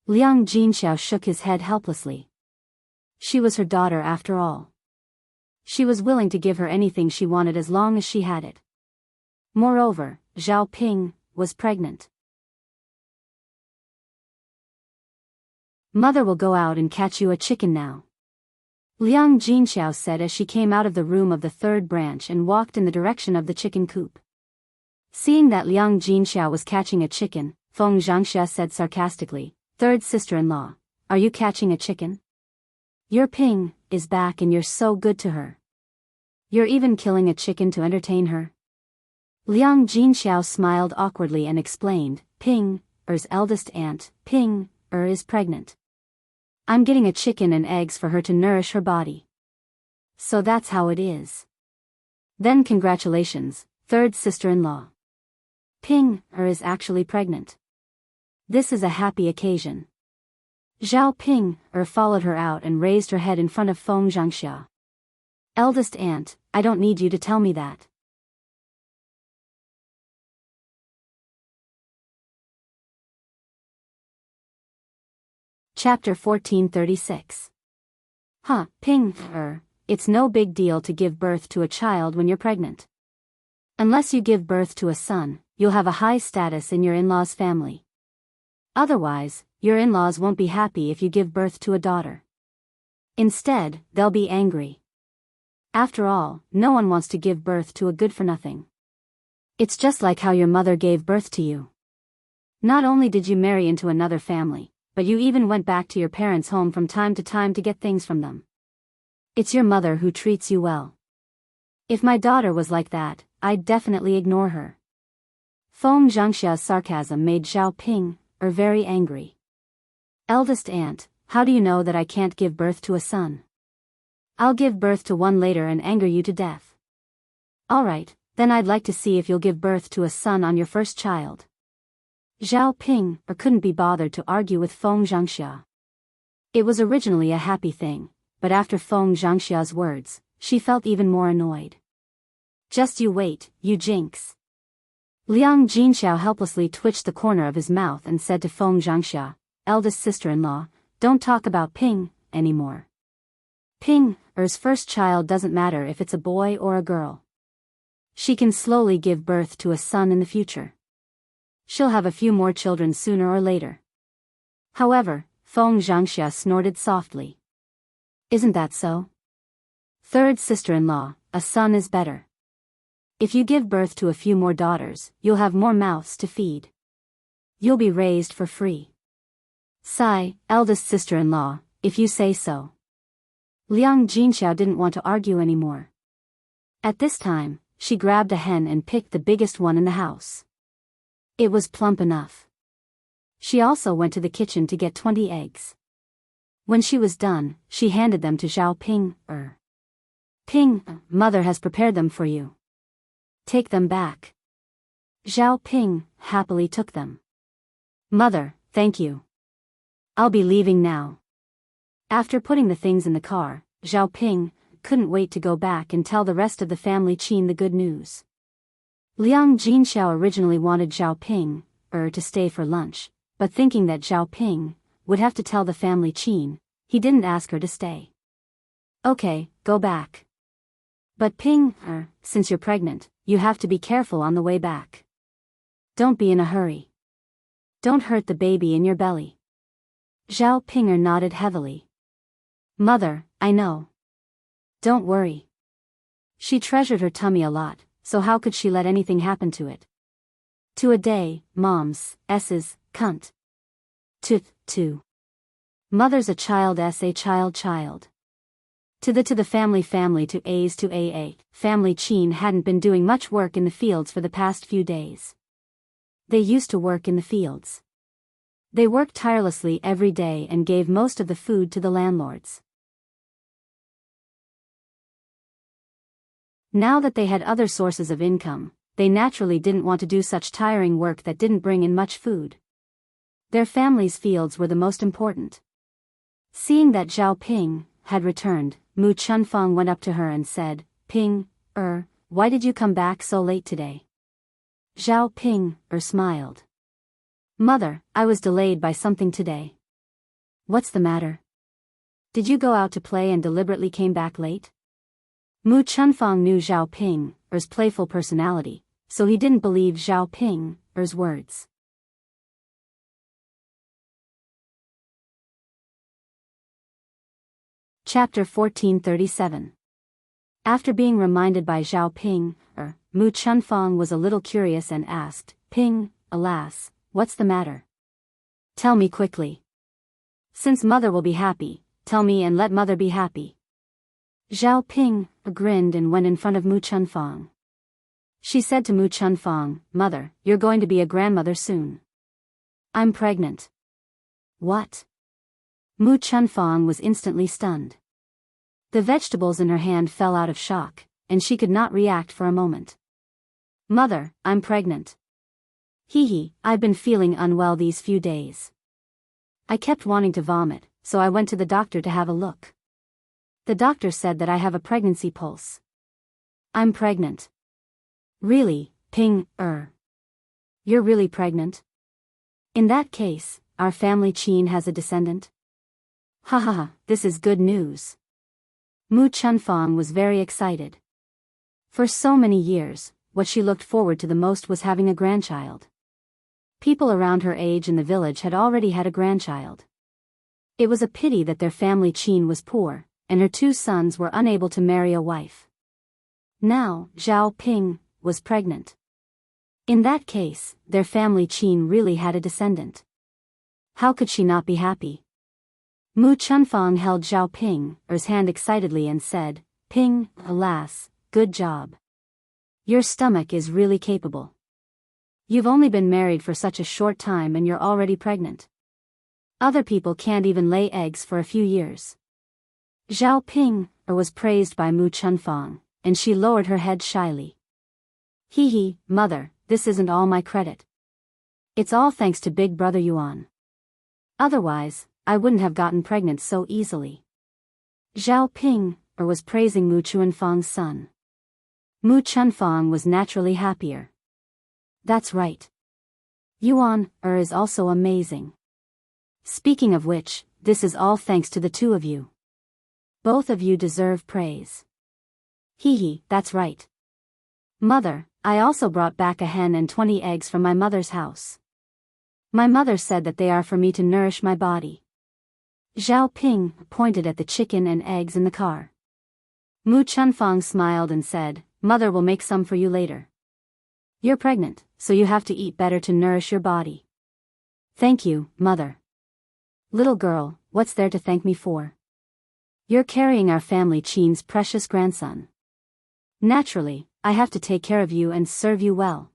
Liang Jinxiao shook his head helplessly. She was her daughter after all. She was willing to give her anything she wanted as long as she had it. Moreover, Zhao Ping was pregnant. "Mother will go out and catch you a chicken now," Liang Jinxiao said as she came out of the room of the third branch and walked in the direction of the chicken coop. Seeing that Liang Jinxiao was catching a chicken, Feng Zhangxia said sarcastically, "Third sister-in-law, are you catching a chicken? Your Ping is back and you're so good to her. You're even killing a chicken to entertain her?" Liang Jinxiao smiled awkwardly and explained, "Ping's eldest aunt, Ping is pregnant. I'm getting a chicken and eggs for her to nourish her body. So that's how it is. Then congratulations, third sister-in-law. Ping is actually pregnant. This is a happy occasion." Zhao Ping followed her out and raised her head in front of Feng Zhangxia. "Eldest aunt, I don't need you to tell me that." Chapter 1436. Ping, it's no big deal to give birth to a child when you're pregnant. Unless you give birth to a son, you'll have a high status in your in-laws' family. Otherwise, your in-laws won't be happy if you give birth to a daughter. Instead, they'll be angry. After all, no one wants to give birth to a good-for-nothing. It's just like how your mother gave birth to you. Not only did you marry into another family, but you even went back to your parents' home from time to time to get things from them. It's your mother who treats you well. If my daughter was like that, I'd definitely ignore her." Feng Zhangxia's sarcasm made Zhao Ping very angry. "Eldest aunt, how do you know that I can't give birth to a son? I'll give birth to one later and anger you to death. Alright, then I'd like to see if you'll give birth to a son on your first child. Zhao Ping couldn't be bothered to argue with Feng Zhangxia. It was originally a happy thing, but after Feng Zhangxia's words, she felt even more annoyed. Just you wait, you jinx. Liang Jinxiao helplessly twitched the corner of his mouth and said to Feng Zhangxia, eldest sister-in-law, don't talk about Ping anymore. Ping's first child doesn't matter if it's a boy or a girl. She can slowly give birth to a son in the future. She'll have a few more children sooner or later. However, Feng Zhangxia snorted softly. Isn't that so? Third sister-in-law, a son is better. If you give birth to a few more daughters, you'll have more mouths to feed. You'll be raised for free. Sigh, eldest sister-in-law, if you say so. Liang Jinxiao didn't want to argue anymore. At this time, she grabbed a hen and picked the biggest one in the house. It was plump enough. She also went to the kitchen to get 20 eggs. When she was done, she handed them to Zhao Ping. Ping, mother has prepared them for you. Take them back. Zhao Ping happily took them. Mother, thank you. I'll be leaving now. After putting the things in the car, Zhao Ping couldn't wait to go back and tell the rest of the family Qin the good news. Liang Jinxiao originally wanted Zhao Ping to stay for lunch, but thinking that Zhao Ping would have to tell the family Qin, he didn't ask her to stay. Okay, go back. But Ping, since you're pregnant, you have to be careful on the way back. Don't be in a hurry. Don't hurt the baby in your belly. Zhao Pinger nodded heavily. Mother, I know. Don't worry. She treasured her tummy a lot, so how could she let anything happen to it? To a day, moms, s's, cunt. To. Mother's a child a child. To the family to a's to aa. Family Qin hadn't been doing much work in the fields for the past few days. They used to work in the fields. They worked tirelessly every day and gave most of the food to the landlords. Now that they had other sources of income, they naturally didn't want to do such tiring work that didn't bring in much food. Their family's fields were the most important. Seeing that Zhao Ping had returned, Mu Chunfang went up to her and said, Ping, why did you come back so late today? Zhao Ping, smiled. Mother, I was delayed by something today. What's the matter? Did you go out to play and deliberately came back late? Mu Chunfang knew Zhao Ping's playful personality, so he didn't believe Zhao Ping's words. Chapter 1437. After being reminded by Zhao Ping, Mu Chunfang was a little curious and asked, Ping, alas, what's the matter? Tell me quickly. Since mother will be happy, tell me and let mother be happy. Zhao Ping grinned and went in front of Mu Chunfang. She said to Mu Chunfang, Mother, you're going to be a grandmother soon. I'm pregnant. What? Mu Chunfang was instantly stunned. The vegetables in her hand fell out of shock, and she could not react for a moment. Mother, I'm pregnant. I've been feeling unwell these few days. I kept wanting to vomit, so I went to the doctor to have a look. The doctor said that I have a pregnancy pulse. I'm pregnant. Really, Ping, You're really pregnant? In that case, our family Qin has a descendant? Ha, this is good news. Mu Chunfang was very excited. For so many years, what she looked forward to the most was having a grandchild. People around her age in the village had already had a grandchild. It was a pity that their family Qin was poor, and her two sons were unable to marry a wife. Now, Zhao Ping was pregnant. In that case, their family Qin really had a descendant. How could she not be happy? Mu Chunfang held Zhao Ping's hand excitedly and said, Ping, alas, good job. Your stomach is really capable. You've only been married for such a short time and you're already pregnant. Other people can't even lay eggs for a few years. Zhao Ping was praised by Mu Chunfang, and she lowered her head shyly. Hee, mother, this isn't all my credit. It's all thanks to big brother Yuan. Otherwise, I wouldn't have gotten pregnant so easily. Zhao Ping was praising Mu Chunfang's son. Mu Chunfang was naturally happier. That's right. Yuan is also amazing. Speaking of which, this is all thanks to the two of you. Both of you deserve praise. Hee, that's right. Mother, I also brought back a hen and 20 eggs from my mother's house. My mother said that they are for me to nourish my body. Zhao Ping pointed at the chicken and eggs in the car. Mu Chunfang smiled and said, Mother will make some for you later. You're pregnant, so you have to eat better to nourish your body. Thank you, Mother. Little girl, what's there to thank me for? You're carrying our family Qin's precious grandson. Naturally, I have to take care of you and serve you well.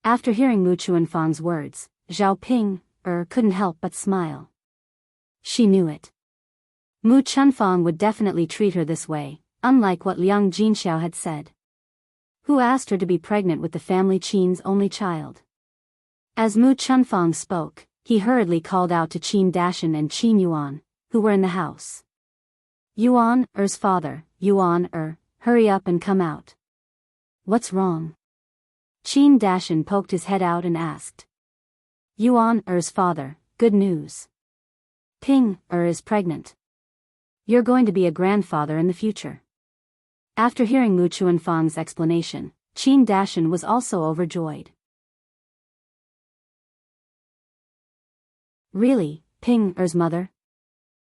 After hearing Mu Chunfang's words, Zhao Ping couldn't help but smile. She knew it. Mu Chunfang would definitely treat her this way, unlike what Liang Jinxiao had said. Who asked her to be pregnant with the family Qin's only child? As Mu Chunfang spoke, he hurriedly called out to Qin Dashan and Qin Yuan, who were in the house. Yuan-er's father, Yuan-er, hurry up and come out. What's wrong? Qin Dashan poked his head out and asked. Yuan-er's father, good news. Ping-er is pregnant. You're going to be a grandfather in the future. After hearing Mu Chunfang's explanation, Qin Dashan was also overjoyed. Really, Ping-er's mother?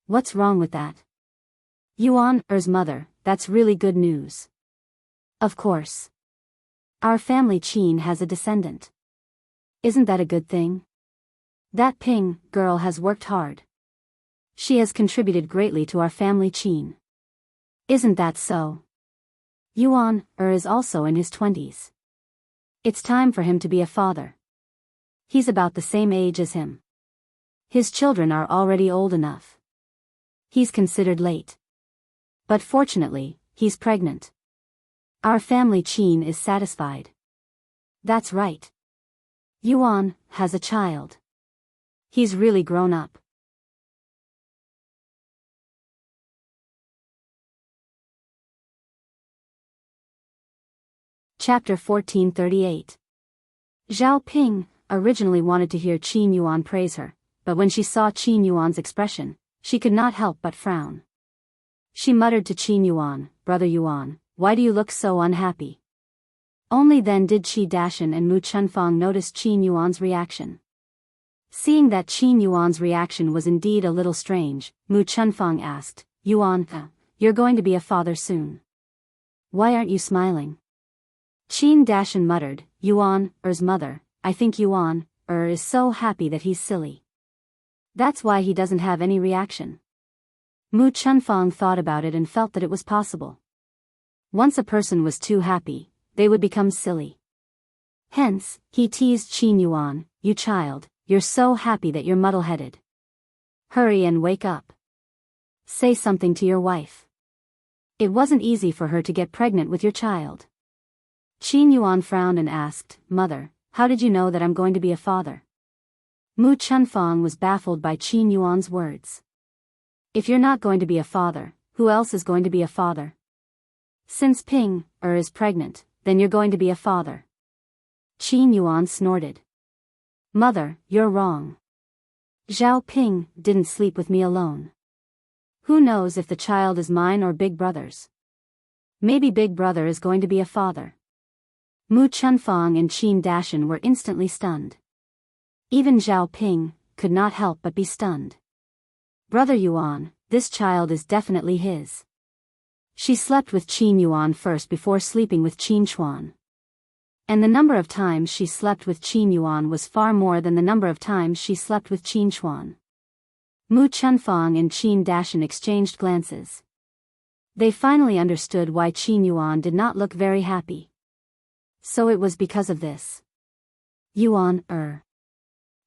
What's wrong with that? Yuan-er's mother, that's really good news. Of course. Our family Qin has a descendant. Isn't that a good thing? That Ping girl has worked hard. She has contributed greatly to our family Qin. Isn't that so? Yuan-er is also in his 20s. It's time for him to be a father. He's about the same age as him. His children are already old enough. He's considered late. But fortunately, he's pregnant. Our family Qin is satisfied. That's right. Yuan has a child. He's really grown up. Chapter 1438. Zhao Ping originally wanted to hear Qin Yuan praise her, but when she saw Qin Yuan's expression, she could not help but frown. She muttered to Qin Yuan, Brother Yuan, why do you look so unhappy? Only then did Qi Dashan and Mu Chunfang notice Qin Yuan's reaction. Seeing that Qin Yuan's reaction was indeed a little strange, Mu Chunfang asked, Yuan, you're going to be a father soon. Why aren't you smiling? Qin Dashan muttered, Yuan-er's mother, I think Yuan-er is so happy that he's silly. That's why he doesn't have any reaction. Mu Chunfang thought about it and felt that it was possible. Once a person was too happy, they would become silly. Hence, he teased Qin Yuan, you child, you're so happy that you're muddle-headed. Hurry and wake up. Say something to your wife. It wasn't easy for her to get pregnant with your child. Qin Yuan frowned and asked, Mother, how did you know that I'm going to be a father? Mu Chunfang was baffled by Qin Yuan's words. If you're not going to be a father, who else is going to be a father? Since Ping-er is pregnant, then you're going to be a father. Qin Yuan snorted. Mother, you're wrong. Zhao Ping didn't sleep with me alone. Who knows if the child is mine or Big Brother's? Maybe Big Brother is going to be a father. Mu Chunfang and Qin Dashan were instantly stunned. Even Zhao Ping could not help but be stunned. Brother Yuan, this child is definitely his. She slept with Qin Yuan first before sleeping with Qin Chuan. And the number of times she slept with Qin Yuan was far more than the number of times she slept with Qin Chuan. Mu Chunfang and Qin Dashan exchanged glances. They finally understood why Qin Yuan did not look very happy. So it was because of this. Yuan-er.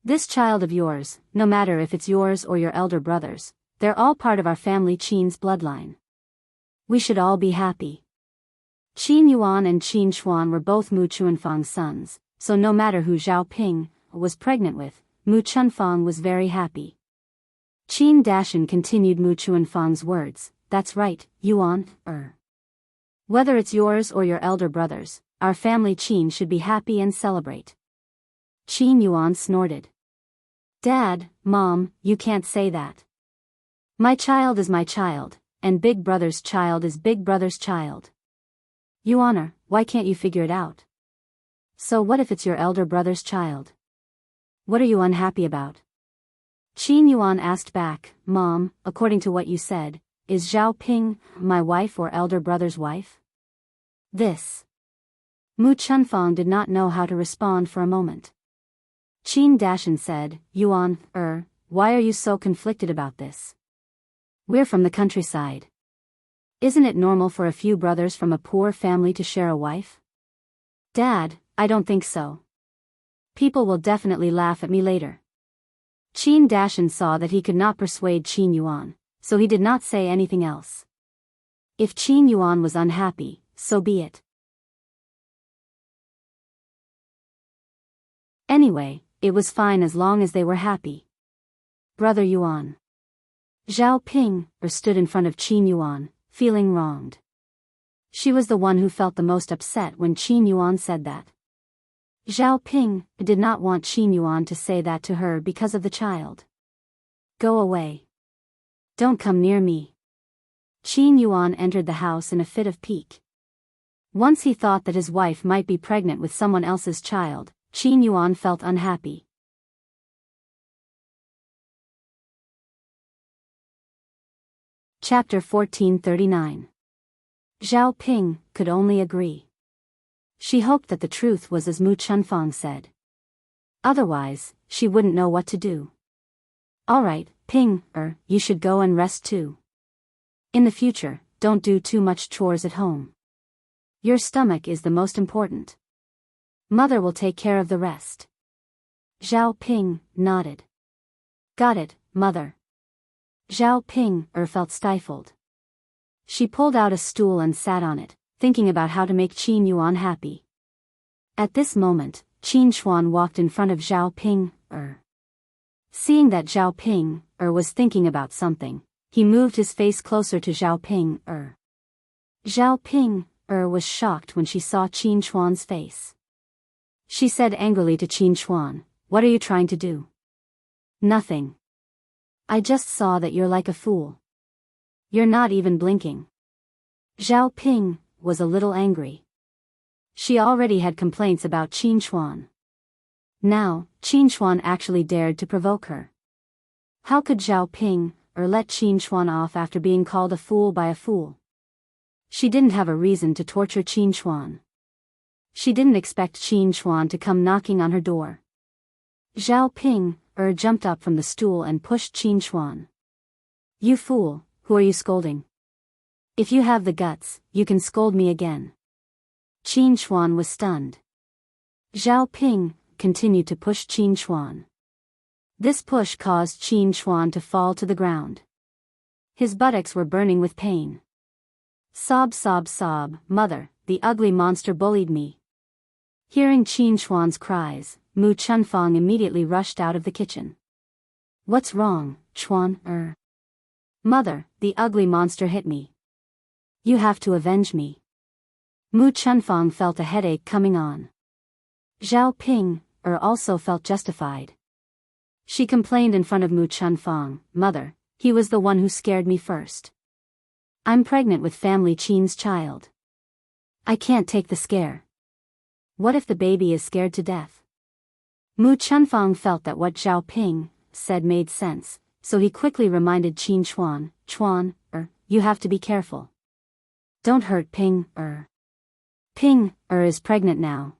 This child of yours, no matter if it's yours or your elder brother's, they're all part of our family Qin's bloodline. We should all be happy. Qin Yuan and Qin Xuan were both Mu Chuanfang's sons, so no matter who Zhao Ping was pregnant with, Mu Chunfang was very happy. Qin Dashan continued Mu Chuanfang's words, "That's right, Yuan, whether it's yours or your elder brother's, our family Qin should be happy and celebrate." Qin Yuan snorted. "Dad, Mom, you can't say that. My child is my child, and Big Brother's child is Big Brother's child. Yuan, why can't you figure it out? So what if it's your elder brother's child? What are you unhappy about?" Qin Yuan asked back, "Mom, according to what you said, is Zhao Ping my wife or elder brother's wife?" This. Mu Chunfang did not know how to respond for a moment. Qin Dashan said, "Yuan, why are you so conflicted about this? We're from the countryside. Isn't it normal for a few brothers from a poor family to share a wife?" "Dad, I don't think so. People will definitely laugh at me later." Qin Dashan saw that he could not persuade Qin Yuan, so he did not say anything else. If Qin Yuan was unhappy, so be it. Anyway, it was fine as long as they were happy. Brother Yuan. Zhao Ping stood in front of Qin Yuan, feeling wronged. She was the one who felt the most upset when Qin Yuan said that. Zhao Ping did not want Qin Yuan to say that to her because of the child. "Go away. Don't come near me." Qin Yuan entered the house in a fit of pique. Once he thought that his wife might be pregnant with someone else's child, Qin Yuan felt unhappy. Chapter 1439. Zhao Ping could only agree. She hoped that the truth was as Mu Chunfang said. Otherwise, she wouldn't know what to do. "All right, Ping, you should go and rest too. In the future, don't do too much chores at home. Your stomach is the most important. Mother will take care of the rest." Zhao Ping nodded. "Got it, Mother." Zhao Ping felt stifled. She pulled out a stool and sat on it, thinking about how to make Qin Yuan happy. At this moment, Qin Xuan walked in front of Zhao Ping. Seeing that Zhao Ping was thinking about something, he moved his face closer to Zhao Ping. Zhao Ping was shocked when she saw Qin Xuan's face. She said angrily to Qin Xuan, "What are you trying to do?" "Nothing. I just saw that you're like a fool. You're not even blinking." Zhao Ping was a little angry. She already had complaints about Qin Xuan. Now, Qin Xuan actually dared to provoke her. How could Zhao Ping let Qin Xuan off after being called a fool by a fool? She didn't have a reason to torture Qin Xuan. She didn't expect Qin Xuan to come knocking on her door. Zhao Ping jumped up from the stool and pushed Qin Xuan. "You fool, who are you scolding? If you have the guts, you can scold me again." Qin Xuan was stunned. Zhao Ping continued to push Qin Xuan. This push caused Qin Xuan to fall to the ground. His buttocks were burning with pain. "Sob, sob, sob, Mother, the ugly monster bullied me." Hearing Qin Xuan's cries, Mu Chunfang immediately rushed out of the kitchen. "What's wrong, Xuan, Mother, the ugly monster hit me. You have to avenge me." Mu Chunfang felt a headache coming on. Zhao Ping also felt justified. She complained in front of Mu Chunfang, "Mother, he was the one who scared me first. I'm pregnant with family Qin's child. I can't take the scare. What if the baby is scared to death?" Mu Chunfang felt that what Zhao Ping said made sense, so he quickly reminded Qin Xuan, "Xuan, you have to be careful. Don't hurt Ping, Ping, is pregnant now."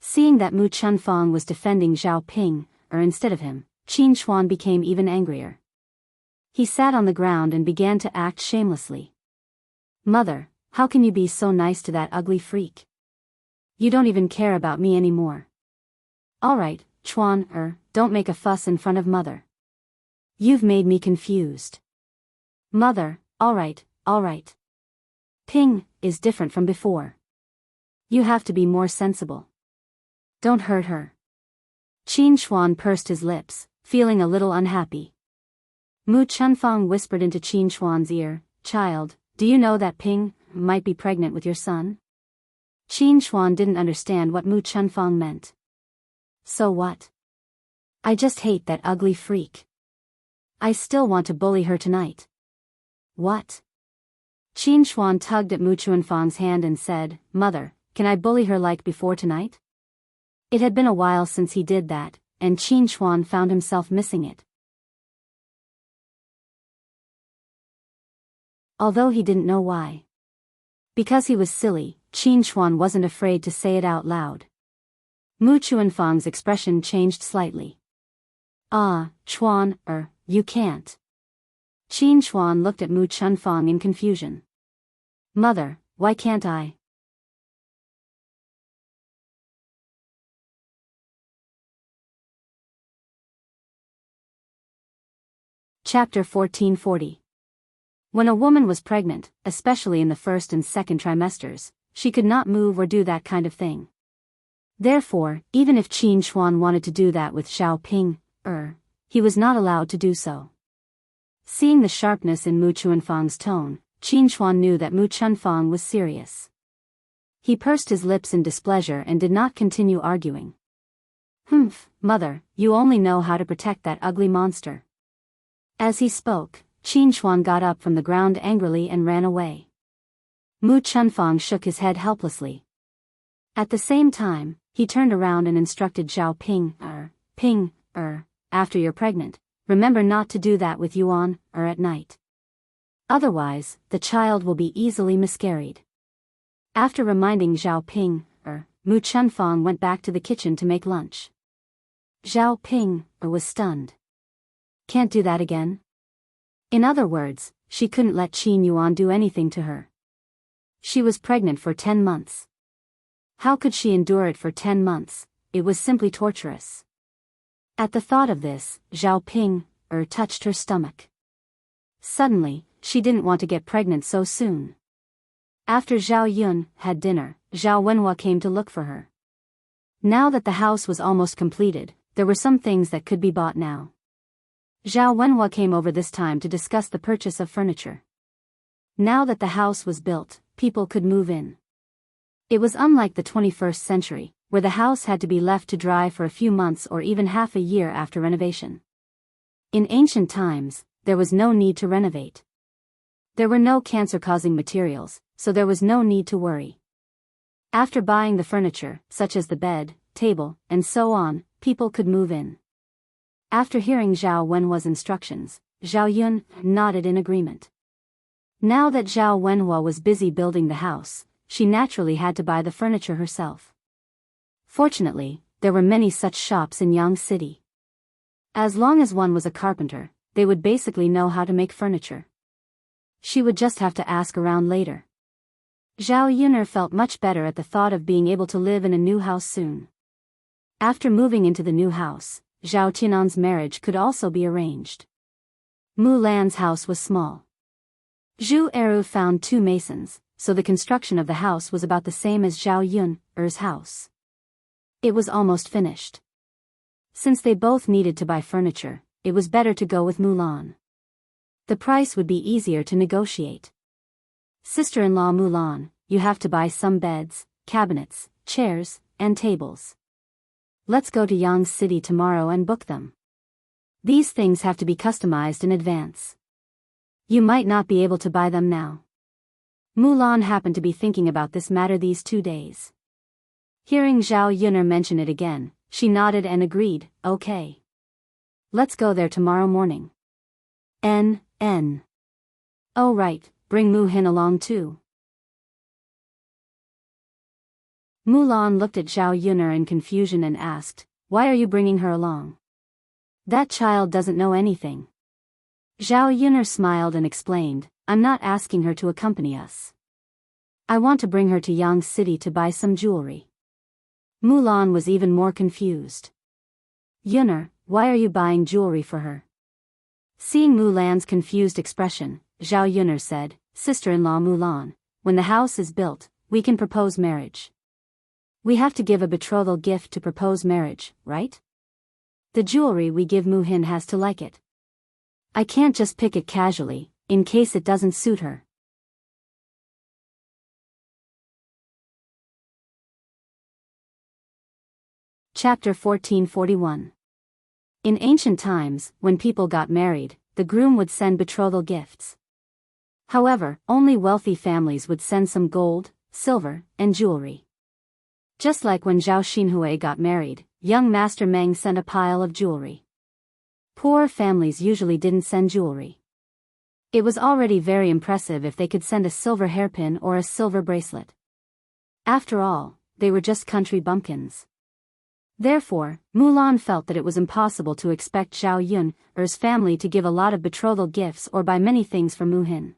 Seeing that Mu Chunfang was defending Zhao Ping, instead of him, Qin Xuan became even angrier. He sat on the ground and began to act shamelessly. "Mother, how can you be so nice to that ugly freak? You don't even care about me anymore." "All right, Xuan, don't make a fuss in front of Mother. You've made me confused." "Mother, all right, all right. Ping is different from before. You have to be more sensible. Don't hurt her. Qin Xuan pursed his lips, feeling a little unhappy. Mu Chunfang whispered into Qin Xuan's ear, "Child, do you know that Ping might be pregnant with your son?" Qin Xuan didn't understand what Mu Chunfang meant. So what? I just hate that ugly freak. I still want to bully her tonight. What? Qin Xuan tugged at Mu Chunfang's hand and said, "Mother, can I bully her like before tonight?" It had been a while since he did that, and Qin Xuan found himself missing it. Although he didn't know why. Because he was silly, Qin Xuan wasn't afraid to say it out loud. Mu Chunfang's expression changed slightly. Chuan, you can't. Qin Xuan looked at Mu Chunfang in confusion. Mother, why can't I? Chapter 1440. When a woman was pregnant, especially in the first and second trimesters, she could not move or do that kind of thing. Therefore, even if Qin Xuan wanted to do that with Xiao Ping, he was not allowed to do so. Seeing the sharpness in Mu Chunfang's tone, Qin Xuan knew that Mu Chunfang was serious. He pursed his lips in displeasure and did not continue arguing. Humph, mother, you only know how to protect that ugly monster. As he spoke, Qin Xuan got up from the ground angrily and ran away. Mu Chunfang shook his head helplessly. At the same time, he turned around and instructed Xiao Ping, after you're pregnant, remember not to do that with Yuan, at night. Otherwise, the child will be easily miscarried. After reminding Xiao Ping, Mu Chunfang went back to the kitchen to make lunch. Xiao Ping, was stunned. Can't do that again? In other words, she couldn't let Qin Yuan do anything to her. She was pregnant for 10 months. How could she endure it for 10 months? It was simply torturous. At the thought of this, Xiao Ping, touched her stomach. Suddenly, she didn't want to get pregnant so soon. After Zhao Yun had dinner, Zhao Wenhua came to look for her. Now that the house was almost completed, there were some things that could be bought now. Zhao Wenhua came over this time to discuss the purchase of furniture. Now that the house was built, people could move in. It was unlike the 21st century, where the house had to be left to dry for a few months or even half a year after renovation. In ancient times, there was no need to renovate. There were no cancer-causing materials, so there was no need to worry. After buying the furniture, such as the bed, table, and so on, people could move in. After hearing Zhao Wenhua's instructions, Zhao Yun nodded in agreement. Now that Zhao Wenhua was busy building the house, she naturally had to buy the furniture herself. Fortunately, there were many such shops in Yang City. As long as one was a carpenter, they would basically know how to make furniture. She would just have to ask around later. Zhao Yun'er felt much better at the thought of being able to live in a new house soon. After moving into the new house, Zhao Tianan's marriage could also be arranged. Mu Lan's house was small. Zhu Eru found 2 masons, so the construction of the house was about the same as Zhao Yun'er's house. It was almost finished. Since they both needed to buy furniture, it was better to go with Mulan. The price would be easier to negotiate. Sister-in-law Mulan, you have to buy some beds, cabinets, chairs, and tables. Let's go to Yang City tomorrow and book them. These things have to be customized in advance. You might not be able to buy them now. Mulan happened to be thinking about this matter these 2 days. Hearing Zhao Yun'er mention it again, she nodded and agreed, okay. Let's go there tomorrow morning. Oh right, bring Mu Hin along too. Mulan looked at Zhao Yun'er in confusion and asked, why are you bringing her along? That child doesn't know anything. Zhao Yun'er smiled and explained, I'm not asking her to accompany us. I want to bring her to Yang City to buy some jewelry. Mulan was even more confused. Yun'er, why are you buying jewelry for her? Seeing Mulan's confused expression, Zhao Yun'er said, Sister-in-law Mulan, when the house is built, we can propose marriage. We have to give a betrothal gift to propose marriage, right? The jewelry we give Mu-hin has to like it. I can't just pick it casually, in case it doesn't suit her. Chapter 1441. In ancient times, when people got married, the groom would send betrothal gifts. However, only wealthy families would send some gold, silver, and jewelry. Just like when Zhao Xinhui got married, young Master Meng sent a pile of jewelry. Poor families usually didn't send jewelry. It was already very impressive if they could send a silver hairpin or a silver bracelet. After all, they were just country bumpkins. Therefore, Mulan felt that it was impossible to expect Zhao Yun's family to give a lot of betrothal gifts or buy many things for Mu-hin.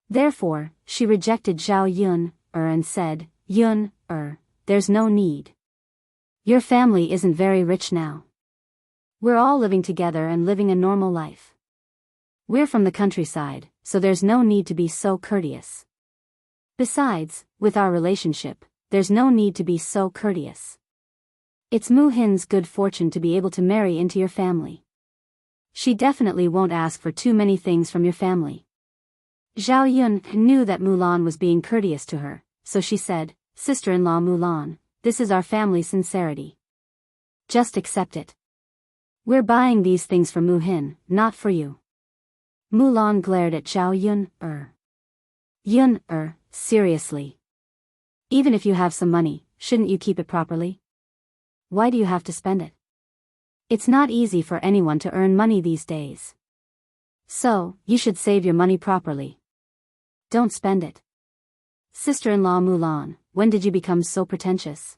Therefore, she rejected Zhao Yun and said, Yun there's no need. Your family isn't very rich now. We're all living together and living a normal life. We're from the countryside, so there's no need to be so courteous. Besides, with our relationship, there's no need to be so courteous. It's Mu-hin's good fortune to be able to marry into your family. She definitely won't ask for too many things from your family. Zhao Yun knew that Mulan was being courteous to her, so she said, Sister-in-law Mulan, this is our family's sincerity. Just accept it. We're buying these things for Mu-hin, not for you. Mulan glared at Zhao Yun. Yun, seriously. Even if you have some money, shouldn't you keep it properly? Why do you have to spend it? It's not easy for anyone to earn money these days. So, you should save your money properly. Don't spend it. Sister-in-law Mulan, when did you become so pretentious?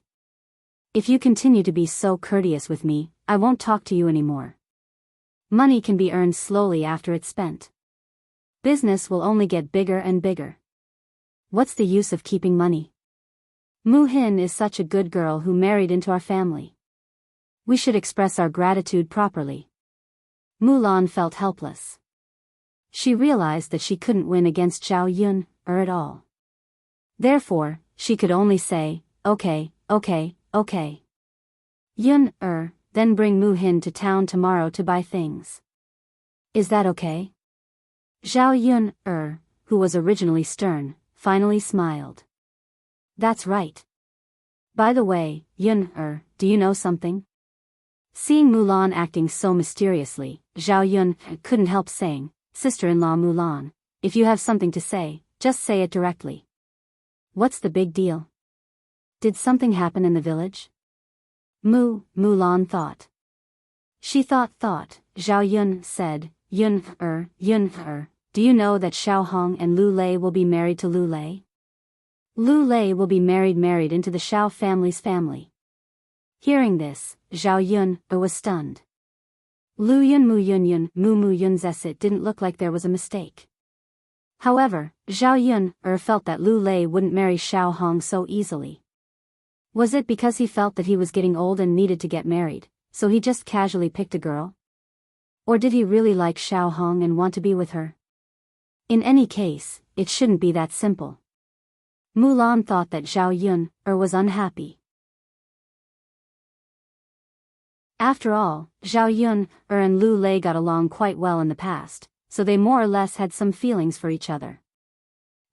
If you continue to be so courteous with me, I won't talk to you anymore. Money can be earned slowly after it's spent. Business will only get bigger and bigger. What's the use of keeping money? Mu-hin is such a good girl who married into our family. We should express our gratitude properly. Mulan felt helpless. She realized that she couldn't win against Zhao Yun at all. Therefore, she could only say, okay. Yun then bring Mu-hin to town tomorrow to buy things. Is that okay? Zhao Yun who was originally stern, finally smiled. That's right. By the way, Yun do you know something? Seeing Mulan acting so mysteriously, Zhao Yun couldn't help saying, Sister-in-law Mulan, if you have something to say, just say it directly. What's the big deal? Did something happen in the village? Mulan thought. She thought. Zhao Yun said, Yun do you know that Xiao Hong and Lu Lei will be married to Lu Lei? Lu Lei will be married into the Xiao family's family. Hearing this, Zhao Yun was stunned. Lu Yun Mu Yun's it didn't look like there was a mistake. However, Zhao Yun felt that Lu Lei wouldn't marry Xiao Hong so easily. Was it because he felt that he was getting old and needed to get married, so he just casually picked a girl? Or did he really like Xiao Hong and want to be with her? In any case, it shouldn't be that simple. Mulan thought that Zhao Yun was unhappy. After all, Zhao Yun and Lu Lei got along quite well in the past, so they more or less had some feelings for each other.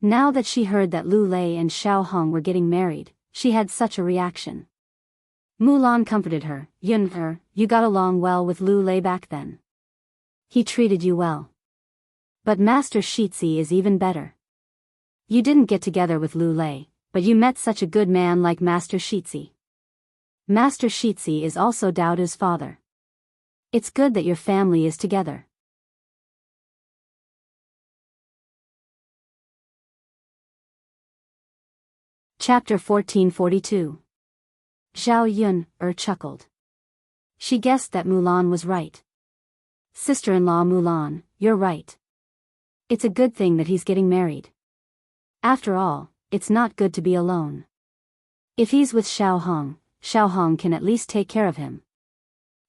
Now that she heard that Lu Lei and Xiao Hong were getting married, she had such a reaction. Mulan comforted her, Yun you got along well with Lu Lei back then. He treated you well. But Master Shitzi is even better. You didn't get together with Lu Lei, but you met such a good man like Master Shitzi. Master Shitzi is also Daoda's father. It's good that your family is together. Chapter 1442. Zhao Yun chuckled. She guessed that Mulan was right. Sister-in-law Mulan, you're right. It's a good thing that he's getting married. After all, it's not good to be alone. If he's with Xiao Hong can at least take care of him.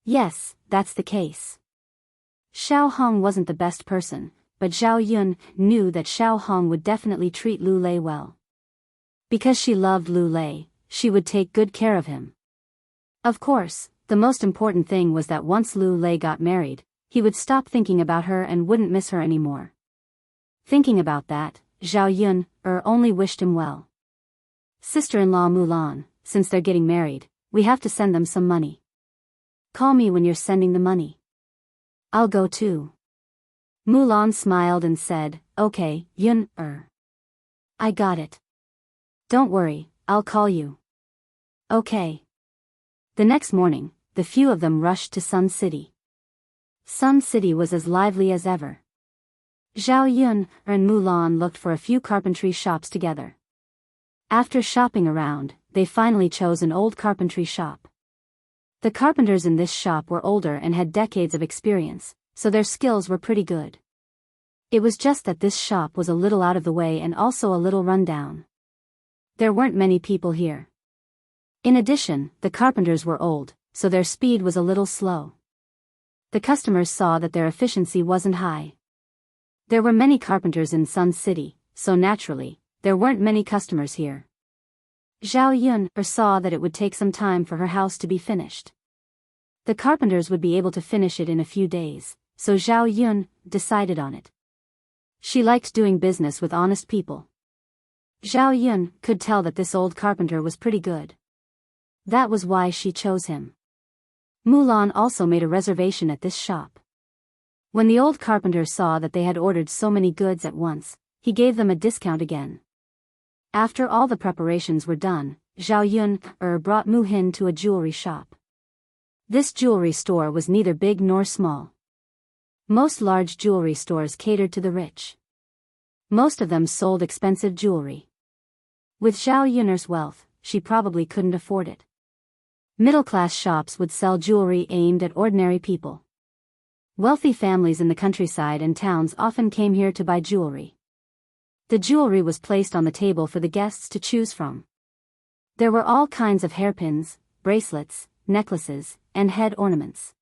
Yes, that's the case. Xiao Hong wasn't the best person, but Zhao Yun knew that Xiao Hong would definitely treat Lu Lei well. Because she loved Lu Lei, she would take good care of him. Of course, the most important thing was that once Lu Lei got married, he would stop thinking about her and wouldn't miss her anymore. Thinking about that, Zhao Yun only wished him well. Sister-in-law Mulan, since they're getting married, we have to send them some money. Call me when you're sending the money. I'll go too. Mulan smiled and said, okay, Yun. I got it. Don't worry, I'll call you. Okay. The next morning, the few of them rushed to Sun City. Sun City was as lively as ever. Zhao Yun and Mulan looked for a few carpentry shops together. After shopping around, they finally chose an old carpentry shop. The carpenters in this shop were older and had decades of experience, so their skills were pretty good. It was just that this shop was a little out of the way and also a little run down. There weren't many people here. In addition, the carpenters were old, so their speed was a little slow. The customers saw that their efficiency wasn't high. There were many carpenters in Sun City, so naturally, there weren't many customers here. Zhao Yun saw that it would take some time for her house to be finished. The carpenters would be able to finish it in a few days, so Zhao Yun decided on it. She liked doing business with honest people. Zhao Yun could tell that this old carpenter was pretty good. That was why she chose him. Mulan also made a reservation at this shop. When the old carpenter saw that they had ordered so many goods at once, he gave them a discount again. After all the preparations were done, Zhao Yun brought Mu Hin to a jewelry shop. This jewelry store was neither big nor small. Most large jewelry stores catered to the rich. Most of them sold expensive jewelry. With Zhao Yun's wealth, she probably couldn't afford it. Middle-class shops would sell jewelry aimed at ordinary people. Wealthy families in the countryside and towns often came here to buy jewelry. The jewelry was placed on the table for the guests to choose from. There were all kinds of hairpins, bracelets, necklaces, and head ornaments.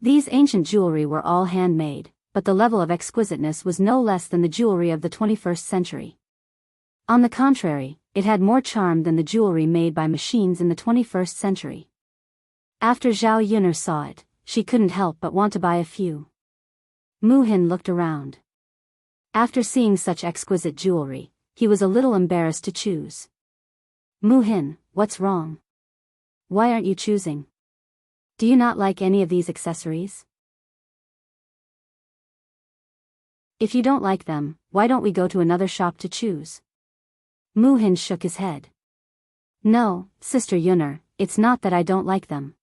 These ancient jewelry were all handmade, but the level of exquisiteness was no less than the jewelry of the 21st century. On the contrary, it had more charm than the jewelry made by machines in the 21st century. After Zhao Yun saw it, she couldn't help but want to buy a few. Mu Hin looked around. After seeing such exquisite jewelry, he was a little embarrassed to choose. Mu Hin, what's wrong? Why aren't you choosing? Do you not like any of these accessories? If you don't like them, why don't we go to another shop to choose? Mu Hin shook his head. No, Sister Yunner, it's not that I don't like them.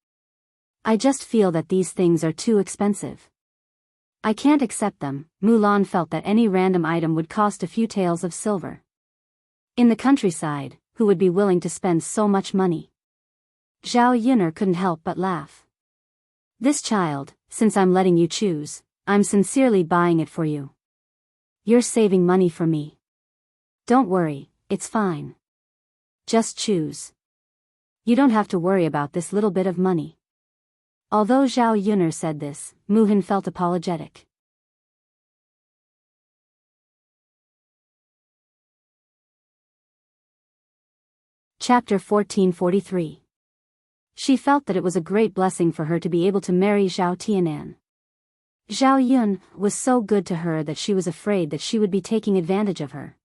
I just feel that these things are too expensive. I can't accept them. Mulan felt that any random item would cost a few taels of silver. In the countryside, who would be willing to spend so much money? Zhao Yunner couldn't help but laugh. This child, since I'm letting you choose, I'm sincerely buying it for you. You're saving money for me. Don't worry, it's fine. Just choose. You don't have to worry about this little bit of money. Although Zhao Yunner said this, Mu Hin felt apologetic. Chapter 1443. She felt that it was a great blessing for her to be able to marry Zhao Tianan. Zhao Yun was so good to her that she was afraid that she would be taking advantage of her.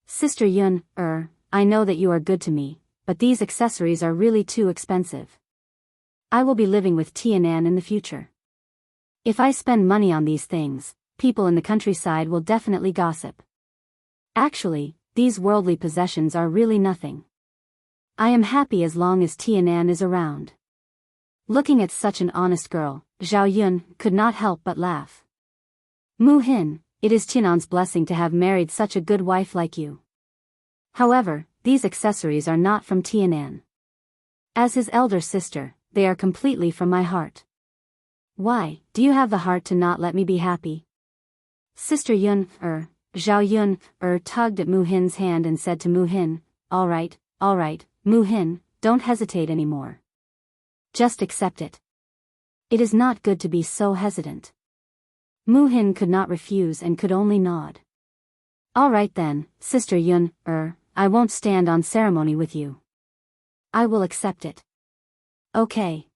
Sister Yun, I know that you are good to me, but these accessories are really too expensive. I will be living with Tianan in the future. If I spend money on these things, people in the countryside will definitely gossip. Actually, these worldly possessions are really nothing. I am happy as long as Tianan is around. Looking at such an honest girl, Zhao Yun could not help but laugh. Mu Hin, it is Tianan's blessing to have married such a good wife like you. However, these accessories are not from Tianan. As his elder sister, they are completely from my heart. Why, do you have the heart to not let me be happy? Sister Yun, Zhao Yun, tugged at Mu Hin's hand and said to Mu Hin, all right, Mu Hin, don't hesitate anymore. Just accept it. It is not good to be so hesitant. Mu Hin could not refuse and could only nod. All right then, Sister Yun, I won't stand on ceremony with you. I will accept it. Okay.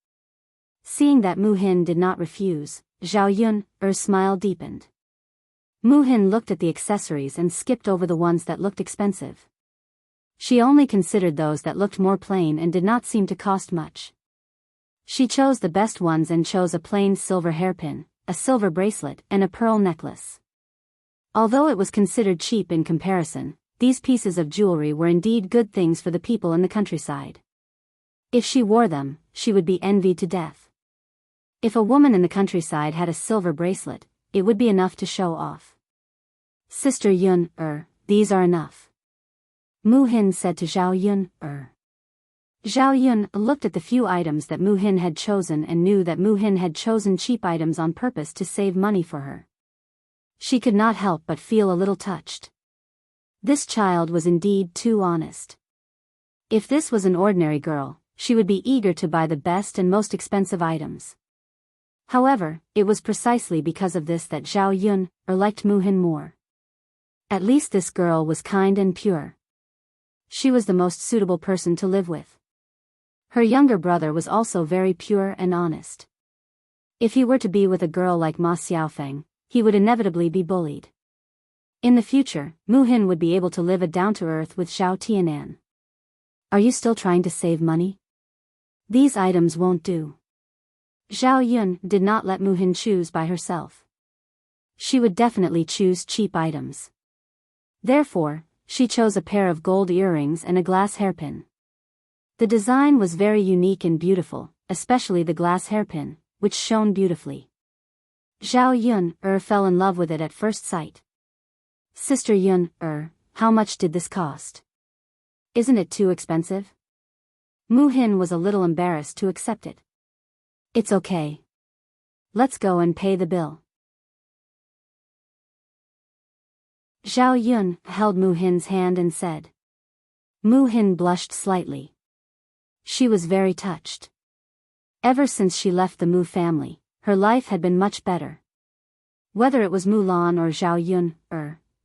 Seeing that Mu Hin did not refuse, Zhao Yun's smile deepened. Mu Hin looked at the accessories and skipped over the ones that looked expensive. She only considered those that looked more plain and did not seem to cost much. She chose the best ones and chose a plain silver hairpin, a silver bracelet, and a pearl necklace. Although it was considered cheap in comparison, these pieces of jewelry were indeed good things for the people in the countryside. If she wore them, she would be envied to death. If a woman in the countryside had a silver bracelet, it would be enough to show off. Sister Yun, these are enough. Mu Hin said to Zhao Yun, Zhao Yun looked at the few items that Mu Hin had chosen and knew that Mu Hin had chosen cheap items on purpose to save money for her. She could not help but feel a little touched. This child was indeed too honest. If this was an ordinary girl, she would be eager to buy the best and most expensive items. However, it was precisely because of this that Zhao Yun liked Mu Hin more. At least this girl was kind and pure. She was the most suitable person to live with. Her younger brother was also very pure and honest. If he were to be with a girl like Ma Xiaofeng, he would inevitably be bullied. In the future, Mu Hin would be able to live a down-to-earth with Zhao Tianan. Are you still trying to save money? These items won't do. Zhao Yun did not let Mu Hin choose by herself. She would definitely choose cheap items. Therefore, she chose a pair of gold earrings and a glass hairpin. The design was very unique and beautiful, especially the glass hairpin, which shone beautifully. Zhao Yun fell in love with it at first sight. Sister Yun, how much did this cost? Isn't it too expensive? Mu Hin was a little embarrassed to accept it. It's okay. Let's go and pay the bill. Zhao Yun held Mu Hin's hand and said. Mu Hin blushed slightly. She was very touched. Ever since she left the Mu family, her life had been much better. Whether it was Mulan or Zhao Yun,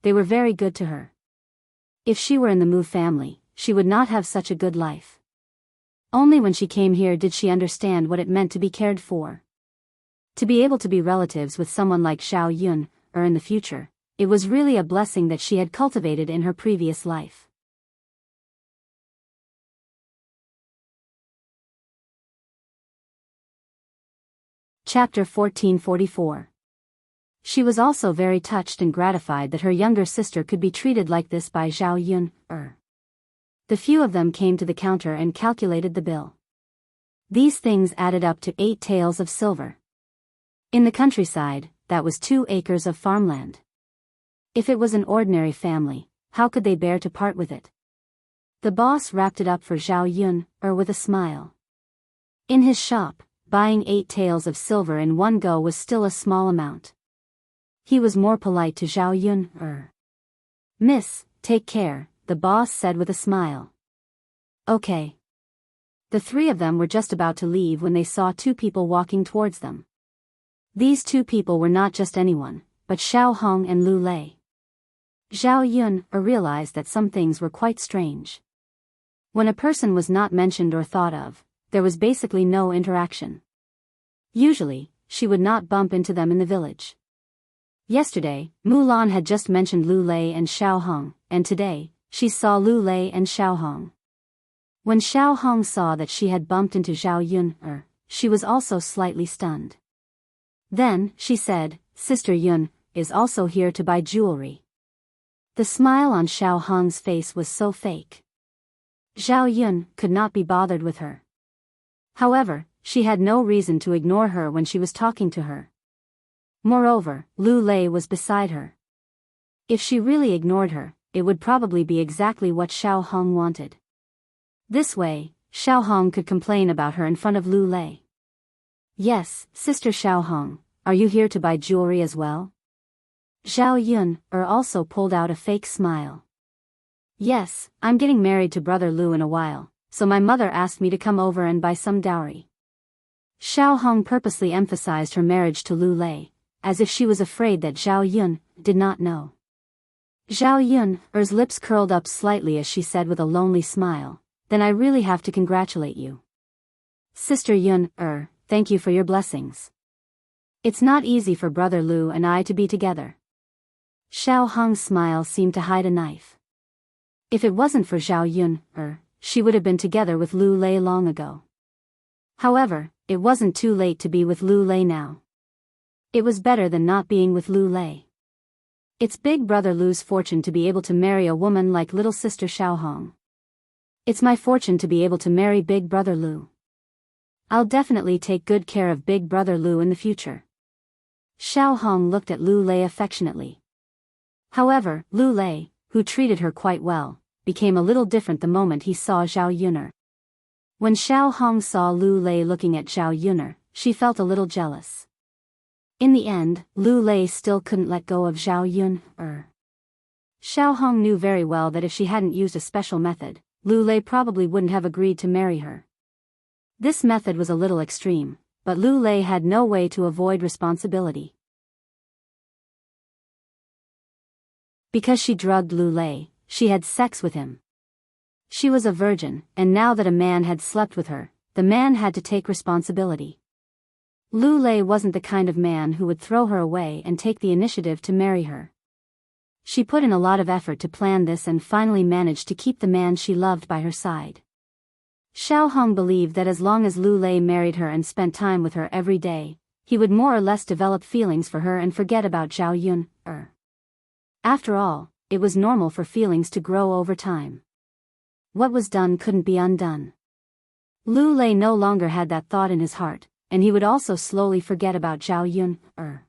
they were very good to her. If she were in the Mu family, she would not have such a good life. Only when she came here did she understand what it meant to be cared for. To be able to be relatives with someone like Zhao Yun, in the future, it was really a blessing that she had cultivated in her previous life. Chapter 1444. She was also very touched and gratified that her younger sister could be treated like this by Zhao Yun. The few of them came to the counter and calculated the bill. These things added up to 8 taels of silver. In the countryside, that was 2 acres of farmland. If it was an ordinary family, how could they bear to part with it? The boss wrapped it up for Zhao Yun, with a smile. In his shop, buying 8 taels of silver in one go was still a small amount. He was more polite to Zhao Yun. Miss, take care, the boss said with a smile. Okay. The 3 of them were just about to leave when they saw 2 people walking towards them. These 2 people were not just anyone, but Xiao Hong and Lu Lei. Zhao Yun realized that some things were quite strange. When a person was not mentioned or thought of, there was basically no interaction. Usually, she would not bump into them in the village. Yesterday, Mulan had just mentioned Lu Lei and Xiao Hong, and today, she saw Lu Lei and Xiao Hong. When Xiao Hong saw that she had bumped into Zhao Yun, she was also slightly stunned. Then, she said, Sister Yun is also here to buy jewelry. The smile on Xiao Hong's face was so fake. Zhao Yun could not be bothered with her. However, she had no reason to ignore her when she was talking to her. Moreover, Lu Lei was beside her. If she really ignored her, it would probably be exactly what Xiao Hong wanted. This way, Xiao Hong could complain about her in front of Lu Lei. Yes, Sister Xiao Hong, are you here to buy jewelry as well? Zhao Yun also pulled out a fake smile. Yes, I'm getting married to Brother Lu in a while, so my mother asked me to come over and buy some dowry. Xiao Hong purposely emphasized her marriage to Lu Lei, as if she was afraid that Zhao Yun did not know. Zhao Yun's lips curled up slightly as she said with a lonely smile, "Then I really have to congratulate you. Sister Yun, thank you for your blessings. It's not easy for Brother Lu and I to be together." Xiao Hong's smile seemed to hide a knife. If it wasn't for Zhao Yun, she would have been together with Lu Lei long ago. However, it wasn't too late to be with Lu Lei now. It was better than not being with Lu Lei. It's Big Brother Lu's fortune to be able to marry a woman like little sister Xiao Hong. It's my fortune to be able to marry Big Brother Lu. I'll definitely take good care of Big Brother Lu in the future. Xiao Hong looked at Lu Lei affectionately. However, Lu Lei, who treated her quite well, became a little different the moment he saw Zhao Yun'er. When Xiao Hong saw Lu Lei looking at Zhao Yun'er, she felt a little jealous. In the end, Lu Lei still couldn't let go of Zhao Yun'er. Xiao Hong knew very well that if she hadn't used a special method, Lu Lei probably wouldn't have agreed to marry her. This method was a little extreme, but Lu Lei had no way to avoid responsibility. Because she drugged Lu Lei, she had sex with him. She was a virgin, and now that a man had slept with her, the man had to take responsibility. Lu Lei wasn't the kind of man who would throw her away and take the initiative to marry her. She put in a lot of effort to plan this and finally managed to keep the man she loved by her side. Xiao Hong believed that as long as Lu Lei married her and spent time with her every day, he would more or less develop feelings for her and forget about Zhao Yun'er. After all, it was normal for feelings to grow over time. What was done couldn't be undone. Lu Lei no longer had that thought in his heart, and he would also slowly forget about Zhao Yun'er.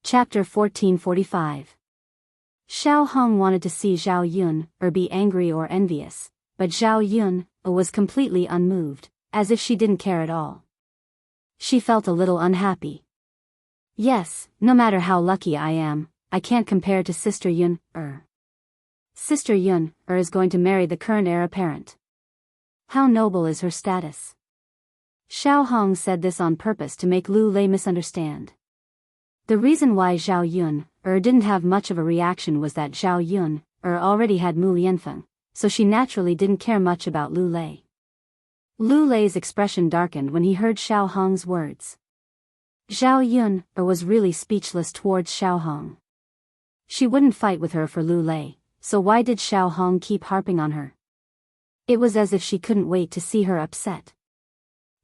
Chapter 1445. Xiao Hong wanted to see Zhao Yun'er be angry or envious, but Zhao Yun'er was completely unmoved, as if she didn't care at all. She felt a little unhappy. Yes, no matter how lucky I am, I can't compare to Sister Yun'er. Sister Yun'er is going to marry the current heir apparent. How noble is her status. Xiao Hong said this on purpose to make Lu Lei misunderstand. The reason why Zhao Yun'er didn't have much of a reaction was that Zhao Yun'er already had Mu Lianfeng, so she naturally didn't care much about Lu Lei. Lu Lei's expression darkened when he heard Xiao Hong's words. Zhao Yun'er was really speechless towards Xiao Hong. She wouldn't fight with her for Lu Lei, so why did Xiao Hong keep harping on her? It was as if she couldn't wait to see her upset.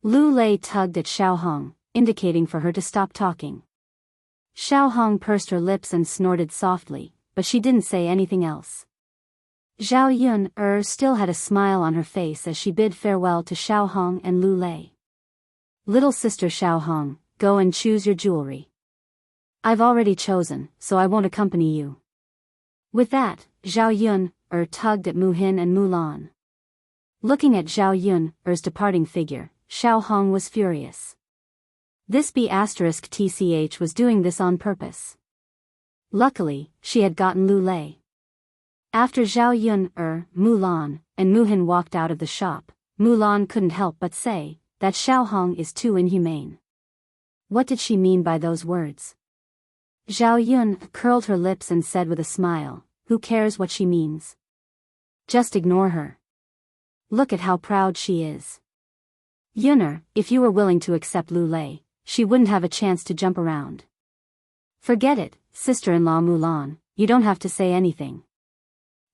Lu Lei tugged at Xiao Hong, indicating for her to stop talking. Xiao Hong pursed her lips and snorted softly, but she didn't say anything else. Zhao Yun'er still had a smile on her face as she bid farewell to Xiao Hong and Lu Lei. Little sister Xiao Hong, go and choose your jewelry. I've already chosen, so I won't accompany you. With that, Zhao Yun'er tugged at Mu Hin and Mulan. Looking at Zhao Yun'er's departing figure, Xiao Hong was furious. This B***TCH was doing this on purpose. Luckily, she had gotten Lu Lei. After Zhao Yun'er, Mulan, and Mu Hin walked out of the shop, Mulan couldn't help but say that Xiao Hong is too inhumane. What did she mean by those words? Zhao Yun curled her lips and said with a smile, who cares what she means? Just ignore her. Look at how proud she is. Yun'er, if you were willing to accept Lu Lei, she wouldn't have a chance to jump around. Forget it, sister-in-law Mulan, you don't have to say anything.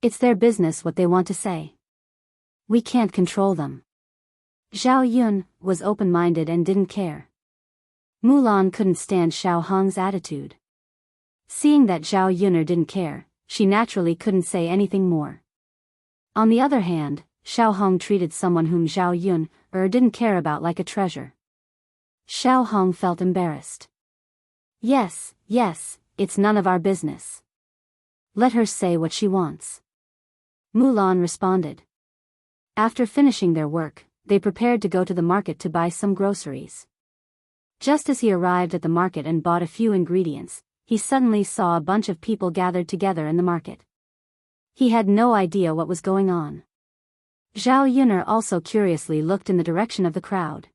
It's their business what they want to say. We can't control them. Zhao Yun was open-minded and didn't care. Mulan couldn't stand Xiao Hong's attitude. Seeing that Zhao Yun'er didn't care, she naturally couldn't say anything more. On the other hand, Xiao Hong treated someone whom Zhao Yun'er didn't care about like a treasure. Xiao Hong felt embarrassed. Yes, it's none of our business. Let her say what she wants. Mulan responded. After finishing their work, they prepared to go to the market to buy some groceries. Just as he arrived at the market and bought a few ingredients, he suddenly saw a bunch of people gathered together in the market. He had no idea what was going on. Zhao Yuner also curiously looked in the direction of the crowd.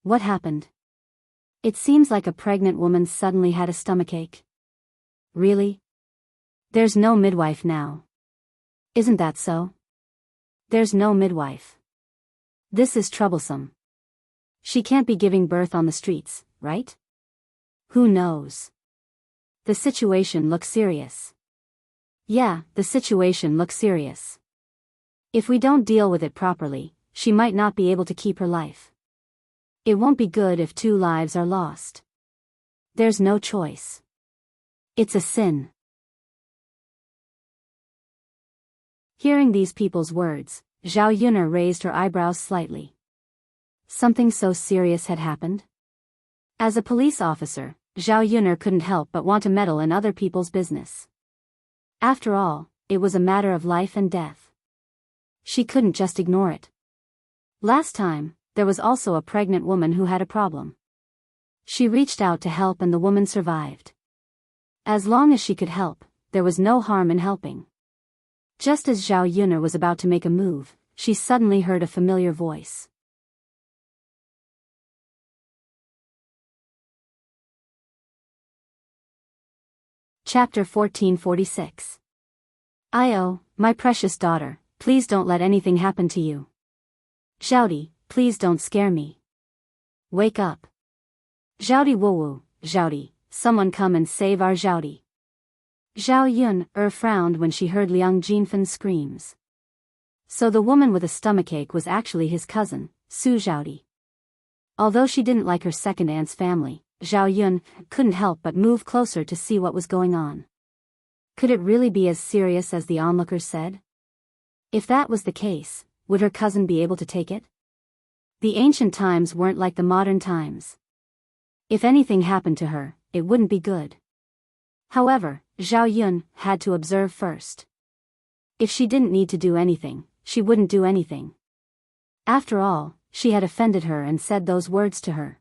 What happened? It seems like a pregnant woman suddenly had a stomachache. Really? There's no midwife now. Isn't that so? There's no midwife. This is troublesome. She can't be giving birth on the streets, right? Who knows? The situation looks serious. Yeah, the situation looks serious. If we don't deal with it properly, she might not be able to keep her life. It won't be good if 2 lives are lost. There's no choice. It's a sin. Hearing these people's words, Zhao Yuner raised her eyebrows slightly. Something so serious had happened? As a police officer, Zhao Yuner couldn't help but want to meddle in other people's business. After all, it was a matter of life and death. She couldn't just ignore it. Last time, there was also a pregnant woman who had a problem. She reached out to help and the woman survived. As long as she could help, there was no harm in helping. Just as Zhao Yuner was about to make a move, she suddenly heard a familiar voice. Chapter 1446. Io, my precious daughter, please don't let anything happen to you. Zhaodi, please don't scare me. Wake up. Zhaodi Wowu, Zhaodi, someone come and save our Zhaodi. Zhao Yun frowned when she heard Liang Jinfan's screams. So the woman with a stomachache was actually his cousin, Su Zhaodi. Although she didn't like her second aunt's family, Zhao Yun couldn't help but move closer to see what was going on. Could it really be as serious as the onlookers said? If that was the case, would her cousin be able to take it? The ancient times weren't like the modern times. If anything happened to her, it wouldn't be good. However, Zhao Yun had to observe first. If she didn't need to do anything, she wouldn't do anything. After all, she had offended her and said those words to her.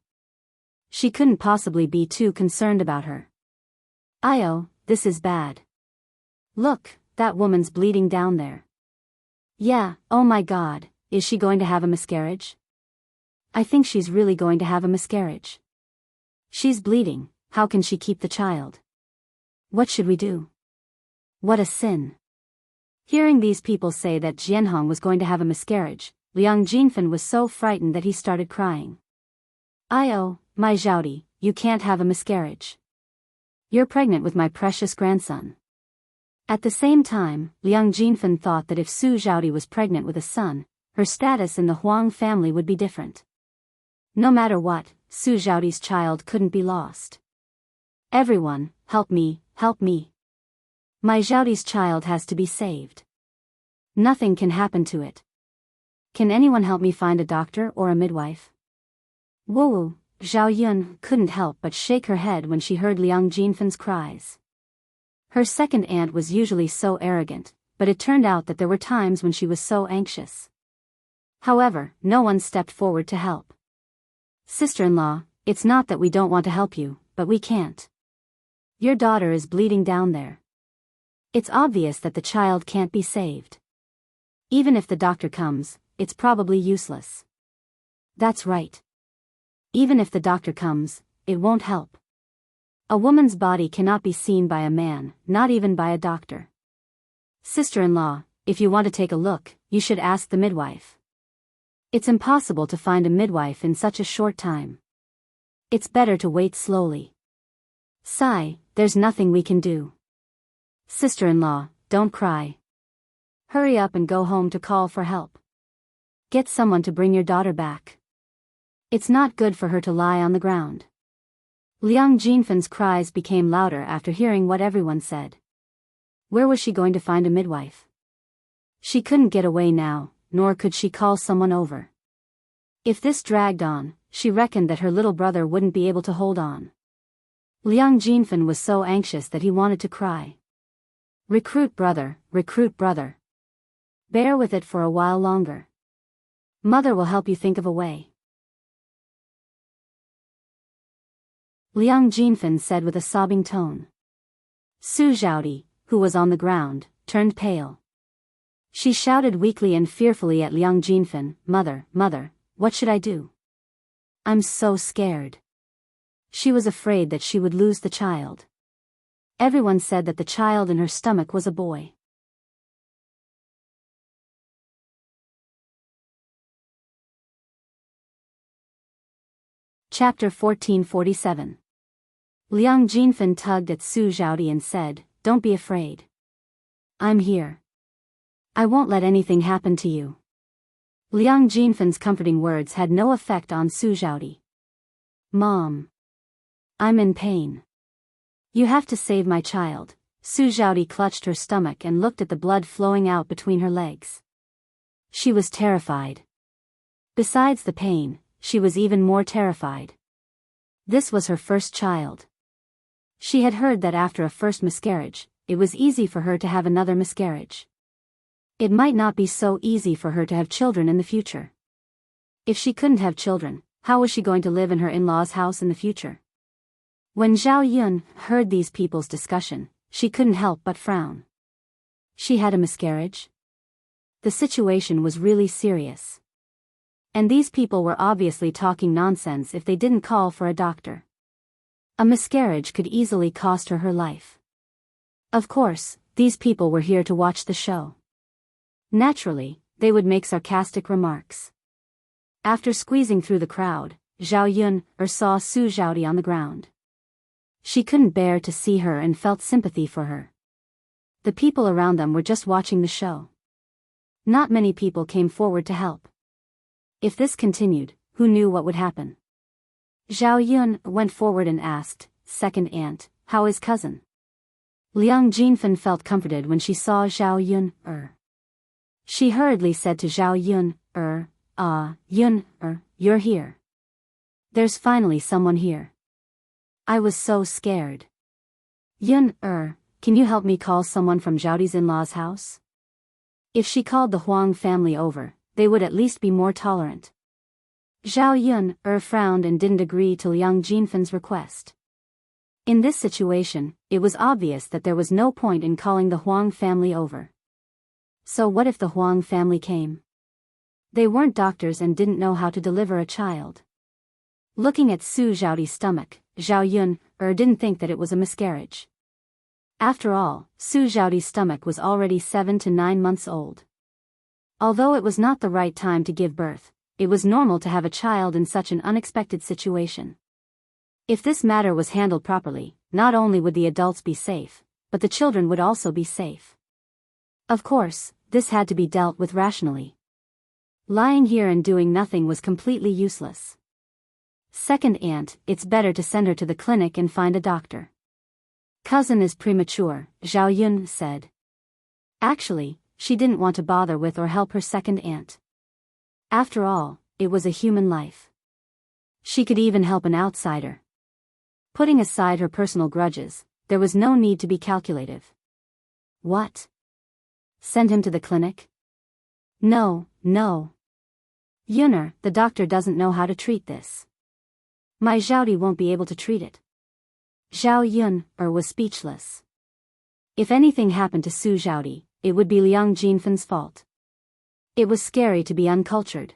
She couldn't possibly be too concerned about her. Io, this is bad. Look, that woman's bleeding down there. Yeah, oh my God, is she going to have a miscarriage? I think she's really going to have a miscarriage. She's bleeding, how can she keep the child? What should we do? What a sin. Hearing these people say that Jianhong was going to have a miscarriage, Liang Jinfen was so frightened that he started crying. Io, my Zhaodi, you can't have a miscarriage. You're pregnant with my precious grandson. At the same time, Liang Jinfen thought that if Su Zhaodi was pregnant with a son, her status in the Huang family would be different. No matter what, Su Zhaodi's child couldn't be lost. Everyone, help me, help me. My Zhaodi's child has to be saved. Nothing can happen to it. Can anyone help me find a doctor or a midwife? Woo! Zhao Yun couldn't help but shake her head when she heard Liang Jinfen's cries. Her second aunt was usually so arrogant, but it turned out that there were times when she was so anxious. However, no one stepped forward to help. Sister-in-law, it's not that we don't want to help you, but we can't. Your daughter is bleeding down there. It's obvious that the child can't be saved. Even if the doctor comes, it's probably useless. That's right. Even if the doctor comes, it won't help. A woman's body cannot be seen by a man, not even by a doctor. Sister-in-law, if you want to take a look, you should ask the midwife. It's impossible to find a midwife in such a short time. It's better to wait slowly. Sigh, there's nothing we can do. Sister-in-law, don't cry. Hurry up and go home to call for help. Get someone to bring your daughter back. It's not good for her to lie on the ground. Liang Jinfen's cries became louder after hearing what everyone said. Where was she going to find a midwife? She couldn't get away now, nor could she call someone over. If this dragged on, she reckoned that her little brother wouldn't be able to hold on. Liang Jinfen was so anxious that he wanted to cry. Recruit brother, recruit brother. Bear with it for a while longer. Mother will help you think of a way. Liang Jinfen said with a sobbing tone. Su Zhaodi, who was on the ground, turned pale. She shouted weakly and fearfully at Liang Jinfen, "Mother, mother, what should I do? I'm so scared." She was afraid that she would lose the child. Everyone said that the child in her stomach was a boy. Chapter 1447. Liang Jinfen tugged at Su Zhaodi and said, "Don't be afraid. I'm here. I won't let anything happen to you." Liang Jinfen's comforting words had no effect on Su Zhaodi. "Mom. I'm in pain. You have to save my child." Su Zhaodi clutched her stomach and looked at the blood flowing out between her legs. She was terrified. Besides the pain, she was even more terrified. This was her first child. She had heard that after a first miscarriage, it was easy for her to have another miscarriage. It might not be so easy for her to have children in the future. If she couldn't have children, how was she going to live in her in-laws' house in the future? When Zhao Yun heard these people's discussion, she couldn't help but frown. She had a miscarriage? The situation was really serious. And these people were obviously talking nonsense if they didn't call for a doctor. A miscarriage could easily cost her her life. Of course, these people were here to watch the show. Naturally, they would make sarcastic remarks. After squeezing through the crowd, Zhao Yun saw Su Zhaodi on the ground. She couldn't bear to see her and felt sympathy for her. The people around them were just watching the show. Not many people came forward to help. If this continued, who knew what would happen? Zhao Yun went forward and asked, "Second aunt, how is cousin?" Liang Jinfen felt comforted when she saw Zhao Yun. She hurriedly said to Zhao Yun, Yun, you're here. There's finally someone here. I was so scared. Yun, can you help me call someone from Zhaodi's in-laws' house?" If she called the Huang family over, they would at least be more tolerant. Zhao Yun frowned and didn't agree to Liang Jinfen's request. In this situation, it was obvious that there was no point in calling the Huang family over. So what if the Huang family came? They weren't doctors and didn't know how to deliver a child. Looking at Su Zhaodi's stomach, Zhao Yun didn't think that it was a miscarriage. After all, Su Zhaodi's stomach was already 7 to 9 months old. Although it was not the right time to give birth, it was normal to have a child in such an unexpected situation. If this matter was handled properly, not only would the adults be safe, but the children would also be safe. Of course, this had to be dealt with rationally. Lying here and doing nothing was completely useless. "Second aunt, it's better to send her to the clinic and find a doctor. Cousin is premature," Zhao Yun said. Actually, she didn't want to bother with or help her second aunt. After all, it was a human life. She could even help an outsider. Putting aside her personal grudges, there was no need to be calculative. What? Send him to the clinic? No. Yunner, the doctor doesn't know how to treat this. My Zhaodi won't be able to treat it. Zhao Yun was speechless. If anything happened to Su Zhaodi, it would be Liang Jinfen's fault. It was scary to be uncultured.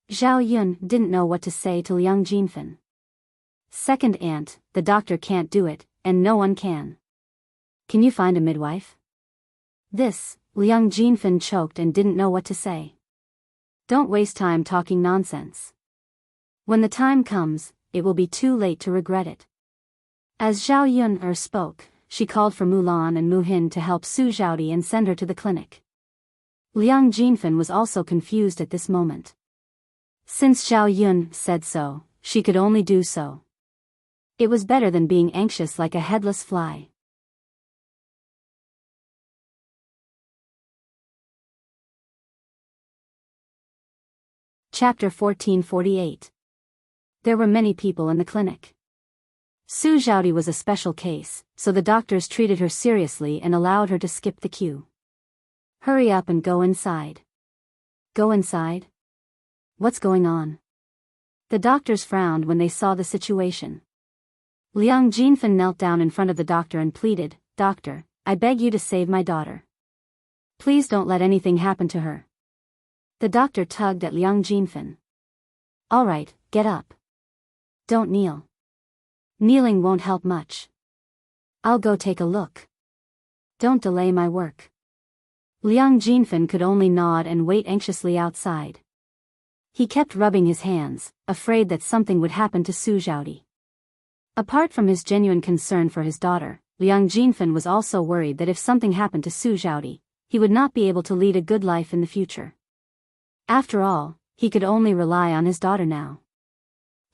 Zhao Yun didn't know what to say to Liang Jinfen. "Second aunt, the doctor can't do it, and no one can. Can you find a midwife?" This, Liang Jinfen choked and didn't know what to say. Don't waste time talking nonsense. When the time comes, it will be too late to regret it. As Zhao Yun spoke, she called for Mulan and Mu Hin to help Su Zhaodi and send her to the clinic. Liang Jinfen was also confused at this moment. Since Zhao Yun said so, she could only do so. It was better than being anxious like a headless fly. Chapter 1448. There were many people in the clinic. Su Zhaodi was a special case, so the doctors treated her seriously and allowed her to skip the queue. "Hurry up and go inside." "Go inside? What's going on?" The doctors frowned when they saw the situation. Liang Jinfen knelt down in front of the doctor and pleaded, "Doctor, I beg you to save my daughter. Please don't let anything happen to her. The doctor tugged at Liang Jinfen. All right, get up. Don't kneel. Kneeling won't help much. I'll go take a look. Don't delay my work. Liang Jinfen could only nod and wait anxiously outside. He kept rubbing his hands, afraid that something would happen to Su Zhaodi. Apart from his genuine concern for his daughter, Liang Jinfen was also worried that if something happened to Su Zhaodi, he would not be able to lead a good life in the future. After all, he could only rely on his daughter now.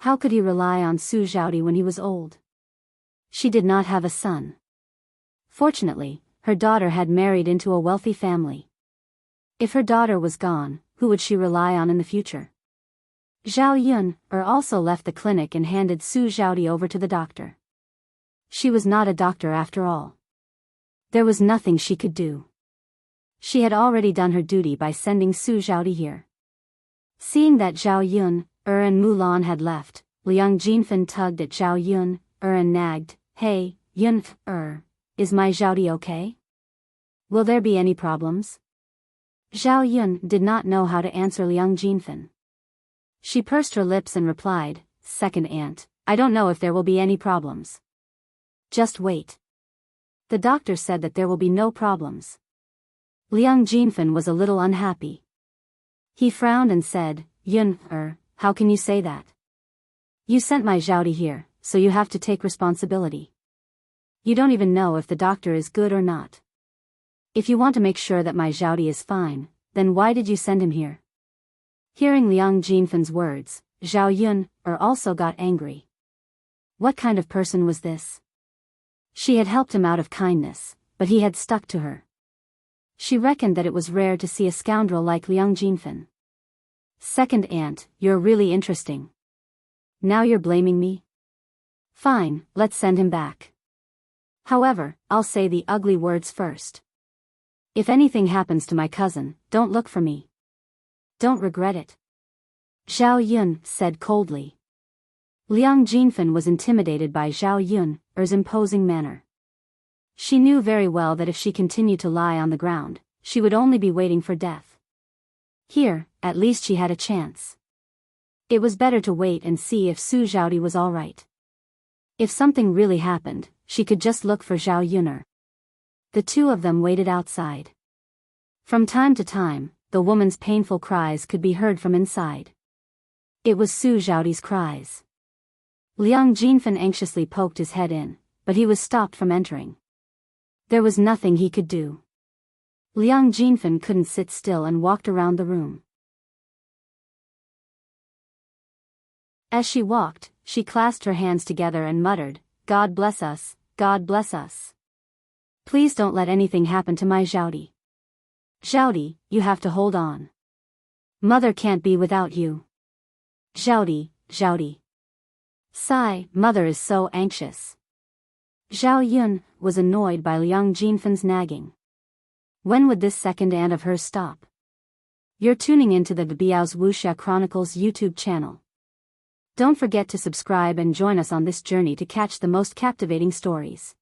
How could he rely on Su Zhaodi when he was old? She did not have a son. Fortunately, her daughter had married into a wealthy family. If her daughter was gone, who would she rely on in the future? Zhao Yun also left the clinic and handed Su Zhaodi over to the doctor. She was not a doctor after all. There was nothing she could do. She had already done her duty by sending Su Zhaodi here. Seeing that Zhao Yun and Mulan had left, Liang Jinfen tugged at Zhao Yun and nagged, "Hey, Yun, is my Zhaodi okay? Will there be any problems?" Zhao Yun did not know how to answer Liang Jinfen. She pursed her lips and replied, "Second aunt, I don't know if there will be any problems. Just wait. The doctor said that there will be no problems." Liang Jinfen was a little unhappy. He frowned and said, "Yun, how can you say that? You sent my Zhaodi here, so you have to take responsibility. You don't even know if the doctor is good or not. If you want to make sure that my Zhaodi is fine, then why did you send him here?" Hearing Liang Jinfen's words, Zhao Yun also got angry. What kind of person was this? She had helped him out of kindness, but he had stuck to her. She reckoned that it was rare to see a scoundrel like Liang Jinfen. "Second aunt, you're really interesting. Now you're blaming me? Fine, let's send him back. However, I'll say the ugly words first. If anything happens to my cousin, don't look for me. Don't regret it." Zhao Yun said coldly. Liang Jinfen was intimidated by Zhao Yun's imposing manner. She knew very well that if she continued to lie on the ground, she would only be waiting for death. Here, at least she had a chance. It was better to wait and see if Su Zhaodi was all right. If something really happened, she could just look for Zhao Yun. The two of them waited outside. From time to time, the woman's painful cries could be heard from inside. It was Su Zhaodi's cries. Liang Jinfen anxiously poked his head in, but he was stopped from entering. There was nothing he could do. Liang Jinfen couldn't sit still and walked around the room. As she walked, she clasped her hands together and muttered, "God bless us, God bless us. Please don't let anything happen to my Zhaodi. Zhaodi, you have to hold on. Mother can't be without you. Zhaodi, Zhaodi. Sigh, mother is so anxious." Zhao Yun was annoyed by Liang Jinfen's nagging. When would this second aunt of hers stop? You're tuning into the Biyao's Wuxia Chronicles YouTube channel. Don't forget to subscribe and join us on this journey to catch the most captivating stories.